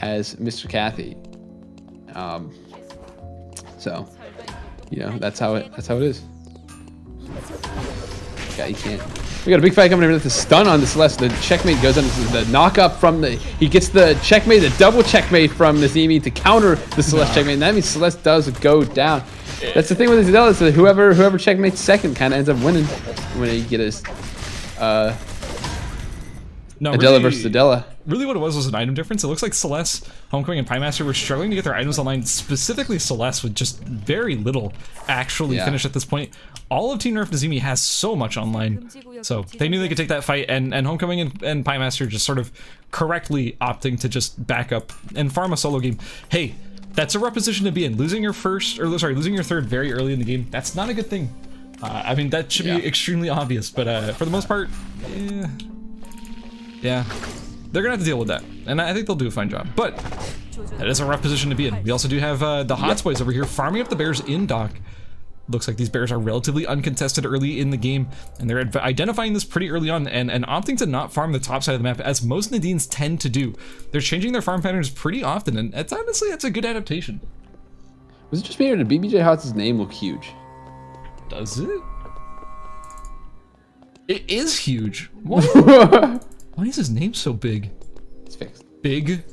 Mr. Kathy. So, you know, that's how it is. Yeah, you can't. We got a big fight coming in with the stun on the Celeste. The checkmate goes on. The knock up from he gets the checkmate, the double checkmate from Nazimi to counter the Celeste checkmate. And that means Celeste does go down. That's the thing with Adela, is that whoever checkmates second kind of ends up winning when you get his Adela versus Adela. Really what it was an item difference. It looks like Celeste, Homecoming, and Piemaster were struggling to get their items online, specifically Celeste, with just very little actually finished at this point. All of Team Nerf Nazimi has so much online, so they knew they could take that fight, and Homecoming and Piemaster just sort of correctly opting to just back up and farm a solo game. Hey, that's a rough position to be in. Losing your third very early in the game, that's not a good thing. I mean, that should be extremely obvious, but for the most part, yeah, they're gonna have to deal with that, and I think they'll do a fine job. But that is a rough position to be in. We also do have the Hots Boys over here farming up the bears in dock. Looks like these bears are relatively uncontested early in the game, and they're identifying this pretty early on and opting to not farm the top side of the map, as most Nadines tend to do. They're changing their farm patterns pretty often, and it's honestly, that's a good adaptation. Was it just me, or did BBJ Hots' name look huge? Does it? It is huge. Why is his name so big? It's fixed. Big?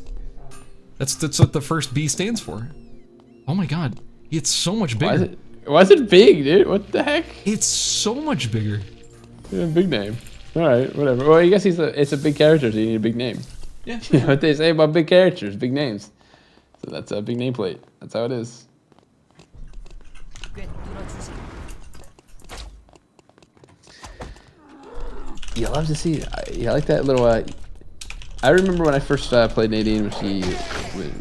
That's what the first B stands for. Oh my god, it's so much bigger. Why is it big, dude? What the heck? It's so much bigger. Yeah, big name. All right, whatever. Well, I guess it's a big character, so you need a big name. Yeah. You know what they say about big characters, big names. So that's a big nameplate. That's how it is. You love to see. I like that little. I remember when I first played Nadine when she,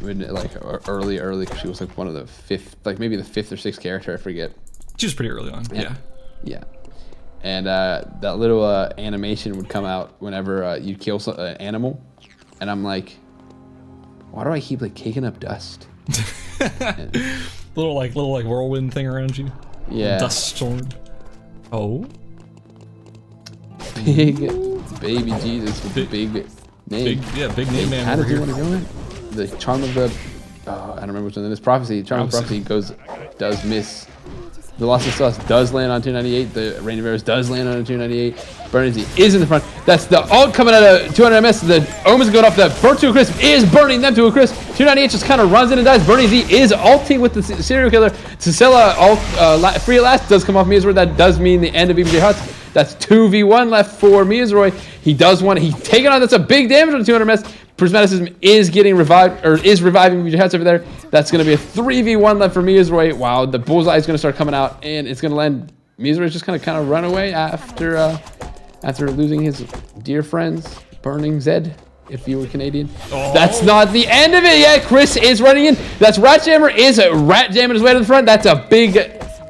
when like early, because she was like one of the fifth, like maybe the fifth or sixth character. I forget. She was pretty early on. Yeah. Yeah. And that little animation would come out whenever you kill an animal, and I'm like, why do I keep like kicking up dust? little like whirlwind thing around you. Yeah. Dust storm. Oh. Big baby Jesus with the big name. Big name man. How Over did you here. want to go in? The charm of the. I don't remember what's in this prophecy. Charm of prophecy does miss. The Lost of Sauce does land on 298. The Rain of Arrows does land on 298. Burning Z is in the front. That's the ult coming out of 200 MS. The Omen's going off. The burnt to a crisp is burning them to a crisp. 298 just kind of runs in and dies. Burning Z is ulting with the serial killer. Cicella ult free at last does come off Mizroy. That does mean the end of EBJ Huts. That's 2v1 left for Mizroy. He does one. He's taking on. That's a big damage on 200 MS. Prismaticism is getting revived, or is reviving EBJ Huts over there. That's going to be a 3v1 left for Mizroy. Wow, the bullseye is going to start coming out, and it's going to land. Mizroy's just going to kind of run away after losing his dear friends, Burning Zed, if you were Canadian. Oh. That's not the end of it yet. Chris is running in. That's Ratjammer is rat jamming his way to the front. That's a big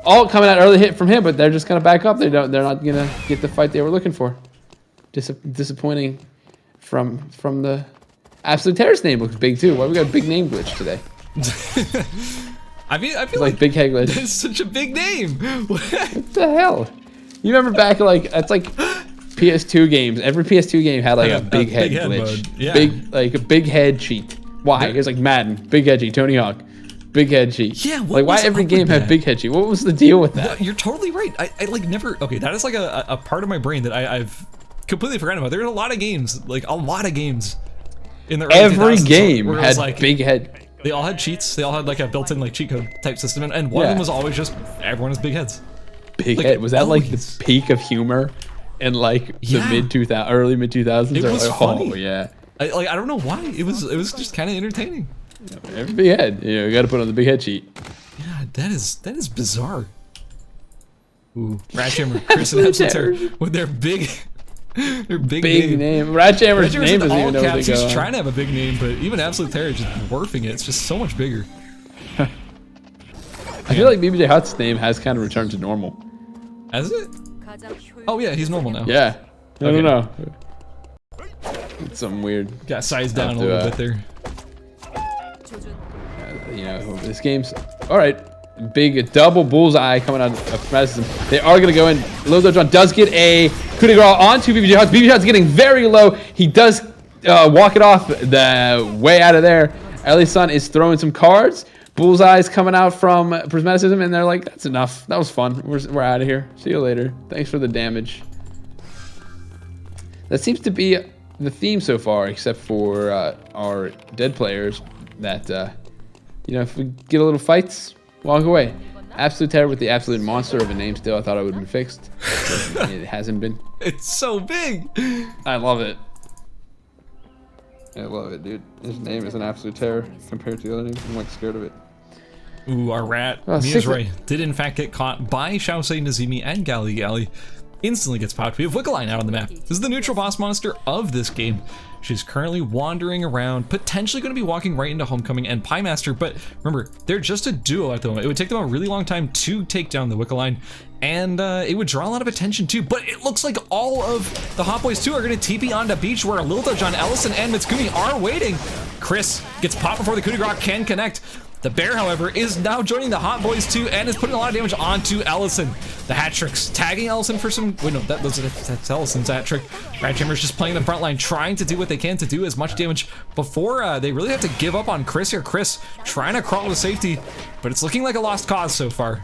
ult coming out, early hit from him, but they're just going to back up. They're not going to get the fight they were looking for. Disappointing from the Absolute Terror's name looks big too. Why we got a big name glitch today? I feel like big head glitch. It's such a big name. What the hell? You remember back like it's like PS2 games. Every PS2 game had like a big head glitch. Yeah. A big head cheat. Why? It was like Madden, big head cheat, Tony Hawk, big head cheat. Yeah. Like why every game had big head cheat? What was the deal with that? You're totally right. I like never. Okay, that is like a part of my brain that I've completely forgotten about. There's a lot of games, in the early every 2000s game where had like, big head. They all had cheats. They all had like a built-in like cheat code type system, and one of them was always just everyone has big heads. Big head. Was that like the peak of humor in like the early mid 2000s? It was like, funny. Oh yeah. I don't know why. It was just kind of entertaining. Every big head. You got to put on the big head cheat. Yeah, that is bizarre. Ooh, Ratchammer, Chris, and Absolute Terror with their big. Their big name. Ratchammer's name doesn't even know what they go. He's trying to have a big name, but even Absolute Terror is just dwarfing it. It's just so much bigger. I feel like BBJ Hutt's name has kind of returned to normal. Has it? Oh yeah, he's normal now. Yeah. I don't know. It's something weird. Got sized down a little bit there. You know, this game's all right. Big double bullseye coming out of Madison. They are going to go in. Lil John does get a coup de grace onto BBJ Huts. BBJ Huts getting very low. He does walk it off the way out of there. Elisan is throwing some cards. Bullseye's coming out from Prismaticism, and they're like, that's enough. That was fun. We're out of here. See you later. Thanks for the damage. That seems to be the theme so far, except for our dead players, that, you know, if we get a little fights, walk away. Absolute Terror with the absolute monster of a name still. I thought it would have been fixed. It hasn't been. It's so big. I love it. I love it, dude. His name is an Absolute Terror compared to the other names. I'm like scared of it. Ooh, our rat, Mizroy, did in fact get caught by Shaosei, Nazimi, and Gali Gali. Instantly gets popped. We have Wickeline out on the map. This is the neutral boss monster of this game. She's currently wandering around, potentially going to be walking right into Homecoming and Pie Master, but remember, they're just a duo at the moment. It would take them a really long time to take down the Wickeline, and it would draw a lot of attention too, but it looks like all of the Hot Boys 2 are going to TP onto beach where Lil John, Ellison, and Mitsukumi are waiting. Chris gets popped before the coup de grace can connect. The bear, however, is now joining the Hot Boys 2 and is putting a lot of damage onto Ellison. The hat tricks tagging Ellison for some. Wait, no, that's Ellison's hat trick. Ratchammer's just playing the front line, trying to do what they can to do as much damage before they really have to give up on Chris here. Chris trying to crawl to safety, but it's looking like a lost cause so far.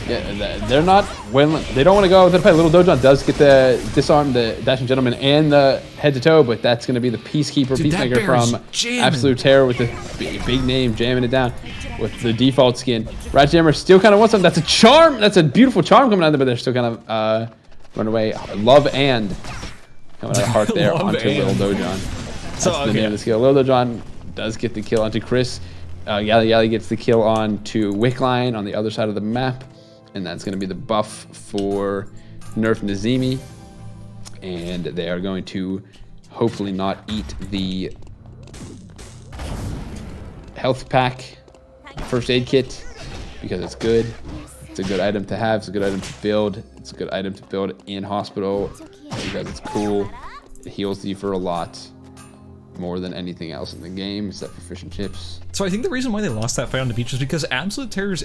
Yeah, they're not when they don't want to go to play. Little Dojon does get the disarm the Dashing Gentleman and the head to toe, but that's going to be the Peacekeeper, Dude, that Peacemaker bear is from jamming. Absolute Terror with the big name jamming it down with the default skin. Ratjammer still kind of wants something. That's a charm. That's a beautiful charm coming out there, but they're still kind of run away. Love and coming out of heart there Love onto and. Little Dojon. That's So, the name of the skill. Little Dojon does get the kill onto Chris. Yali gets the kill onto Wickline on the other side of the map. And that's going to be the buff for Nerf Nazimi. And they are going to hopefully not eat the health pack first aid kit because it's good. It's a good item to have. It's a good item to build. It's a good item to build in hospital because it's cool. It heals you for a lot. More than anything else in the game, except for fish and chips. So I think the reason why they lost that fight on the beach is because Absolute Terror's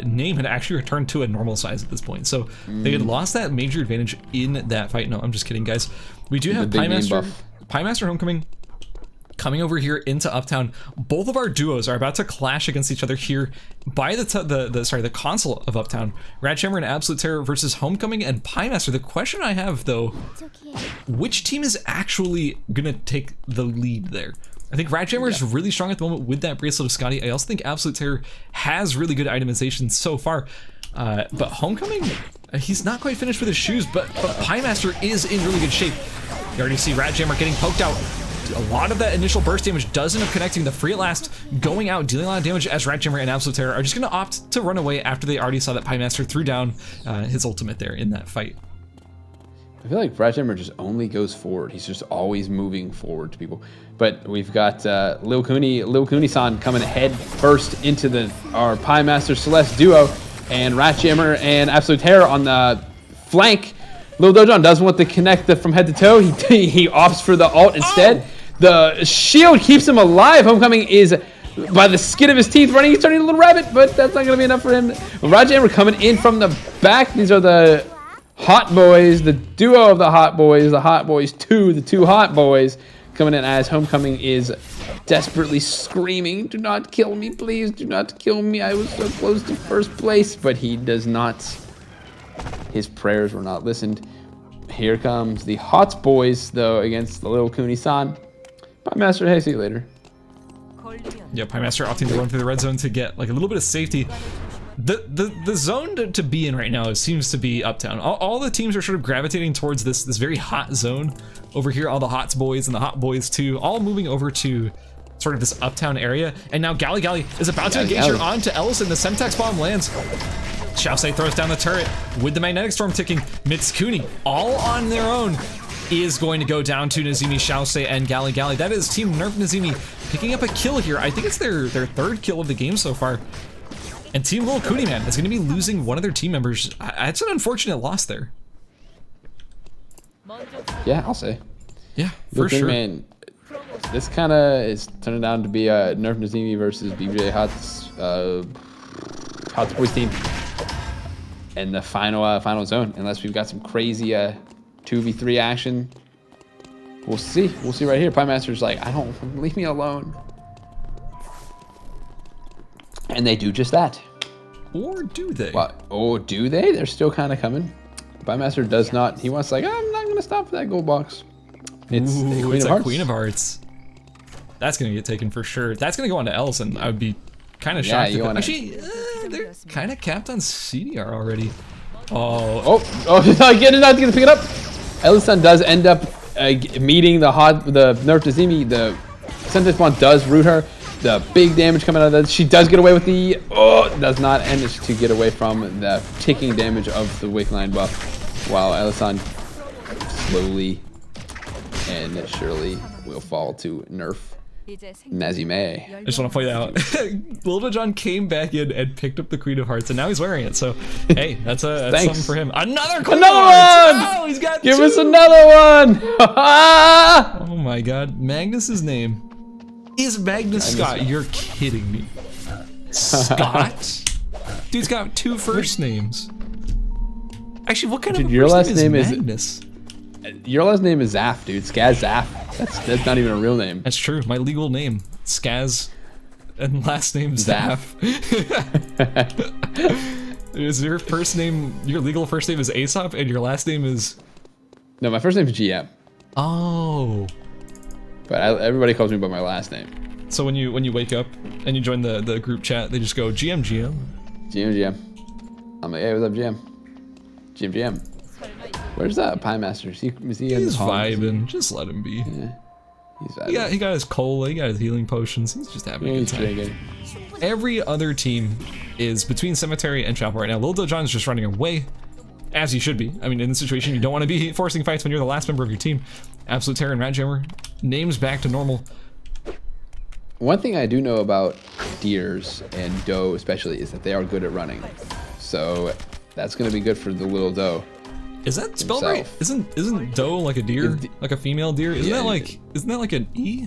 name had actually returned to a normal size at this point. So they had lost that major advantage in that fight. No, I'm just kidding, guys. We do have Pie Master Homecoming coming over here into Uptown. Both of our duos are about to clash against each other here by the console of Uptown. Ratchammer and Absolute Terror versus Homecoming and Pie Master. The question I have though, which team is actually gonna take the lead there? I think Ratchammer is really strong at the moment with that Bracelet of Scotty. I also think Absolute Terror has really good itemization so far. But Homecoming, he's not quite finished with his shoes, but Pie Master is in really good shape. You already see Ratchammer getting poked out. A lot of that initial burst damage does end up connecting. The free at last going out, dealing a lot of damage as Ratchammer and Absolute Terror are just going to opt to run away after they already saw that Pie Master threw down his ultimate there in that fight. I feel like Ratchammer just only goes forward. He's just always moving forward to people. But we've got Lil Cooney-san coming head first into our Pie Master Celeste duo, and Ratchammer and Absolute Terror on the flank. Lil Dojon doesn't want to connect from head to toe. He opts for the ult instead. The shield keeps him alive. Homecoming is by the skin of his teeth running. He's turning a little rabbit, but that's not going to be enough for him. Ratchammer coming in from the back. These are the Hot Boys, the duo of the Hot Boys, the Hot Boys 2, the two Hot Boys coming in as Homecoming is desperately screaming, "Do not kill me, please, do not kill me. I was so close to first place," but he does not. His prayers were not listened. Here comes the Hot Boys, though, against the Little Cooney-san. Pie Master, hey, see you later. Yeah, Pie Master opting to run through the red zone to get like a little bit of safety. The zone to be in right now seems to be Uptown. All the teams are sort of gravitating towards this very hot zone over here. All the Hots Boys and the Hot Boys too, all moving over to sort of this Uptown area. And now Gali is about to engage her onto Ellison. The Semtex bomb lands. Xiaosei throws down the turret with the magnetic storm ticking. Mitsukuni, all on their own, is going to go down to Nazimi, Xiaosei, and Gali. That is Team Nerf Nazimi picking up a kill here. I think it's their third kill of the game so far. And Team Lil Cooney, man, is going to be losing one of their team members. It's an unfortunate loss there. Yeah, I'll say. Yeah, for sure. Man, this kind of is turning out to be a Nerf Nazimi versus BJ Hot's Boys team. In the final zone, unless we've got some crazy 2v3 action. We'll see right here. Pie Master's like, I don't, leave me alone. And they do just that. Or do they? What? Oh, do they? They're still kind of coming. Pie Master does not. He wants like, I'm not gonna stop for that gold box. It's a Queen of Hearts. That's gonna get taken for sure. That's gonna go on to Ellison. I would be kind of shocked. Actually, they're kind of capped on CDR already. Oh, getting out to pick it up. Ellison does end up meeting the Nerf Nazimi. The Sentinel Spawn does root her. The big damage coming out of that. She does get away with does not manage to get away from the ticking damage of the Wickline buff, while Ellison slowly and surely will fall to Nerf Nazime. I just want to point out, Lil John came back in and picked up the Queen of Hearts, and now he's wearing it. So, hey, that's something for him. Another one! Oh, he's got Give two. us another one! Oh my God, Magnus's name is Magnus Scott. You're kidding me, Scott? Dude's got two first names. Actually, what kind of your last name is Magnus? Your last name is Zaf, dude. Scaz Zaf. That's not even a real name. That's true. My legal name, Scaz, and last name Zaf. Is your first name, your legal first name is Aesop, and your last name is? No, my first name is GM. Oh. But everybody calls me by my last name. So when you wake up and you join the group chat, they just go GM. GM. I'm like, hey, what's up, GM? GM. Where's that Pie Master? Is he in He's the pond? vibing. Just let him be. Yeah. He's vibing. He got his cola. He got his healing potions. He's just having a good He's time. drinking. Every other team is between Cemetery and Chapel right now. Lil Dojon's just running away, as he should be. I mean, in this situation, you don't want to be forcing fights when you're the last member of your team. Absolute Terror and Rat Jammer, names back to normal. One thing I do know about deers and doe especially is that they are good at running. So that's going to be good for the little doe. Is that spelled right? Isn't doe like a deer, like a female deer? Isn't that like an E?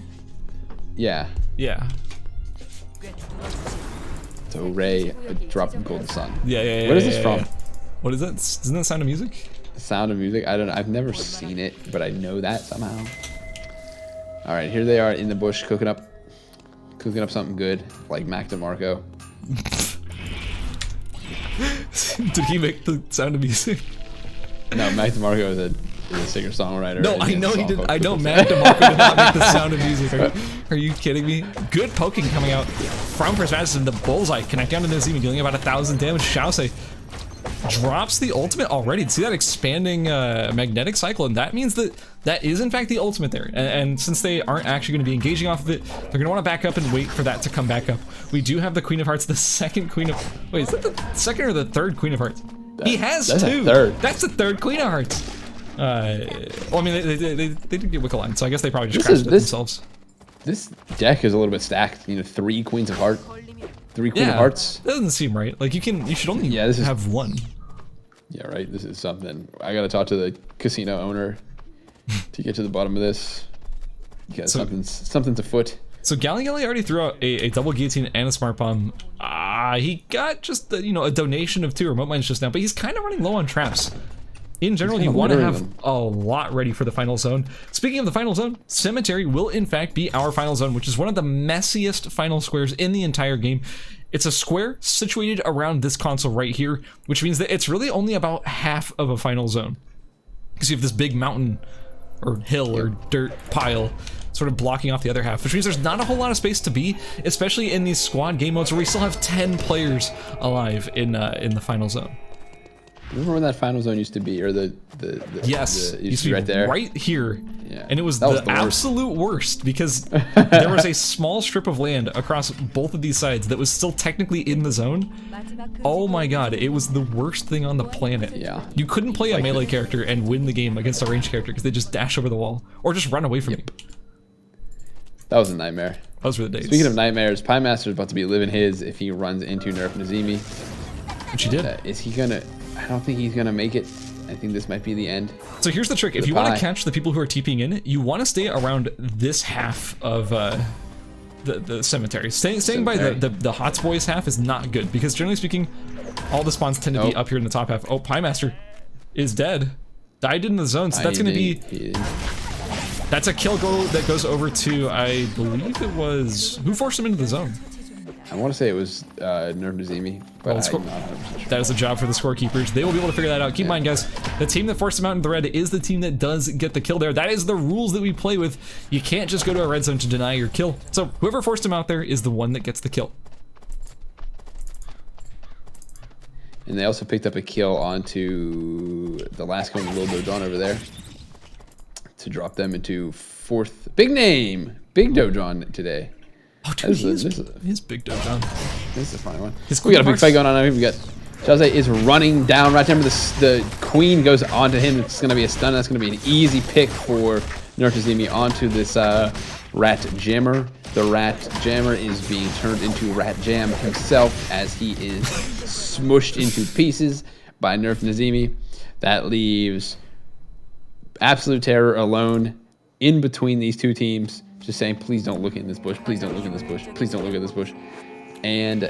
Yeah. Yeah. So Ray, a drop of golden sun. Yeah. What is this from? What is that? Isn't that Sound of Music? Sound of Music? I don't know. I've never seen it, but I know that somehow. All right, here they are in the bush cooking up something good, like Mac DeMarco. Did he make the Sound of Music? No, Mac DeMarco is a singer-songwriter. No, I know he did. I know Mac DeMarco did not make the Sound of Music. Are you kidding me? Good poking coming out from Prismatis in the bullseye, connecting onto Nazimi, dealing about 1,000 damage. Xiaosei drops the ultimate already. See that expanding magnetic cycle, and that means that is in fact the ultimate there. And since they aren't actually going to be engaging off of it, they're going to want to back up and wait for that to come back up. We do have the Queen of Hearts, the second Queen of... Wait, is that the second or the third Queen of Hearts? He has that's two. Third. That's the third Queen of Hearts. Well, I mean, they did get Wickline, so I guess they probably just crashed it themselves. This deck is a little bit stacked. You know, 3 Queens of Heart, 3 Queen of Hearts. That doesn't seem right. Like you should only have one. Yeah, right. This is something. I gotta talk to the casino owner to get to the bottom of this. You got something's afoot. So Gally already threw out a double guillotine and a smart bomb. He got just a donation of 2 remote mines just now, but he's kind of running low on traps. In general, you want to have a lot ready for the final zone. Speaking of the final zone, Cemetery will in fact be our final zone, which is one of the messiest final squares in the entire game. It's a square situated around this console right here, which means that it's really only about half of a final zone. Because you have this big mountain or hill or dirt pile sort of blocking off the other half, which means there's not a whole lot of space to be, especially in these squad game modes where we still have 10 players alive in the final zone. Remember when that final zone used to be, or the used to be right there, right here, yeah. And it was the absolute worst because there was a small strip of land across both of these sides that was still technically in the zone. Oh my god, it was the worst thing on the planet. Yeah, you couldn't play a melee character and win the game against a ranged character because they just dash over the wall or just run away from you. That was a nightmare. Those were the days. Speaking of nightmares, Pie Master's about to be living his if he runs into Nerf Nazimi. Which he did. Is he gonna? I don't think he's gonna make it. I think this might be the end. So here's the trick: if you want to catch the people who are TPing in, you want to stay around this half of the cemetery. Staying by the Hots Boys half is not good because generally speaking, all the spawns tend to be up here in the top half. Oh, Pie Master is dead. Died in the zone, so that's gonna be. That's a kill goal that goes over to, I believe it was, who forced him into the zone? I want to say it was Nerf Nazimi, but that is a job for the scorekeepers. They will be able to figure that out. Keep in mind, guys, the team that forced him out in the red is the team that does get the kill there. That is the rules that we play with. You can't just go to a red zone to deny your kill. So whoever forced him out there is the one that gets the kill. And they also picked up a kill onto the last one, Lil Dojon over there, to drop them into 4th. Big name, Big Dojon today. Oh, dude, he's Big Dojon. This is a funny one. We got a big fight going on. We got Xiaosei is running down right there. The queen goes onto him. It's going to be a stun. That's going to be an easy pick for Nerf Nazimi onto this Rat Jammer. The Rat Jammer is being turned into Rat Jam himself as he is smushed into pieces by Nerf Nazimi. That leaves Absolute Terror alone in between these two teams, just saying, please don't look in this bush, please don't look in this bush, please don't look at this bush. And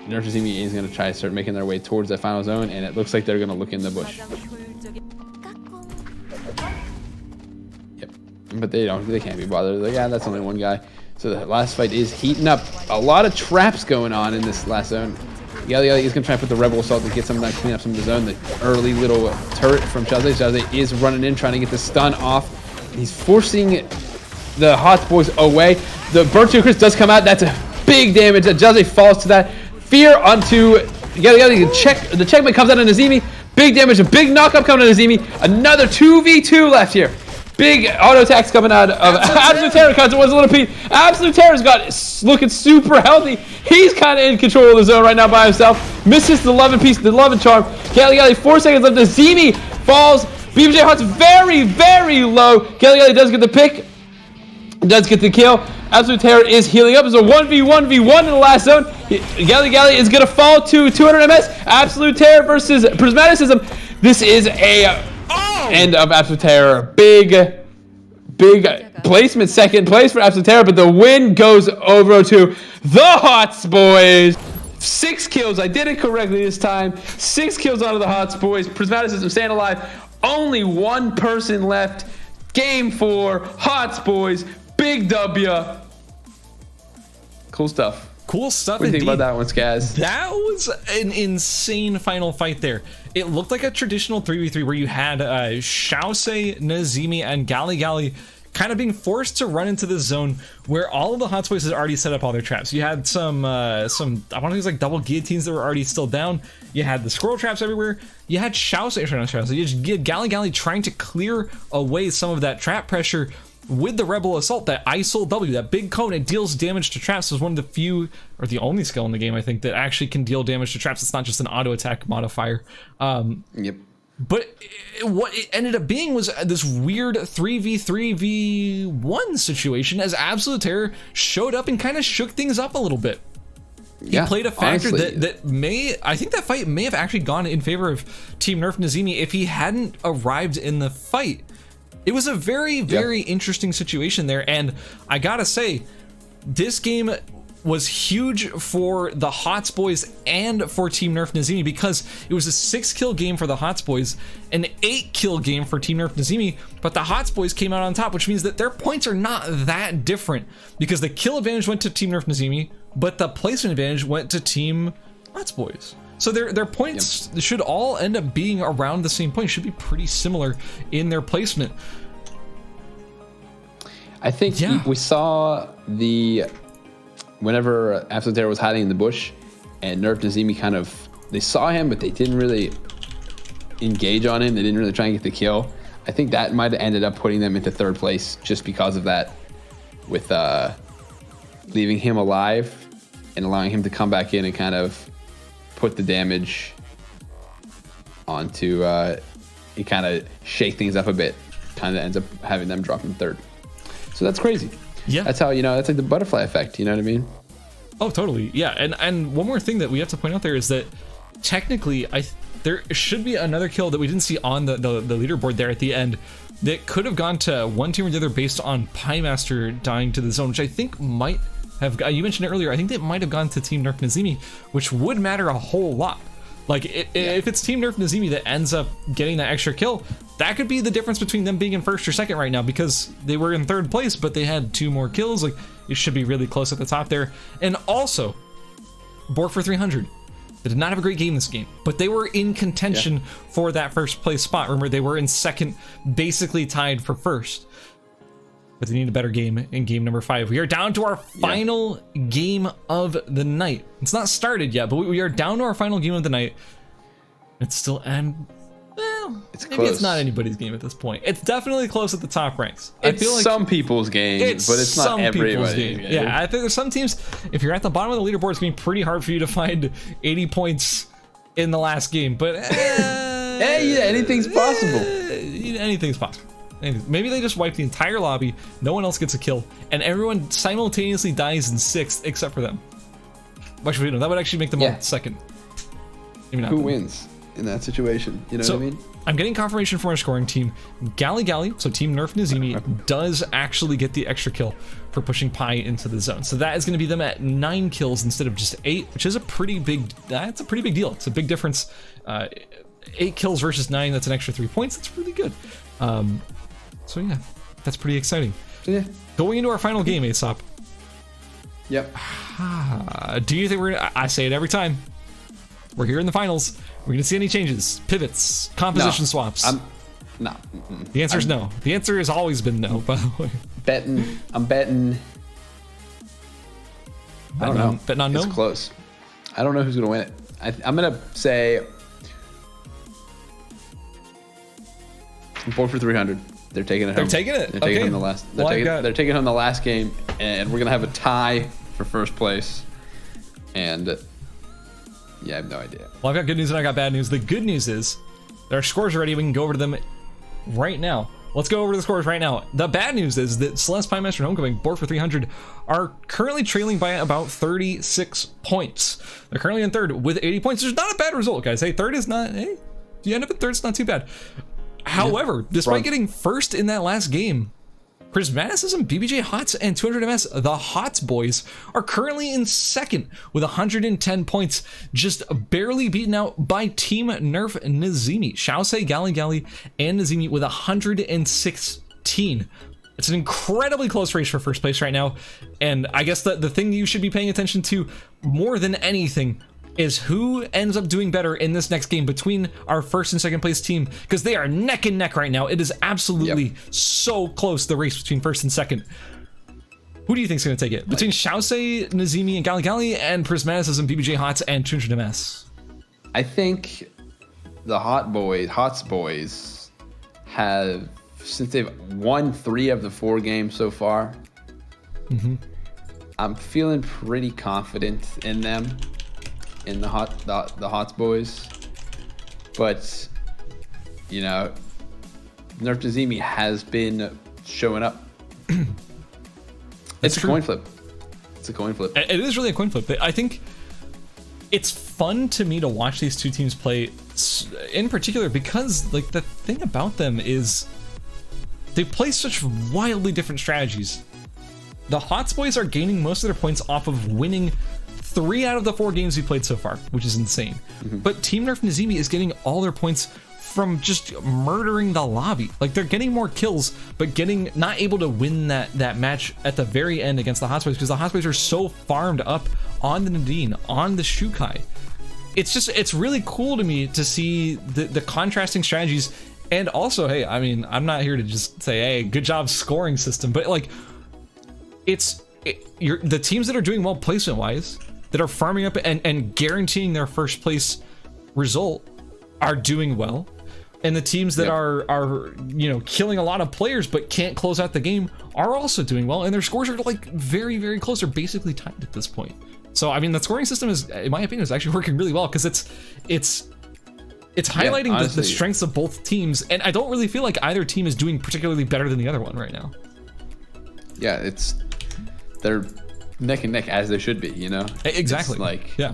Nerf Nazimi is going to try to start making their way towards that final zone, and it looks like they're going to look in the bush. Yep, but they can't be bothered. They're like, yeah, that's only one guy. So the last fight is heating up. A lot of traps going on in this last zone. Gali is going to try and put the Rebel Assault to get some of that, clean up some of the zone. The early little turret from Jose. Jose is running in, trying to get the stun off. He's forcing the Hots boys away. The Burn to Chris does come out. That's a big damage. Jose falls to that. Fear onto Gali. The checkmate comes out on Nazimi. Big damage, a big knockup coming on Nazimi. Another 2v2 left here. Big auto attacks coming out of Absolute Terror. Comes towards Little Pete. Absolute Terror's got looking super healthy. He's kind of in control of the zone right now by himself. Misses the 11 piece, the 11 charm. Gali, 4 seconds left. Nazimi falls. BBJ Hot's very, very low. Gali does get the pick. Does get the kill. Absolute Terror is healing up. It's a 1v1v1 in the last zone. Gali is going to fall to 200 MS. Absolute Terror versus Prismaticism. This is a end of Absolute Terror. Big placement. Second place for Absolute Terror, but the win goes over to the Hots boys. 6 kills. I did it correctly this time. 6 kills out of the Hots boys. Prismaticism staying alive. Only 1 person left. Game 4. Hots boys. Big W. Cool stuff. Cool stuff. What do you think about that one, Scaz? That was an insane final fight there. It looked like a traditional 3v3 where you had Shousei, Nazimi, and Gali kind of being forced to run into this zone where all of the Hots boys had already set up all their traps. You had some I want to use like double guillotines that were already still down. You had the squirrel traps everywhere. You had Shousei, sorry, not Shousei. You had Gali trying to clear away some of that trap pressure with the Rebel Assault. That ISOL W, that big cone, it deals damage to traps. Is one of the few, or the only skill in the game, I think, that actually can deal damage to traps. It's not just an auto attack modifier. Yep. But what it ended up being was this weird 3v3v1 situation as Absolute Terror showed up and kind of shook things up a little bit. He played a factor honestly, I think that fight may have actually gone in favor of Team Nerf Nazimi if he hadn't arrived in the fight. It was a very, very interesting situation there, and I gotta say, this game was huge for the Hots boys and for Team Nerf Nazimi because it was a 6-kill game for the Hots boys, an 8-kill game for Team Nerf Nazimi, but the Hots boys came out on top, which means that their points are not that different because the kill advantage went to Team Nerf Nazimi, but the placement advantage went to Team Hots boys. So their points should all end up being around the same point, should be pretty similar in their placement. I think we saw whenever Absolute Terror was hiding in the bush and Nerf Nazimi they saw him, but they didn't really engage on him. They didn't really try and get the kill. I think that might have ended up putting them into 3rd place just because of that, with leaving him alive and allowing him to come back in and kind of put the damage onto it, kind of shake things up a bit, kind of ends up having them drop in 3rd. So that's crazy. Yeah, that's how, that's like the butterfly effect, you know what I mean? Oh, totally. Yeah, and one more thing that we have to point out there is that technically there should be another kill that we didn't see on the leaderboard there at the end that could have gone to one team or the other based on Pie Master dying to the zone, which I think might have, you mentioned it earlier, I think that might have gone to Team Nerf Nazimi, which would matter a whole lot. Like, if it's Team Nerf Nazimi that ends up getting that extra kill, that could be the difference between them being in 1st or 2nd right now, because they were in 3rd place, but they had 2 more kills. Like, it should be really close at the top there. And also, Bork for 300. They did not have a great game this game, but they were in contention for that 1st place spot. Remember, they were in 2nd, basically tied for 1st. But they need a better game in game number 5. We are down to our final game of the night. It's not started yet, but we are down to our final game of the night. It's still, well, maybe it's not anybody's game at this point. It's definitely close at the top ranks. I feel like some people's game, but it's not everybody's game. Yeah, I think there's some teams, if you're at the bottom of the leaderboard, it's going to be pretty hard for you to find 80 points in the last game. But hey, anything's possible. Anything's possible. Maybe they just wipe the entire lobby, no one else gets a kill, and everyone simultaneously dies in 6th except for them. Actually, no, that would actually make them all 2nd. Maybe not. Who wins in that situation? You know what I mean? I'm getting confirmation from our scoring team. Gali, so Team Nerf Nazimi, does actually get the extra kill for pushing Pi into the zone. So that is going to be them at 9 kills instead of just 8, which is a pretty big deal. It's a big difference. 8 kills versus 9, that's an extra 3 points. That's really good. So yeah, that's pretty exciting. Yeah. Going into our final game, Aesop. Yep. Do you think we're gonna, I say it every time, We're here in the finals. We're gonna see any changes, pivots, composition swaps. No. The answer is no. The answer has always been no, by the way. I'm betting. I don't know. Betting on no? It's close. I don't know who's going to win it. I'm going to say 4 for 300. They're taking it home. They're taking it? They're taking Okay. home the last. They're taking home the last game, and we're going to have a tie for first place. And yeah, I have no idea. Well, I've got good news and I got bad news. The good news is that our scores are ready. We can go over to them right now. Let's go over the scores right now. The bad news is that Celeste, Pinemaster, and Homecoming, board for 300, are currently trailing by about 36 points. They're currently in third with 80 points. There's not a bad result, guys. Hey, third is not, hey, if you end up at third, it's not too bad. However, despite getting first in that last game, Prismaticism, BBJ Hots, and 200MS, the Hots boys, are currently in second with 110 points, just barely beaten out by Team Nerf Nazimi. Shaosei, Gali, and Nazimi with 116. It's an incredibly close race for first place right now, and I guess the thing you should be paying attention to more than anything is who ends up doing better in this next game between our first and second place team, because they are neck and neck right now. It is absolutely so close, the race between first and second. Who do you think is going to take it? Between Shaosei, Nazimi, and Gali, and Prismaticism, BBJ Hots, and 200MS? I think the Hots boys have, since they've won 3 of the 4 games so far, I'm feeling pretty confident in them. In the Hots boys, but you know, Nerf Nazimi has been showing up. It's a coin flip. It's a coin flip. It is really a coin flip. I think it's fun to me to watch these two teams play, in particular, because like the thing about them is they play such wildly different strategies. The Hots boys are gaining most of their points off of winning 3 out of the 4 games we played so far, which is insane. But Team Nerf Nazimi is getting all their points from just murdering the lobby. Like, they're getting more kills, but not able to win that match at the very end against the Hots boys, because the Hots boys are so farmed up on the Nadine, on the Shukai. It's really cool to me to see the contrasting strategies. And also, hey, I mean, I'm not here to just say, hey, good job scoring system, but like, the teams that are doing well placement wise, that are farming up and guaranteeing their first place result, are doing well, and the teams that are you know, killing a lot of players but can't close out the game are also doing well, and their scores are like very, very close. They're basically tied at this point. So I mean, the scoring system is, in my opinion, is actually working really well, because it's highlighting the strengths of both teams, and I don't really feel like either team is doing particularly better than the other one right now. Yeah, they're neck and neck, as they should be, you know? Exactly. It's like, yeah,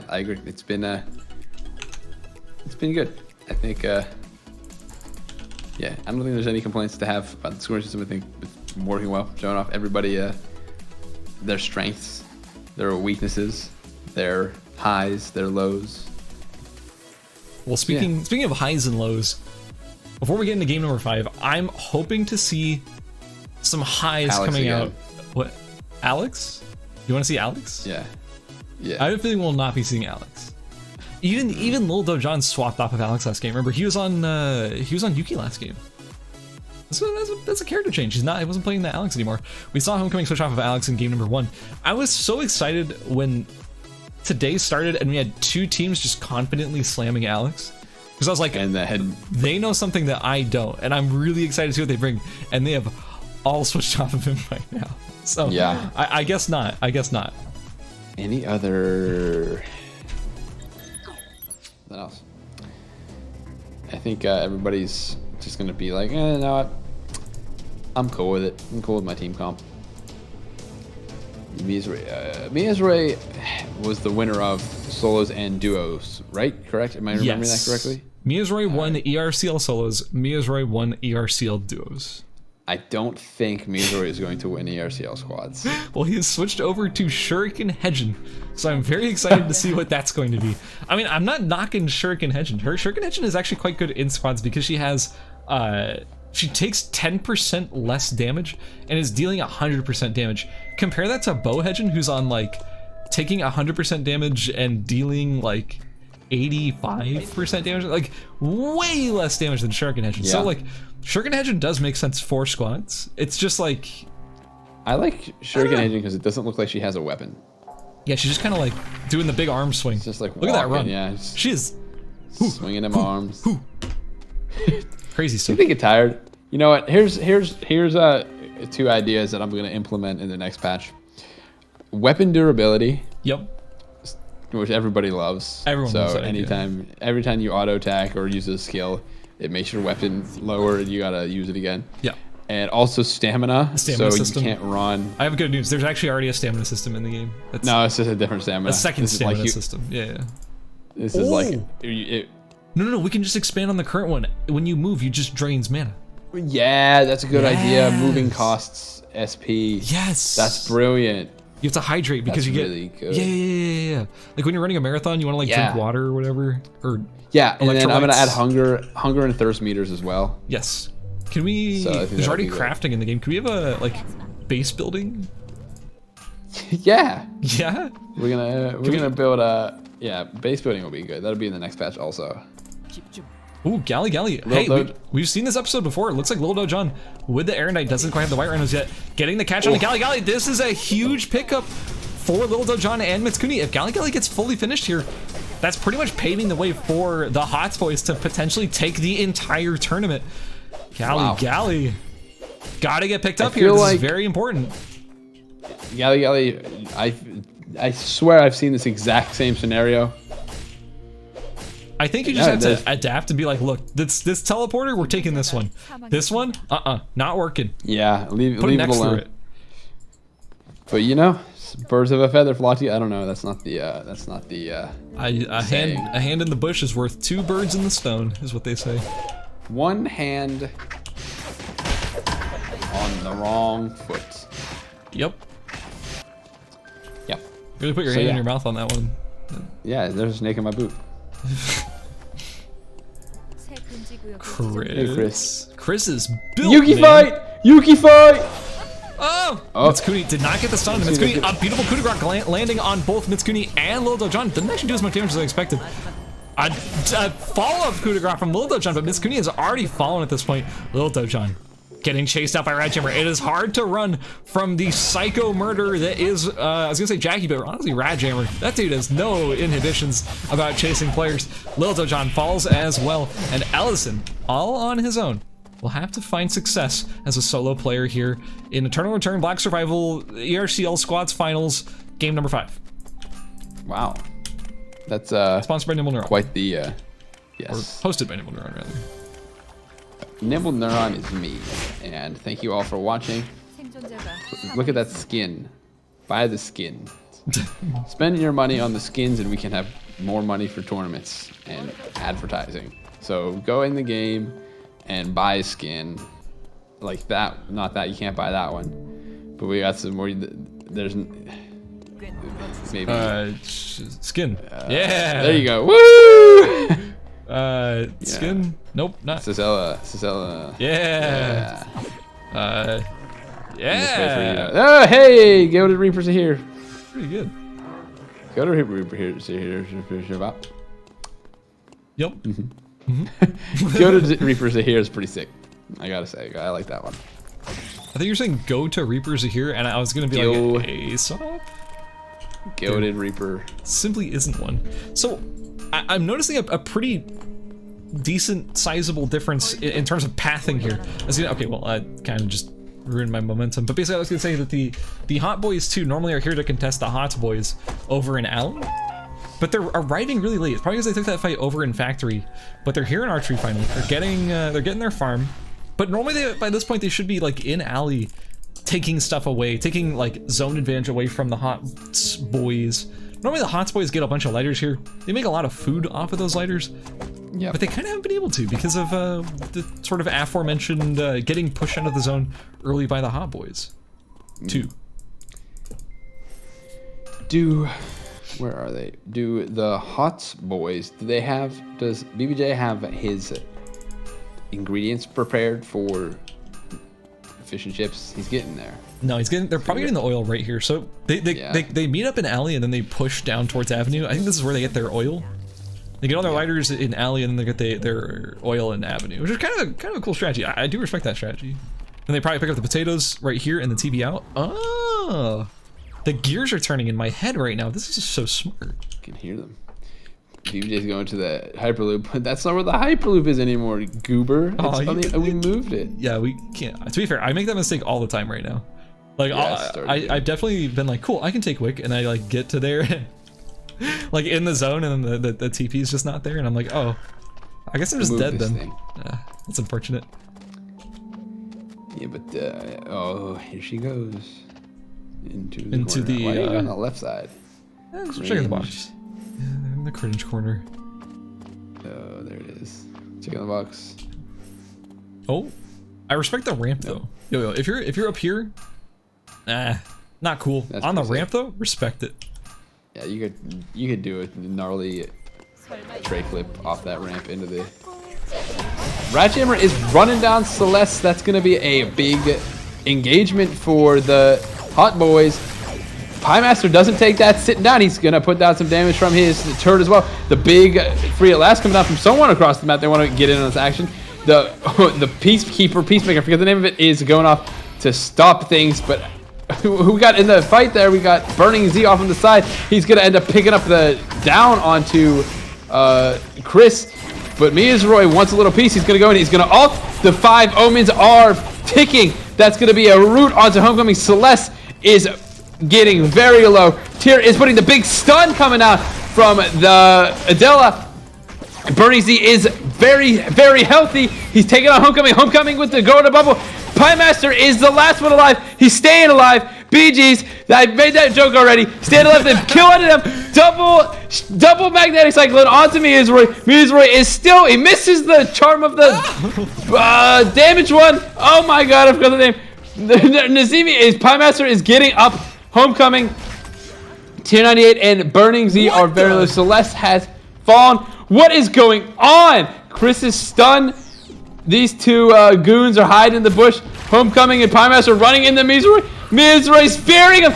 I agree. It's been good. I think, I don't think there's any complaints to have about the scoring system. I think it's working well, showing off everybody their strengths, their weaknesses, their highs, their lows. Well, speaking of highs and lows, before we get into game number 5, I'm hoping to see some highs coming out. What? Alex? You want to see Alex? Yeah. I have a feeling we'll not be seeing Alex. Even Lil Dojon swapped off of Alex last game. Remember, he was on Yuki last game. That's a character change. He wasn't playing that Alex anymore. We saw Homecoming switch off of Alex in game number 1. I was so excited when today started and we had 2 teams just confidently slamming Alex, because I was like, they know something that I don't, and I'm really excited to see what they bring. And they have all switched off of him right now. So yeah, I guess not. Any other? What else? I think everybody's just gonna be like, you know what? I'm cool with it. I'm cool with my team comp. Miazure was the winner of solos and duos, right? Correct? Am I remembering that correctly? Miazure won ERCL solos. Miazure won ERCL duos. I don't think Miazure is going to win ERCL squads. Well, he has switched over to Shuriken Hedgen, so I'm very excited to see what that's going to be. I mean, I'm not knocking Shuriken Hedgen. Shuriken Hedgen is actually quite good in squads, because she has, she takes 10% less damage and is dealing 100% damage. Compare that to Bo Hedgen, who's on like taking 100% damage and dealing like 85% damage, like way less damage than Shuriken Hedge. Yeah. So like Shuriken Hedge does make sense for squads. It's just like, I like Shuriken Hedge because it doesn't look like she has a weapon. yeah, she's just kind of like doing the big arm swing. It's just like look at that run. Yeah, She is swinging them arms. crazy You stuff. think get tired? You know what? Here's 2 ideas that I'm going to implement in the next patch. Weapon durability, Yep. which everybody loves. Everyone loves that idea. Every time you auto attack or use a skill, it makes your weapon lower and you gotta use it again. Yeah. And also stamina, so system. you can't run. I have good news. There's actually already a stamina system in the game. That's No, it's just a different stamina. a second This is stamina like system. Yeah. This is like No, no, we can just expand on the current one. When you move, you just drains mana. yeah, that's a good idea. Yes. Moving costs SP. Yes. That's brilliant. You have to hydrate because That's you get really good. Yeah. Like when you're running a marathon, you want to like Yeah. drink water or whatever. Or Yeah, and then I'm gonna add electrolytes. hunger and thirst meters as well. yes. Can we? So I think there's that already would be good. crafting in the game. Can we have a like base building? Yeah, Yeah. we're gonna build a base building will be good. That'll be in the next patch also. Ooh, Galley. Hey, we've seen this episode before. It looks like Lil Dojon with the Air Knight doesn't quite have the white rhinos yet. Getting the catch on the Galley. This is a huge pickup for Lil Dojon and Mitsukuni. If Galley gets fully finished here, that's pretty much paving the way for the Hots boys to potentially take the entire tournament. Galley. Gotta get picked up here. This is very important. Galley, I swear I've seen this exact same scenario. I think you just have to adapt and be like, look, this teleporter, we're taking this one. This one, not working. Yeah, leave Put it next alone. to it. But you know, birds of a feather flock together. I don't know. That's not the. A hand in the bush is worth 2 birds in the stone, is what they say. One hand on the wrong foot. Yep. Yep. Really put your hand in your mouth on that one. Yeah, there's a snake in my boot. Chris is built. Yuki fight! Yuki fight! Oh! Mitsukuni did not get the stun. Mitsukuni, a beautiful coup de grace landing on both Mitsukuni and Lil Dojon. Didn't actually do as much damage as I expected. A follow-up coup de grace from Lil Dojon, but Mitsukuni has already fallen at this point. Lil Dojon getting chased out by Radjammer. It is hard to run from the psycho murder that is, I was gonna say Jackie, but honestly Radjammer. That dude has no inhibitions about chasing players. Lil Dojon falls as well, and Ellison, all on his own, will have to find success as a solo player here in Eternal Return Black Survival ERCL Squads Finals, game number 5. Wow. That's Sponsored by Nimble Neuron. quite the Or yes. hosted by Nimble Neuron, rather. Nimble Neuron is me, and thank you all for watching. Look at that skin. Buy the skin. Spend your money on the skins and we can have more money for tournaments and advertising. So go in the game and buy a skin like that. Not that, you can't buy that one. But we got some more. There's maybe. Skin. Yeah. There you go. Woo! Skin. Nope, not. Cicella. Yeah. Yeah. Oh, hey! Go to Reapers are here. Pretty good. Go to Reapers here. Yep. Go to Reapers are here is pretty sick. I gotta say, I like that one. I think you're saying go to Reapers are here, and I was gonna be like Aesop. Goated Reaper. Simply isn't one. So I'm noticing a pretty decent, sizable difference in terms of pathing here. Okay, well, I kind of just ruined my momentum. But basically, I was gonna say that the Hot Boys too normally are here to contest the Hot Boys over in Alley, but they're arriving really late. It's probably because they took that fight over in Factory, but they're here in Archery finally. They're getting their farm, but normally by this point they should be like in Alley, taking stuff away, taking like zone advantage away from the Hot Boys. Normally the Hot Boys get a bunch of lighters here. They make a lot of food off of those lighters. Yeah, But they kind of haven't been able to because of the sort of aforementioned getting pushed out of the zone early by the Hot Boys. Where are they? Do the Hot Boys, does BBJ have his ingredients prepared for fish and chips. He's getting there. No, they're probably getting the oil right here. So they meet up in alley and then they push down towards avenue. I think this is where they get their oil. They get all their lighters in alley and then they get their oil in avenue, which is kind of a cool strategy. I do respect that strategy. And they probably pick up the potatoes right here and the TB out. Oh, the gears are turning in my head right now. This is so smart. You can hear them. BJ's going to the Hyperloop, but that's not where the Hyperloop is anymore, goober. We moved it. Yeah, we can't. To be fair, I make that mistake all the time right now. Like, I've definitely been like, cool, I can take Wick, and I like get to there, like in the zone, and then the TP is just not there, and I'm like, oh, I guess I'm just dead then. That's unfortunate. Yeah, but oh, here she goes into the Why are you on the left side? Let's check the box. Yeah, they're in the cringe corner. Oh, there it is. Checking the box. Oh, I respect the ramp though. Yo, if you're up here, not cool. That's on the ramp though, respect it. Yeah, you could do a gnarly tray flip off that ramp into the. Ratchammer is running down Celeste. That's gonna be a big engagement for the Hot Boys. Piemaster doesn't take that sitting down. He's going to put down some damage from his turret as well. The big free at last coming down from someone across the map. They want to get in on this action. The Peacemaker, I forget the name of it, is going off to stop things. But who we got in the fight there? We got Burning Z off on the side. He's going to end up picking up the down onto Chris. But Mizroy wants a little piece. He's going to go in. He's going to ult. The 5 omens are ticking. That's going to be a route onto Homecoming. Celeste is getting very low. Tyr is putting the big stun coming out from the Adela. Burning Z is very, very healthy. He's taking on Homecoming. Homecoming with the go to bubble. Piemaster is the last one alive. He's staying alive. BG's, I made that joke already. Staying alive, they kill one of them. Double magnetic cyclone onto Mizroy. Mizroy is still, he misses the charm of the damage one. Oh my god, I forgot the name. Piemaster is getting up. Homecoming, Tier 98 and Burning Z are very low. Celeste has fallen. What is going on? Chris is stunned. These two goons are hiding in the bush. Homecoming and Piemaster running into Mizroy. Mizroy's fearing him.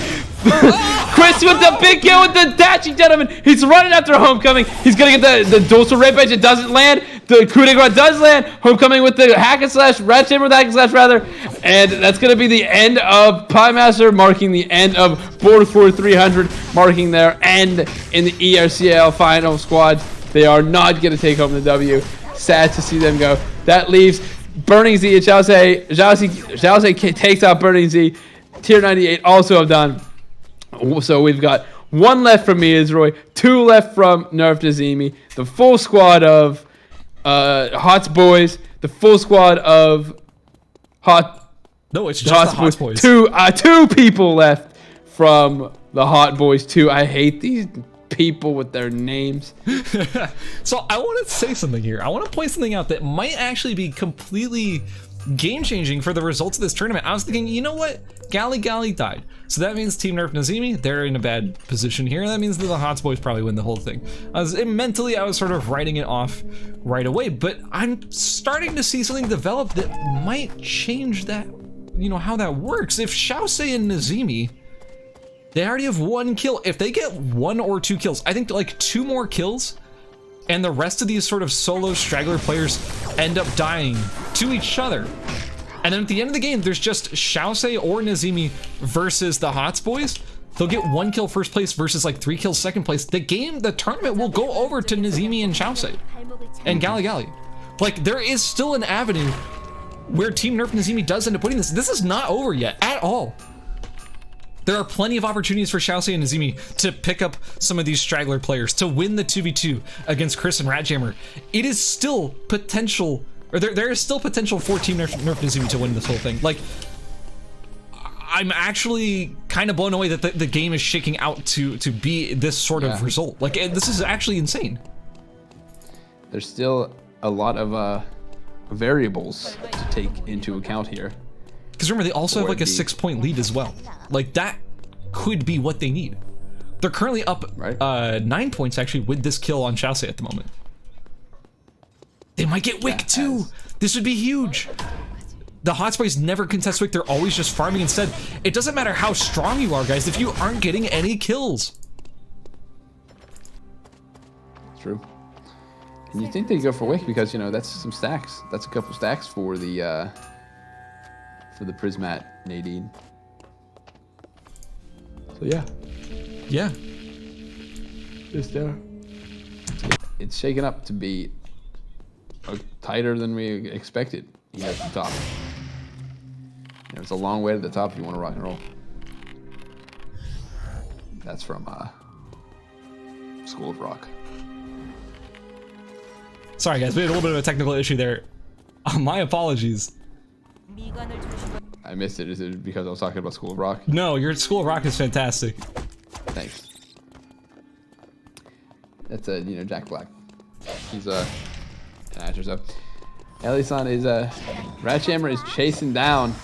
Chris with the big kill with the dashing gentleman. He's running after Homecoming. He's going to get the dorsal rampage. It doesn't land. The coup de grace does land. Homecoming with the hack and slash. Ratchammer with the hack and slash rather. And that's going to be the end of Piemaster, marking the end of Board 300, marking their end in the ERCL final squad. They are not going to take home the W. Sad to see them go. That leaves Burning Z and Xiaosei. Xiaosei takes out Burning Z. Tier 98 also have done. So we've got 1 left from Mizroy, 2 left from Nerf Nazimi, the full squad of Hots Boys, the full squad of No, it's just the Hot Boys. Two people left from the Hot Boys too. I hate these people with their names. So I want to say something here. I want to point something out that might actually be completely game-changing for the results of this tournament. I was thinking, you know what? Gali died. So that means Team Nerf Nazimi, they're in a bad position here. That means that the Hots Boys probably win the whole thing. Mentally, I was sort of writing it off right away, but I'm starting to see something develop that might change that, you know, how that works. If Xiaosei and Nazimi, they already have 1 kill. If they get 1 or 2 kills, I think like 2 more kills, and the rest of these sort of solo straggler players end up dying to each other. And then at the end of the game, there's just Xiaosei or Nazimi versus the Hots Boys. They'll get 1 kill first place versus like 3 kills second place. The tournament will go over to Nazimi and Xiaosei and Gali. Like, there is still an avenue where Team Nerf Nazimi does end up winning this. This is not over yet at all. There are plenty of opportunities for Xiaosei and Nazimi to pick up some of these straggler players, to win the 2v2 against Chris and Ratjammer. It is still potential, or there is still potential for Team Nerf Nazimi to win this whole thing. Like, I'm actually kind of blown away that the game is shaking out to be this sort of result. Like, this is actually insane. There's still a lot of variables to take into account here. Because remember, they also have like a 6-point lead as well. Like, that could be what they need. They're currently up 9 points actually with this kill on Xiaosei at the moment. They might get Wick too. This would be huge. The Hot Spice never contest Wick, they're always just farming instead. It doesn't matter how strong you are, guys, if you aren't getting any kills. True. And you think they'd go for Wick because, you know, that's some stacks. That's a couple stacks for the Prismat Nadine. So yeah. Yeah. Just it's shaken up to be tighter than we expected here at the top. You know, it's a long way to the top if you want to rock and roll. That's from School of Rock. Sorry guys, we had a little bit of a technical issue there. My apologies. I missed it. Is it because I was talking about School of Rock? No, your School of Rock is fantastic. Thanks. That's you know, Jack Black. He's an actor, so. Elisan is Ratchammer is chasing down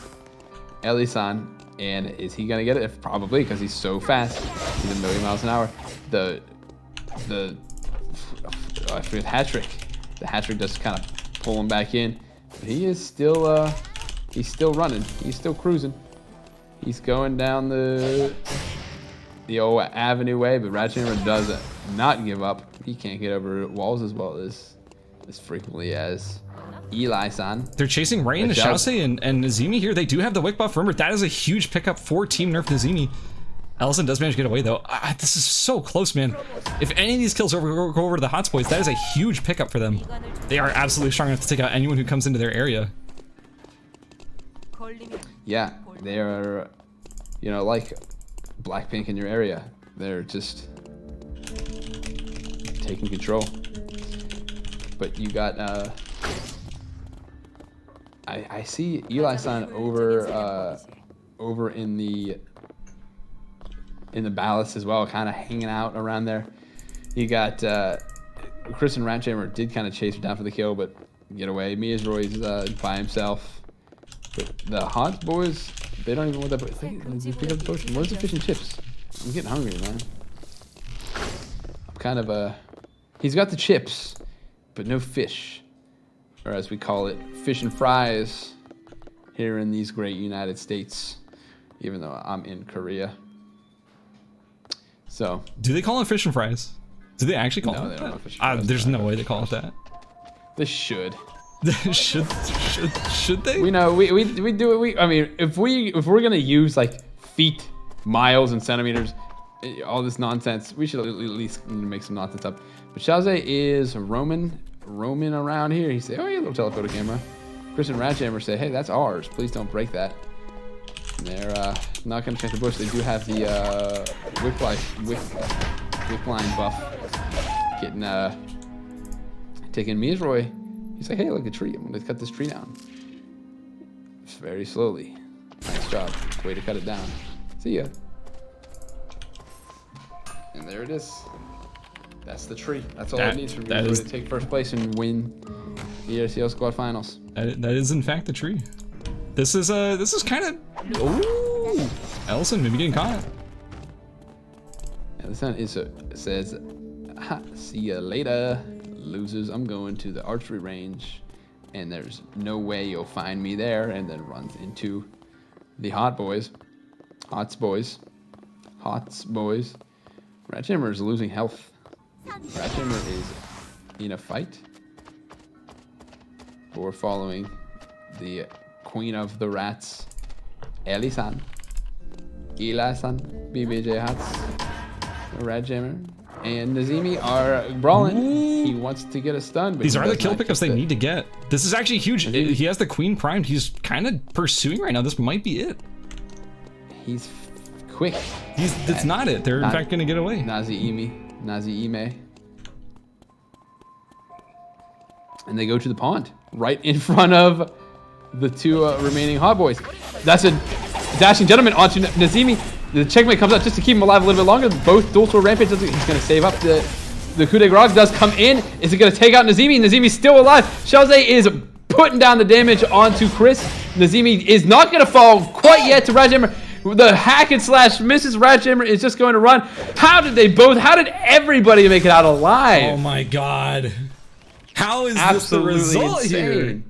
Elisan, and is he gonna get it? Probably, because he's so fast. He's 1,000,000 miles an hour. I forget hat trick. The hat trick does kind of pull him back in. But he is still he's still running. He's still cruising. He's going down the old avenue way, but Ratchammer does not give up. He can't get over walls as well as frequently as Eli-san. They're chasing Rain, Shase, and Nazimi here. They do have the Wick buff. Remember, that is a huge pickup for Team Nerf Nazimi. Ellison does manage to get away, though. This is so close, man. If any of these kills go over to the Hot Boys, that is a huge pickup for them. They are absolutely strong enough to take out anyone who comes into their area. Yeah, they are, you know, like Blackpink in your area. They're just taking control. But you got, I see Eli-san over in the ballast as well, kind of hanging out around there. You got Chris and Ratchammer did kind of chase her down for the kill, but get away. Miyazroy's by himself. But the Hot Boys, they don't even want that. They pick up the potion. Where's the fish and chips? I'm getting hungry, man. I'm kind of he's got the chips, but no fish, or as we call it, fish and fries here in these great United States, even though I'm in Korea. So, do they call it fish and fries? Do they actually call no, it they that? don't know fish and fries. There's no way they call it that. They should. should they? We know we do it. I mean, if we're gonna use like feet, miles, and centimeters, all this nonsense, we should at least make some nonsense up. But Shazay is roaming around here. He said, "Oh, yeah, little telephoto camera." Chris and Ratchammer say, "Hey, that's ours. Please don't break that." And they're not gonna check the bush. They do have the wick line buff. Getting taking Mizroy. He's like, "Hey, look, a tree. I'm gonna cut this tree down." Just very slowly. Nice job. Way to cut it down. See ya. And there it is. That's the tree. That's all it needs for me to take first place and win the ERCL Squad Finals. That is in fact the tree. This is kind of. Ooh, Ellison maybe getting caught. And the sun says, "See ya later, losers. I'm going to the archery range, and there's no way you'll find me there." And then runs into the Hots Boys. Ratchammer is losing health. Ratchammer is in a fight. But we're following the Queen of the Rats, Eli-san, BBJ Hots, Ratchammer, and Nazimi are brawling. Ooh. He wants to get a stun. But these are the kill pickups they need to get. This is actually huge. He has the Queen primed. He's kind of pursuing right now. This might be it. He's quick. That's not it. They're in fact going to get away. Nazi-ime. And they go to the pond right in front of the two remaining Hot Boys. That's a dashing gentleman onto Nazimi. The checkmate comes out just to keep him alive a little bit longer. Both dual sword rampage. He's going to save up the coup de grace does come in. Is it going to take out Nazimi? Nazimi's still alive. Shazay is putting down the damage onto Chris. Nazimi is not going to fall quite yet to Ratchammer. The hack and slash misses. Ratchammer is just going to run. How did everybody make it out alive? Oh my god. How is this the result here?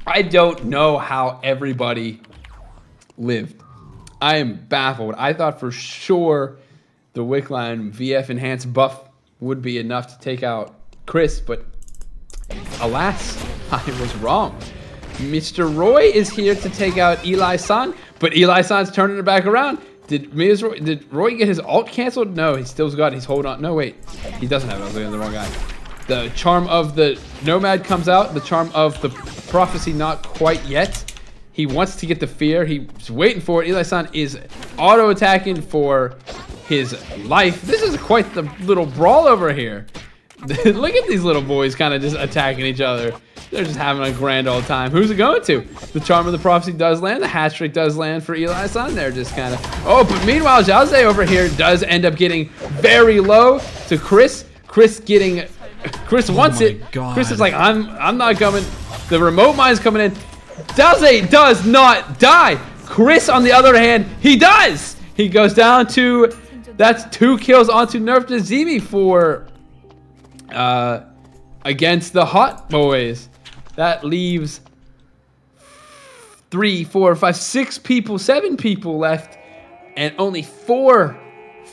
I don't know how everybody lived. I am baffled. I thought for sure the Wickline VF enhanced buff would be enough to take out Chris, but alas, I was wrong. Mr. Roy is here to take out Eli-san, but Eli-san's turning it back around. Did Roy get his ult canceled? No, he's holding on. No, wait. He doesn't have it. I was looking at the wrong guy. The charm of the Nomad comes out. The charm of the Prophecy, not quite yet. He wants to get the fear. He's waiting for it. Eli-san is auto-attacking for his life. This is quite the little brawl over here. Look at these little boys kind of just attacking each other. They're just having a grand old time. Who's it going to? The Charm of the Prophecy does land. The hat trick does land for Eli-san. They're just kind of... Oh, but meanwhile, Xiaoze over here does end up getting very low to Chris. Chris wants it. God. Chris is like, I'm not coming. The remote mine's coming in. Xiaoze does not die. Chris, on the other hand, he does. He goes down to... That's 2 kills onto Nerf Nazimi for... against the Hot Boys. That leaves 3, 4, 5, 6 people, 7 people left, and only 4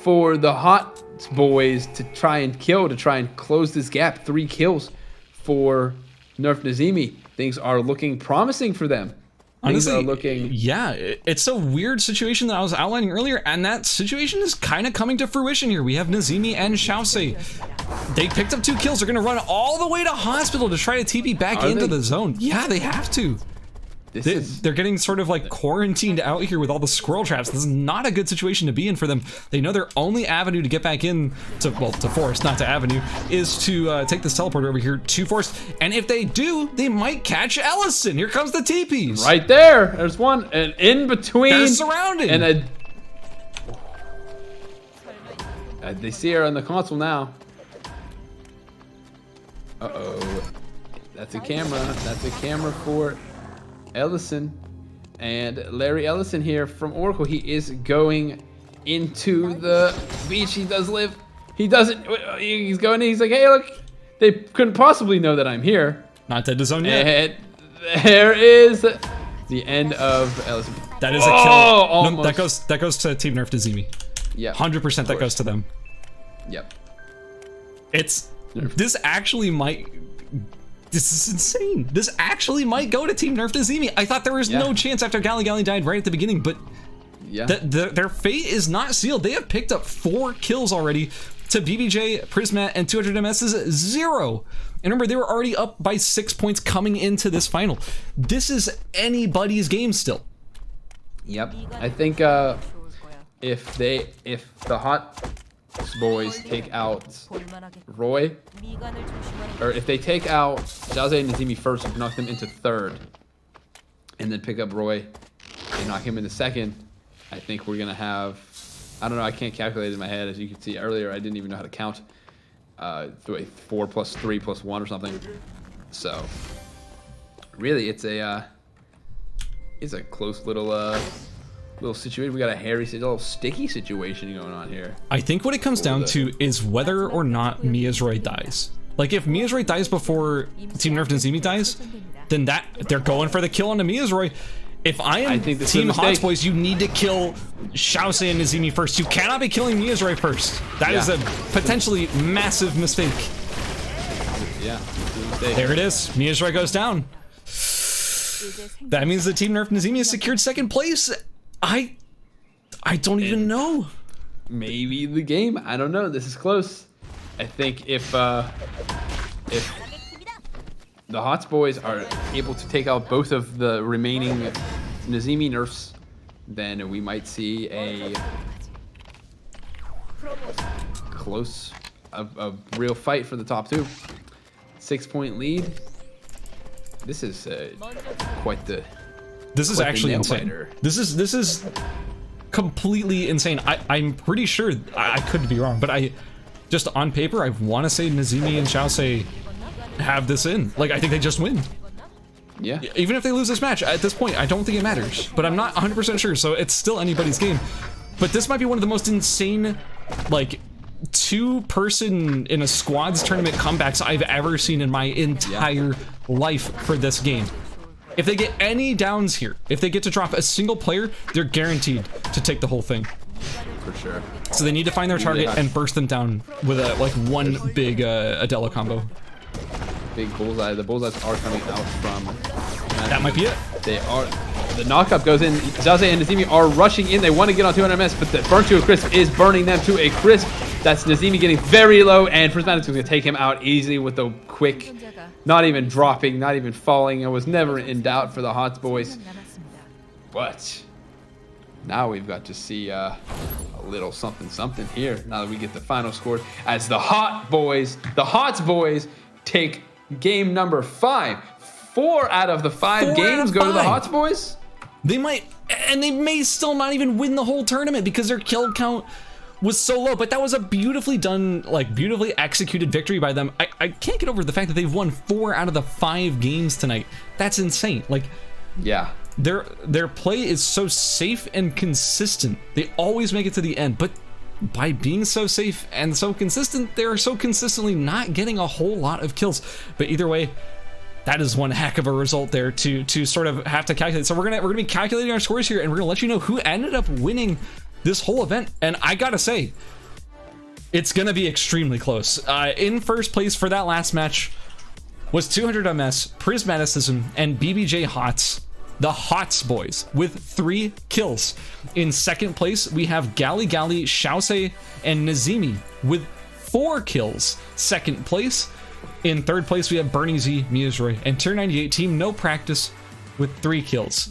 for the Hot Boys to try and close this gap. 3 kills for Nerf Nazimi. Things are looking promising for them. Honestly, yeah, it's a weird situation that I was outlining earlier, and that situation is kind of coming to fruition here. We have Nazimi and Xiaoze. They picked up 2 kills. They're going to run all the way to hospital to try to TP back into the zone. Yeah, they have to. They're getting sort of like quarantined out here with all the squirrel traps. This is not a good situation to be in for them. They know their only avenue to get back in to Forest, not to Avenue, is to take this teleporter over here to Forest. And if they do, they might catch Ellison. Here comes the TPs. Right there. There's one. And in between. They're surrounded. And they see her on the console now. Uh-oh. That's a camera. That's a camera for Ellison. And Larry Ellison here from Oracle. He is going into the beach. He does live. He doesn't. He's going in. He's like, hey, look. They couldn't possibly know that I'm here. Not dead to zone yet. And there is the end of Ellison. That is a kill. Almost. No, that goes to Team Nerf Nazimi. Yeah. 100% that goes to them. Yep. This actually might... This is insane. This actually might go to Team Nerf Nazimi. I thought there was no chance after Gali died right at the beginning, but their fate is not sealed. They have picked up 4 kills already to BBJ, Prismat, and 200 MS's 0. And remember, they were already up by 6 points coming into this final. This is anybody's game still. Yep. I think if the Hot Boys take out Roy, or if they take out Xiaoze and Nazimi first and knock them into 3rd, and then pick up Roy and knock him into 2nd, I think we're gonna have, I don't know, I can't calculate it in my head. As you can see earlier, I didn't even know how to count. 4 plus 3 plus 1 or something. So really, it's a close little situation. We got a hairy, little sticky situation going on here. I think what it comes down to is whether or not Miyazroy dies. Like, if Miyazroy dies before Team Nerf Nazimi dies, then they're going for the kill on the Miyazroy. If I am Team Hot Boys, you need to kill Xiaoze and Nazimi first. You cannot be killing Miyazroy first. That is a potentially massive mistake. Yeah. There it is. Miyazroy goes down. That means the Team Nerf Nazimi has secured 2nd place. I don't even know. Maybe the game. I don't know. This is close. I think if the Hots Boys are able to take out both of the remaining Nazimi nerfs, then we might see a close, a real fight for the top 2. 6-point lead. This is quite the... This is actually insane. This is completely insane. I'm pretty sure, I could be wrong, but just on paper, I want to say Nazimi and Xiaoze have this in. Like, I think they just win. Yeah. Even if they lose this match, at this point, I don't think it matters. But I'm not 100% sure, so it's still anybody's game. But this might be one of the most insane, like, 2-person in a squads tournament comebacks I've ever seen in my entire life for this game. If they get any downs here, if they get to drop a single player, they're guaranteed to take the whole thing. For sure. So they need to find their target and burst them down with a like one big Adela combo. Big bullseye. The bullseyes are coming out from. That might be it. They are. The knockup goes in. Zaze and Nazimi are rushing in. They want to get on 200 MS, but the burn to a crisp is burning them to a crisp. That's Nazimi getting very low, and Prismatic's going to take him out easily with the quick, not even dropping, not even falling. It was never in doubt for the Hots boys. But now we've got to see a little something here. Now that we get the final score, as the Hots boys take game number 5. 4 out of the 5 games go to the Hots boys. They might, and they may still not even win the whole tournament because their kill count was so low. But that was a beautifully done, like beautifully executed victory by them. I can't get over the fact that they've won 4 out of the 5 games tonight. That's insane. Like, yeah, their play is so safe and consistent. They always make it to the end, but by being so safe and so consistent, they're so consistently not getting a whole lot of kills. But either way, that is one heck of a result there to sort of have to calculate. So we're gonna be calculating our scores here, and we're gonna let you know who ended up winning this whole event. And I gotta say, it's gonna be extremely close. In first place for that last match was 200 MS, Prismaticism, and BBJ Hots, the Hots boys, with 3 kills. In second place, we have Gali, Shousei, and Nazimi with 4 kills. Second place. In third place, we have Burning Z, Miazroy, and Tier 98 Team No Practice with 3 kills.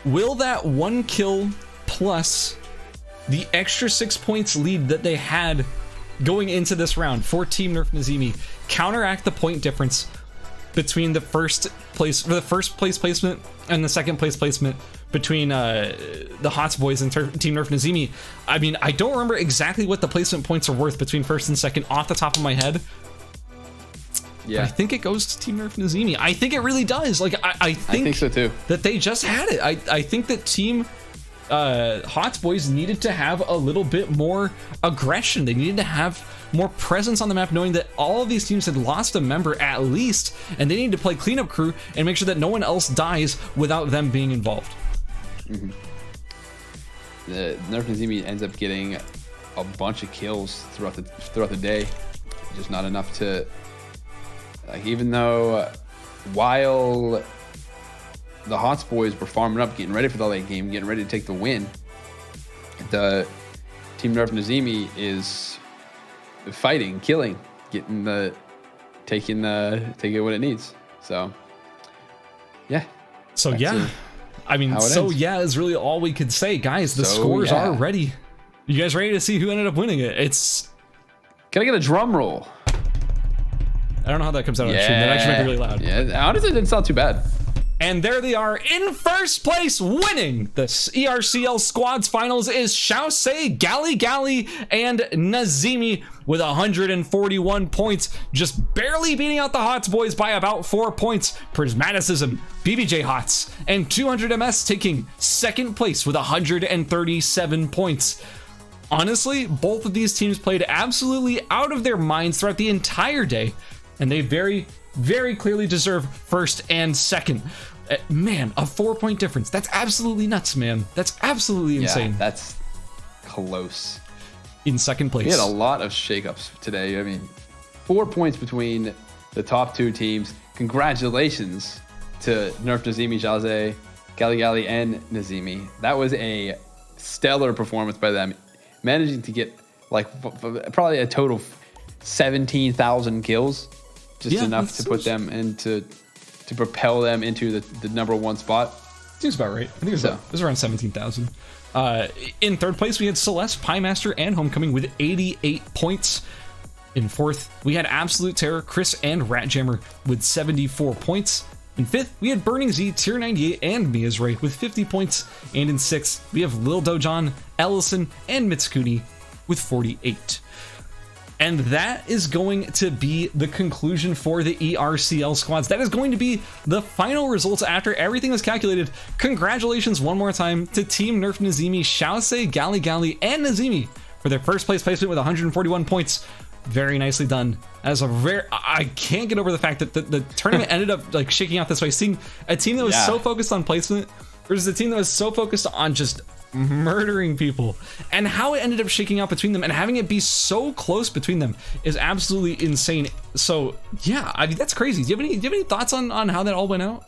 Will that 1 kill plus the extra 6 points lead that they had going into this round for Team Nerf Nazimi counteract the point difference between the first place placement and the second place placement between the Hots boys and Team Nerf Nazimi? I mean, I don't remember exactly what the placement points are worth between first and second off the top of my head. Yeah, I think it goes to Team Nerf Nazimi. I think it really does. Like, I think so too. That they just had it. I think that Team Hots boys needed to have a little bit more aggression. They needed to have more presence on the map, knowing that all of these teams had lost a member at least, and they need to play cleanup crew and make sure that no one else dies without them being involved. Mm-hmm. The Nerf Nazimi ends up getting a bunch of kills throughout the day, just not enough to. Like, even though while the Hots boys were farming up, getting ready for the late game, getting ready to take the win, the Team Nerf Nazimi is fighting, killing, taking what it needs. So yeah. So yeah. I mean, so ends. Yeah is really all we could say, guys. The scores are ready. You guys ready to see who ended up winning it? Can I get a drum roll? I don't know how that comes out on stream. That actually might be really loud. Yeah, honestly, it didn't sound too bad. And there they are in first place, winning the ERCL Squads Finals is Shousei, Gali, and Nazimi with 141 points, just barely beating out the Hots boys by about 4 points. Prismaticism, BBJ Hots, and 200 MS taking second place with 137 points. Honestly, both of these teams played absolutely out of their minds throughout the entire day, and they very, very clearly deserve first and second. Man, a 4-point difference. That's absolutely nuts, man. That's absolutely insane. Yeah, that's close. In second place. We had a lot of shakeups today. I mean, 4 points between the top 2 teams. Congratulations to Nerf Nazimi, Jaze, Gali, and Nazimi. That was a stellar performance by them, managing to get like probably a total of 17,000 kills, just enough to put them into. To propel them into the number 1 spot. Seems about right. I think it was around 17,000. In third place, we had Celeste, Piemaster, and Homecoming with 88 points. In fourth, we had Absolute Terror, Chris, and Ratjammer with 74 points. In fifth, we had Burning Z, Tier 98, and Miazroy with 50 points. And in sixth, we have Lil Dojon, Ellison, and Mitsukuni with 48. And that is going to be the conclusion for the ERCL squads. That is going to be the final results after everything is calculated. Congratulations one more time to Team Nerf Nazimi, Shousei, Gali, and Nazimi for their first place placement with 141 points. Very nicely done. As a rare, I can't get over the fact that the tournament ended up like shaking out this way. Seeing a team that was so focused on placement versus a team that was so focused on just murdering people, and how it ended up shaking out between them and having it be so close between them is absolutely insane. So yeah, I mean, that's crazy. Do you have any thoughts on how that all went out?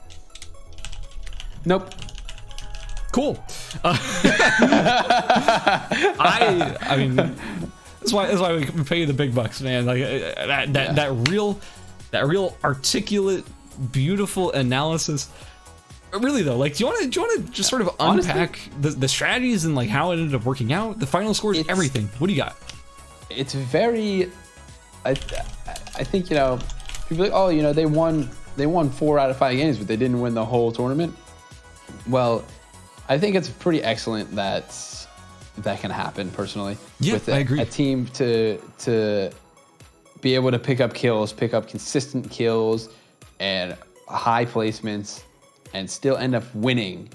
Nope. Cool. I mean, that's why we pay you the big bucks, man. Like that real articulate, beautiful analysis. Really though, like, do you want to just sort of unpack the strategies and like how it ended up working out, the final scores, everything? What do you got? It's very, I think, you know, people are like, oh, you know, they won 4 out of 5 games, but they didn't win the whole tournament. Well, I think it's pretty excellent that can happen personally. Yeah, with I agree. A team to be able to pick up consistent kills and high placements and still end up winning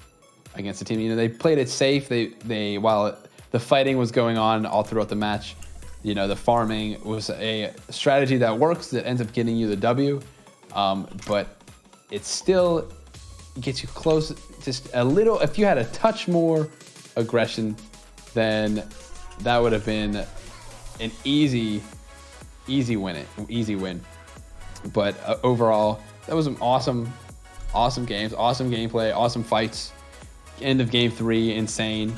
against the team. You know, they played it safe. They while the fighting was going on all throughout the match, you know, the farming was a strategy that works, that ends up getting you the W. But it still gets you close, just a little. If you had a touch more aggression, then that would have been an easy win. But overall, that was an awesome games, awesome gameplay, awesome fights. End of game 3, insane,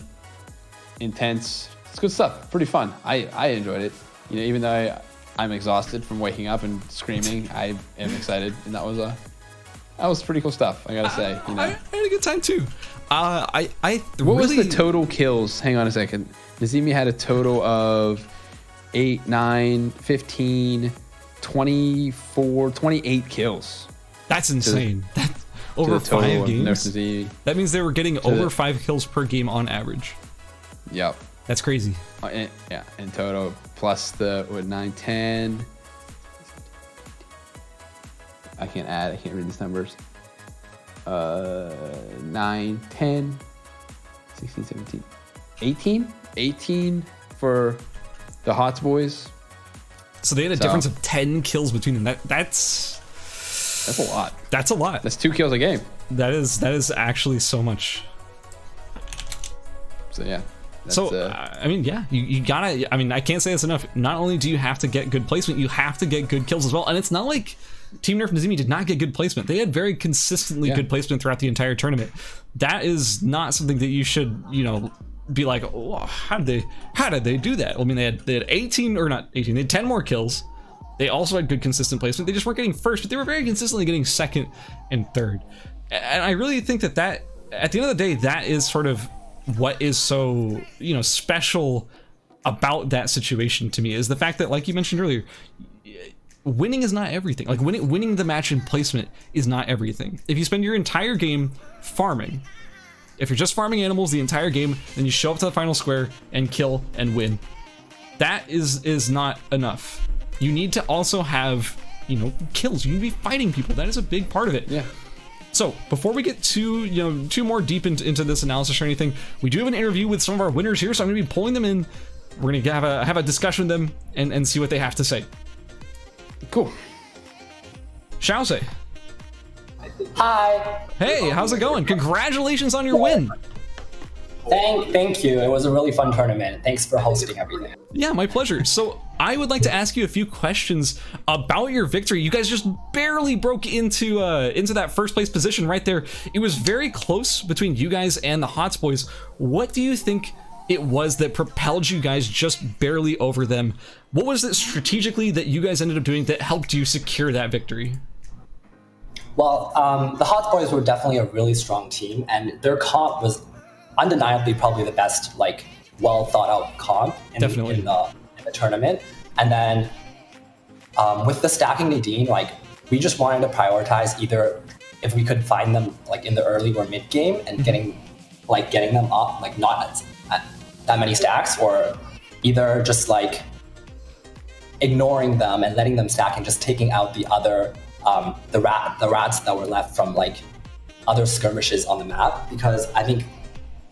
intense. It's good stuff. Pretty fun. I enjoyed it. You know, even though I'm exhausted from waking up and screaming, I am excited, and that was pretty cool stuff. I gotta say. You know, I had a good time too. What was the total kills? Hang on a second. Nazemi had a total of 8, 9, 15, 24, 28 kills. That's insane. That's over 5 games. That means they were getting over 5 kills per game on average. Yep. That's crazy. Yeah, in total, plus the 9, 10. I can't read these numbers. 9, 10, 16, 17, 18? 18 for the Hots boys. So they had a difference of 10 kills between them. That's a lot. That's a lot. That's 2 kills a game. That is actually so much. So yeah. I mean, yeah, you gotta. I mean, I can't say this enough. Not only do you have to get good placement, you have to get good kills as well. And it's not like Team Nerf Nazemi did not get good placement. They had very consistently good placement throughout the entire tournament. That is not something that you should, you know, be like, oh, how did they do that? I mean, they had 18, or not 18, they had 10 more kills. They also had good consistent placement. They just weren't getting first, but they were very consistently getting second and third. And I really think that at the end of the day, that is sort of what is so, you know, special about that situation to me, is the fact that, like you mentioned earlier, winning is not everything. Like winning the match in placement is not everything. If you spend your entire game farming, if you're just farming animals the entire game, then you show up to the final square and kill and win, that is not enough. You need to also have, you know, kills. You need to be fighting people. That is a big part of it. Yeah. So before we get too more deep into this analysis or anything, we do have an interview with some of our winners here, so I'm going to be pulling them in. We're going to have a discussion with them and see what they have to say. Cool. Xiaozhe. Hi. Hey, how's it going? Congratulations on your win. Thank you. It was a really fun tournament. Thanks for hosting everything. Yeah, my pleasure. So I would like to ask you a few questions about your victory. You guys just barely broke into that first place position right there. It was very close between you guys and the Hots boys. What do you think it was that propelled you guys just barely over them? What was it strategically that you guys ended up doing that helped you secure that victory? Well, the Hots boys were definitely a really strong team, and their comp was undeniably probably the best, like, well thought out comp in the tournament. And then with the stacking Nadine, like, we just wanted to prioritize either if we could find them like in the early or mid game and getting them up, like not at that many stacks, or either just like ignoring them and letting them stack and just taking out the other the rats that were left from like other skirmishes on the map. Because I think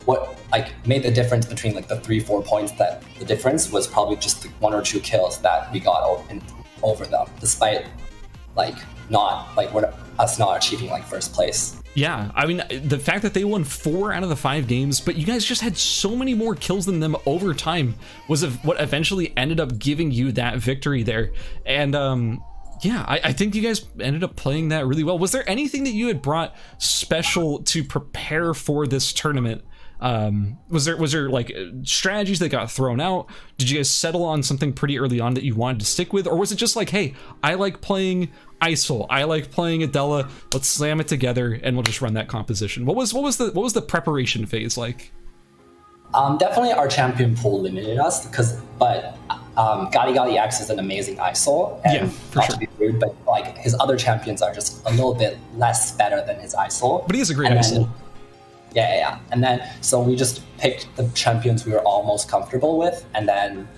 what like made the difference between like the 3-4 points, that the difference was probably just the 1 or 2 kills that we got over them, despite like us not achieving like first place. Yeah, I mean, the fact that they won 4 out of the 5 games, but you guys just had so many more kills than them over time was what eventually ended up giving you that victory there. And yeah, I think you guys ended up playing that really well. Was there anything that you had brought special to prepare for this tournament? Was there like strategies that got thrown out? Did you guys settle on something pretty early on that you wanted to stick with, or was it just like, hey, I like playing Immortal, I like playing Adela, let's slam it together and we'll just run that composition? What was the preparation phase like? Definitely our champion pool limited us, but Gali X is an amazing ISO, and yeah, for not sure. to be rude, but like his other champions are just a little bit less better than his ISO. But he is a great ISO. Yeah. And then so we just picked the champions we were all most comfortable with, and then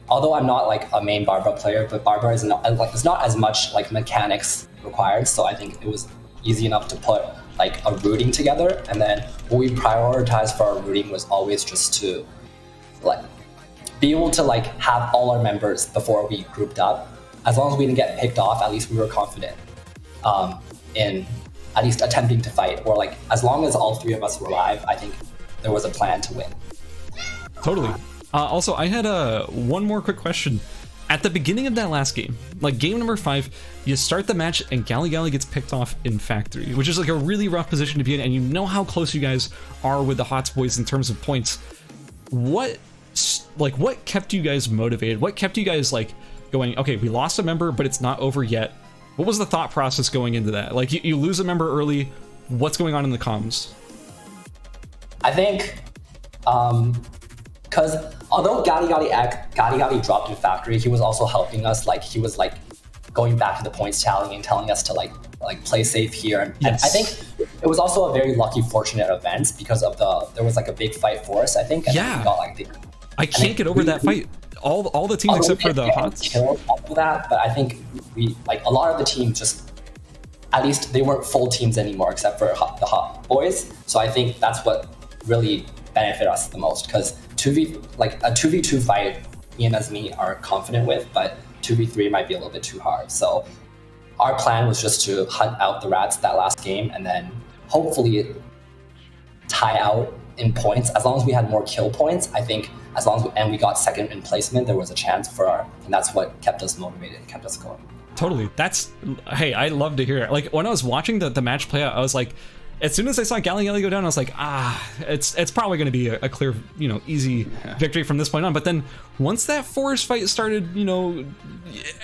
although I'm not like a main Barbara player, but Barbara is not like there's not as much like mechanics required, so I think it was easy enough to put like a routing together. And then what we prioritized for our routing was always just to like be able to like have all our members before we grouped up. As long as we didn't get picked off, at least we were confident in at least attempting to fight, or like as long as all 3 of us were alive, I think there was a plan to win. Totally. Also, I had one more quick question. At the beginning of that last game, like game number 5, you start the match and Gali gets picked off in Factory, which is like a really rough position to be in, and you know how close you guys are with the Hots boys in terms of points. What kept you guys motivated? What kept you guys like going, okay, we lost a member, but it's not over yet? What was the thought process going into that? Like you lose a member early, what's going on in the comms? I think because although Gali dropped in Factory, he was also helping us. Like he was like going back to the points tally and telling us to like play safe here. And, yes. And I think it was also a very lucky, fortunate event because of there was like a big fight for us, I think. And yeah. We got, like, I can't get over that fight. All the teams except for the Hots killed after that, but I think we like a lot of the teams just, at least they weren't full teams anymore except for the Hot boys. So I think that's what really benefit us the most, because a 2v2 fight, me and Azmi are confident with, but 2v3 might be a little bit too hard. So our plan was just to hunt out the rats that last game and then hopefully tie out in points. As long as we had more kill points, I think and we got second in placement, there was a chance and that's what kept us motivated and kept us going. Totally. Hey, I love to hear it. Like when I was watching the match play out, I was like, as soon as I saw Gali go down, I was like, it's probably going to be a clear, easy victory from this point on. But then once that forest fight started,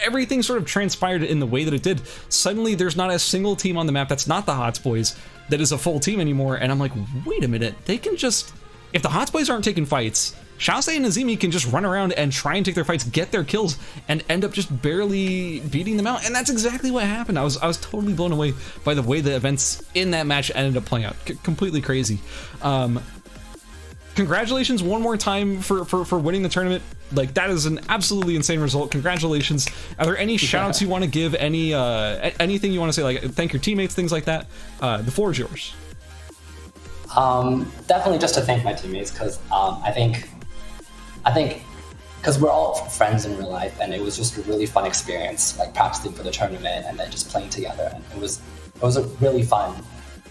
everything sort of transpired in the way that it did. Suddenly there's not a single team on the map that's not the Hots boys that is a full team anymore. And I'm like, wait a minute, they can just, if the Hots boys aren't taking fights, Xiaosei and Azimi can just run around and try and take their fights, get their kills, and end up just barely beating them out. And that's exactly what happened. I was totally blown away by the way the events in that match ended up playing out. Completely crazy. Congratulations one more time for winning the tournament. Like, that is an absolutely insane result. Congratulations. Are there any shout outs you want to give? Anything you want to say, like thank your teammates, things like that? The floor is yours. Definitely just to thank my teammates, because I think because we're all friends in real life, and it was just a really fun experience, like practicing for the tournament and then just playing together. And it was really fun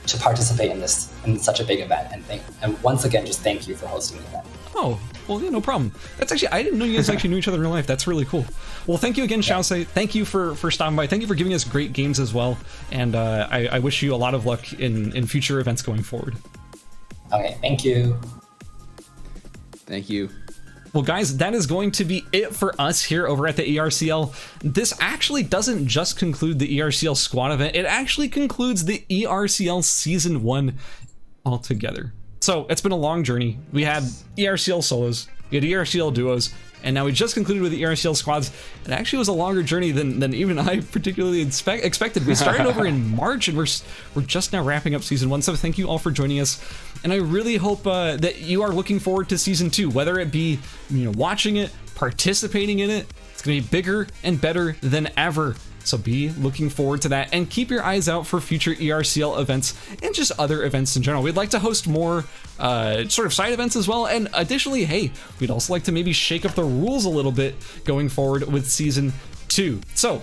to participate in such a big event. And once again, just thank you for hosting the event. Oh, well, yeah, no problem. That's actually, I didn't know you guys actually knew each other in real life. That's really cool. Well, thank you again, Xiaosei. Thank you for stopping by. Thank you for giving us great games as well. And I wish you a lot of luck in future events going forward. Okay, thank you. Thank you. Well, guys, that is going to be it for us here over at the ERCL. This actually doesn't just conclude the ERCL squad event. It actually concludes the ERCL Season 1 altogether. So it's been a long journey. We had ERCL solos, we had ERCL duos, and now we just concluded with the ERCL squads. It actually was a longer journey than even I particularly expected. We started over in March, and we're just now wrapping up Season 1, so thank you all for joining us. And I really hope that you are looking forward to Season 2, whether it be watching it, participating in it. It's going to be bigger and better than ever. So be looking forward to that, and keep your eyes out for future ERCL events and just other events in general. We'd like to host more sort of side events as well, and additionally, hey, we'd also like to maybe shake up the rules a little bit going forward with Season 2. So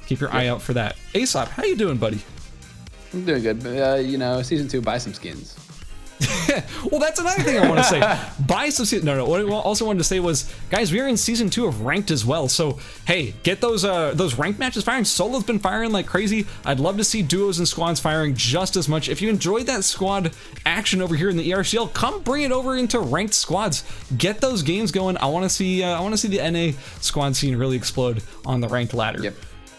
keep your eye out for that. Aesop, how you doing, buddy? I'm doing good. You know, Season 2, buy some skins. Well, that's another thing I want to say. Buy some. No. What I also wanted to say was, guys, we are in Season 2 of Ranked as well. So, hey, get those ranked matches firing. Solo's been firing like crazy. I'd love to see duos and squads firing just as much. If you enjoyed that squad action over here in the ERCL, come bring it over into Ranked squads. Get those games going. I want to see the NA squad scene really explode on the Ranked ladder. Yep.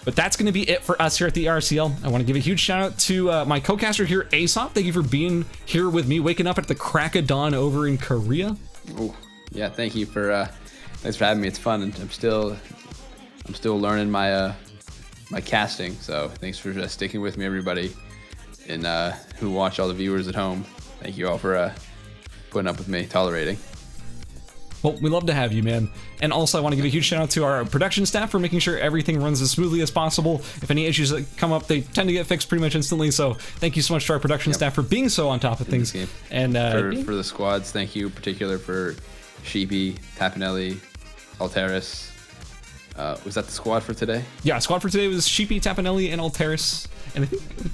But that's going to be it for us here at the ERCL. I want to give a huge shout out to my co-caster here, Aesop. Thank you for being here with me, waking up at the crack of dawn over in Korea. Oh, yeah, thank you for thanks for having me. It's fun, and I'm still learning my my casting. So thanks for just sticking with me, everybody, and who watch, all the viewers at home. Thank you all for putting up with me, tolerating. Well, we love to have you, man. And also, I want to give a huge shout out to our production staff for making sure everything runs as smoothly as possible. If any issues that come up, they tend to get fixed pretty much instantly. So thank you so much to our production staff for being so on top of things. And for the squads, thank you in particular for Sheepy, Tapinelli, Alteris. Was that the squad for today? Yeah, squad for today was Sheepy, Tapinelli, and Alteris. And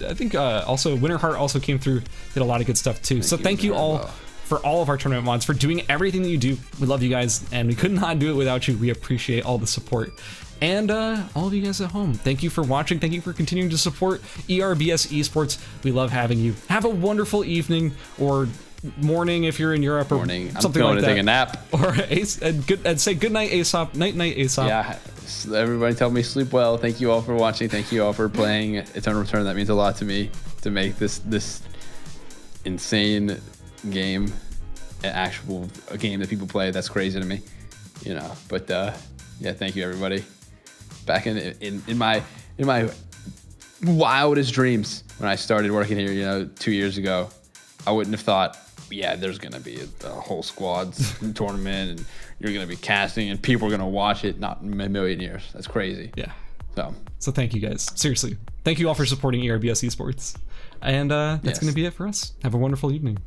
I think also Winterheart also came through, did a lot of good stuff too. So thank you all for all of our tournament mods, for doing everything that you do. We love you guys, and we could not do it without you. We appreciate all the support. And all of you guys at home, thank you for watching. Thank you for continuing to support ERBS Esports. We love having you. Have a wonderful evening or morning if you're in Europe, or something like that. Take a nap. Or and say good night, Aesop. Night, Aesop. Yeah, everybody tell me sleep well. Thank you all for watching. Thank you all for playing Eternal Return. That means a lot to me, to make this insane game a game that people play. That's crazy to me, you know. But yeah, thank you, everybody. Back in my wildest dreams when I started working here, you know, 2 years ago, I wouldn't have thought, yeah, there's gonna be a whole squads tournament, and you're gonna be casting, and people are gonna watch it. Not in a million years. That's crazy. Yeah. So thank you guys. Seriously, thank you all for supporting ERBS Esports. And that's gonna be it for us. Have a wonderful evening.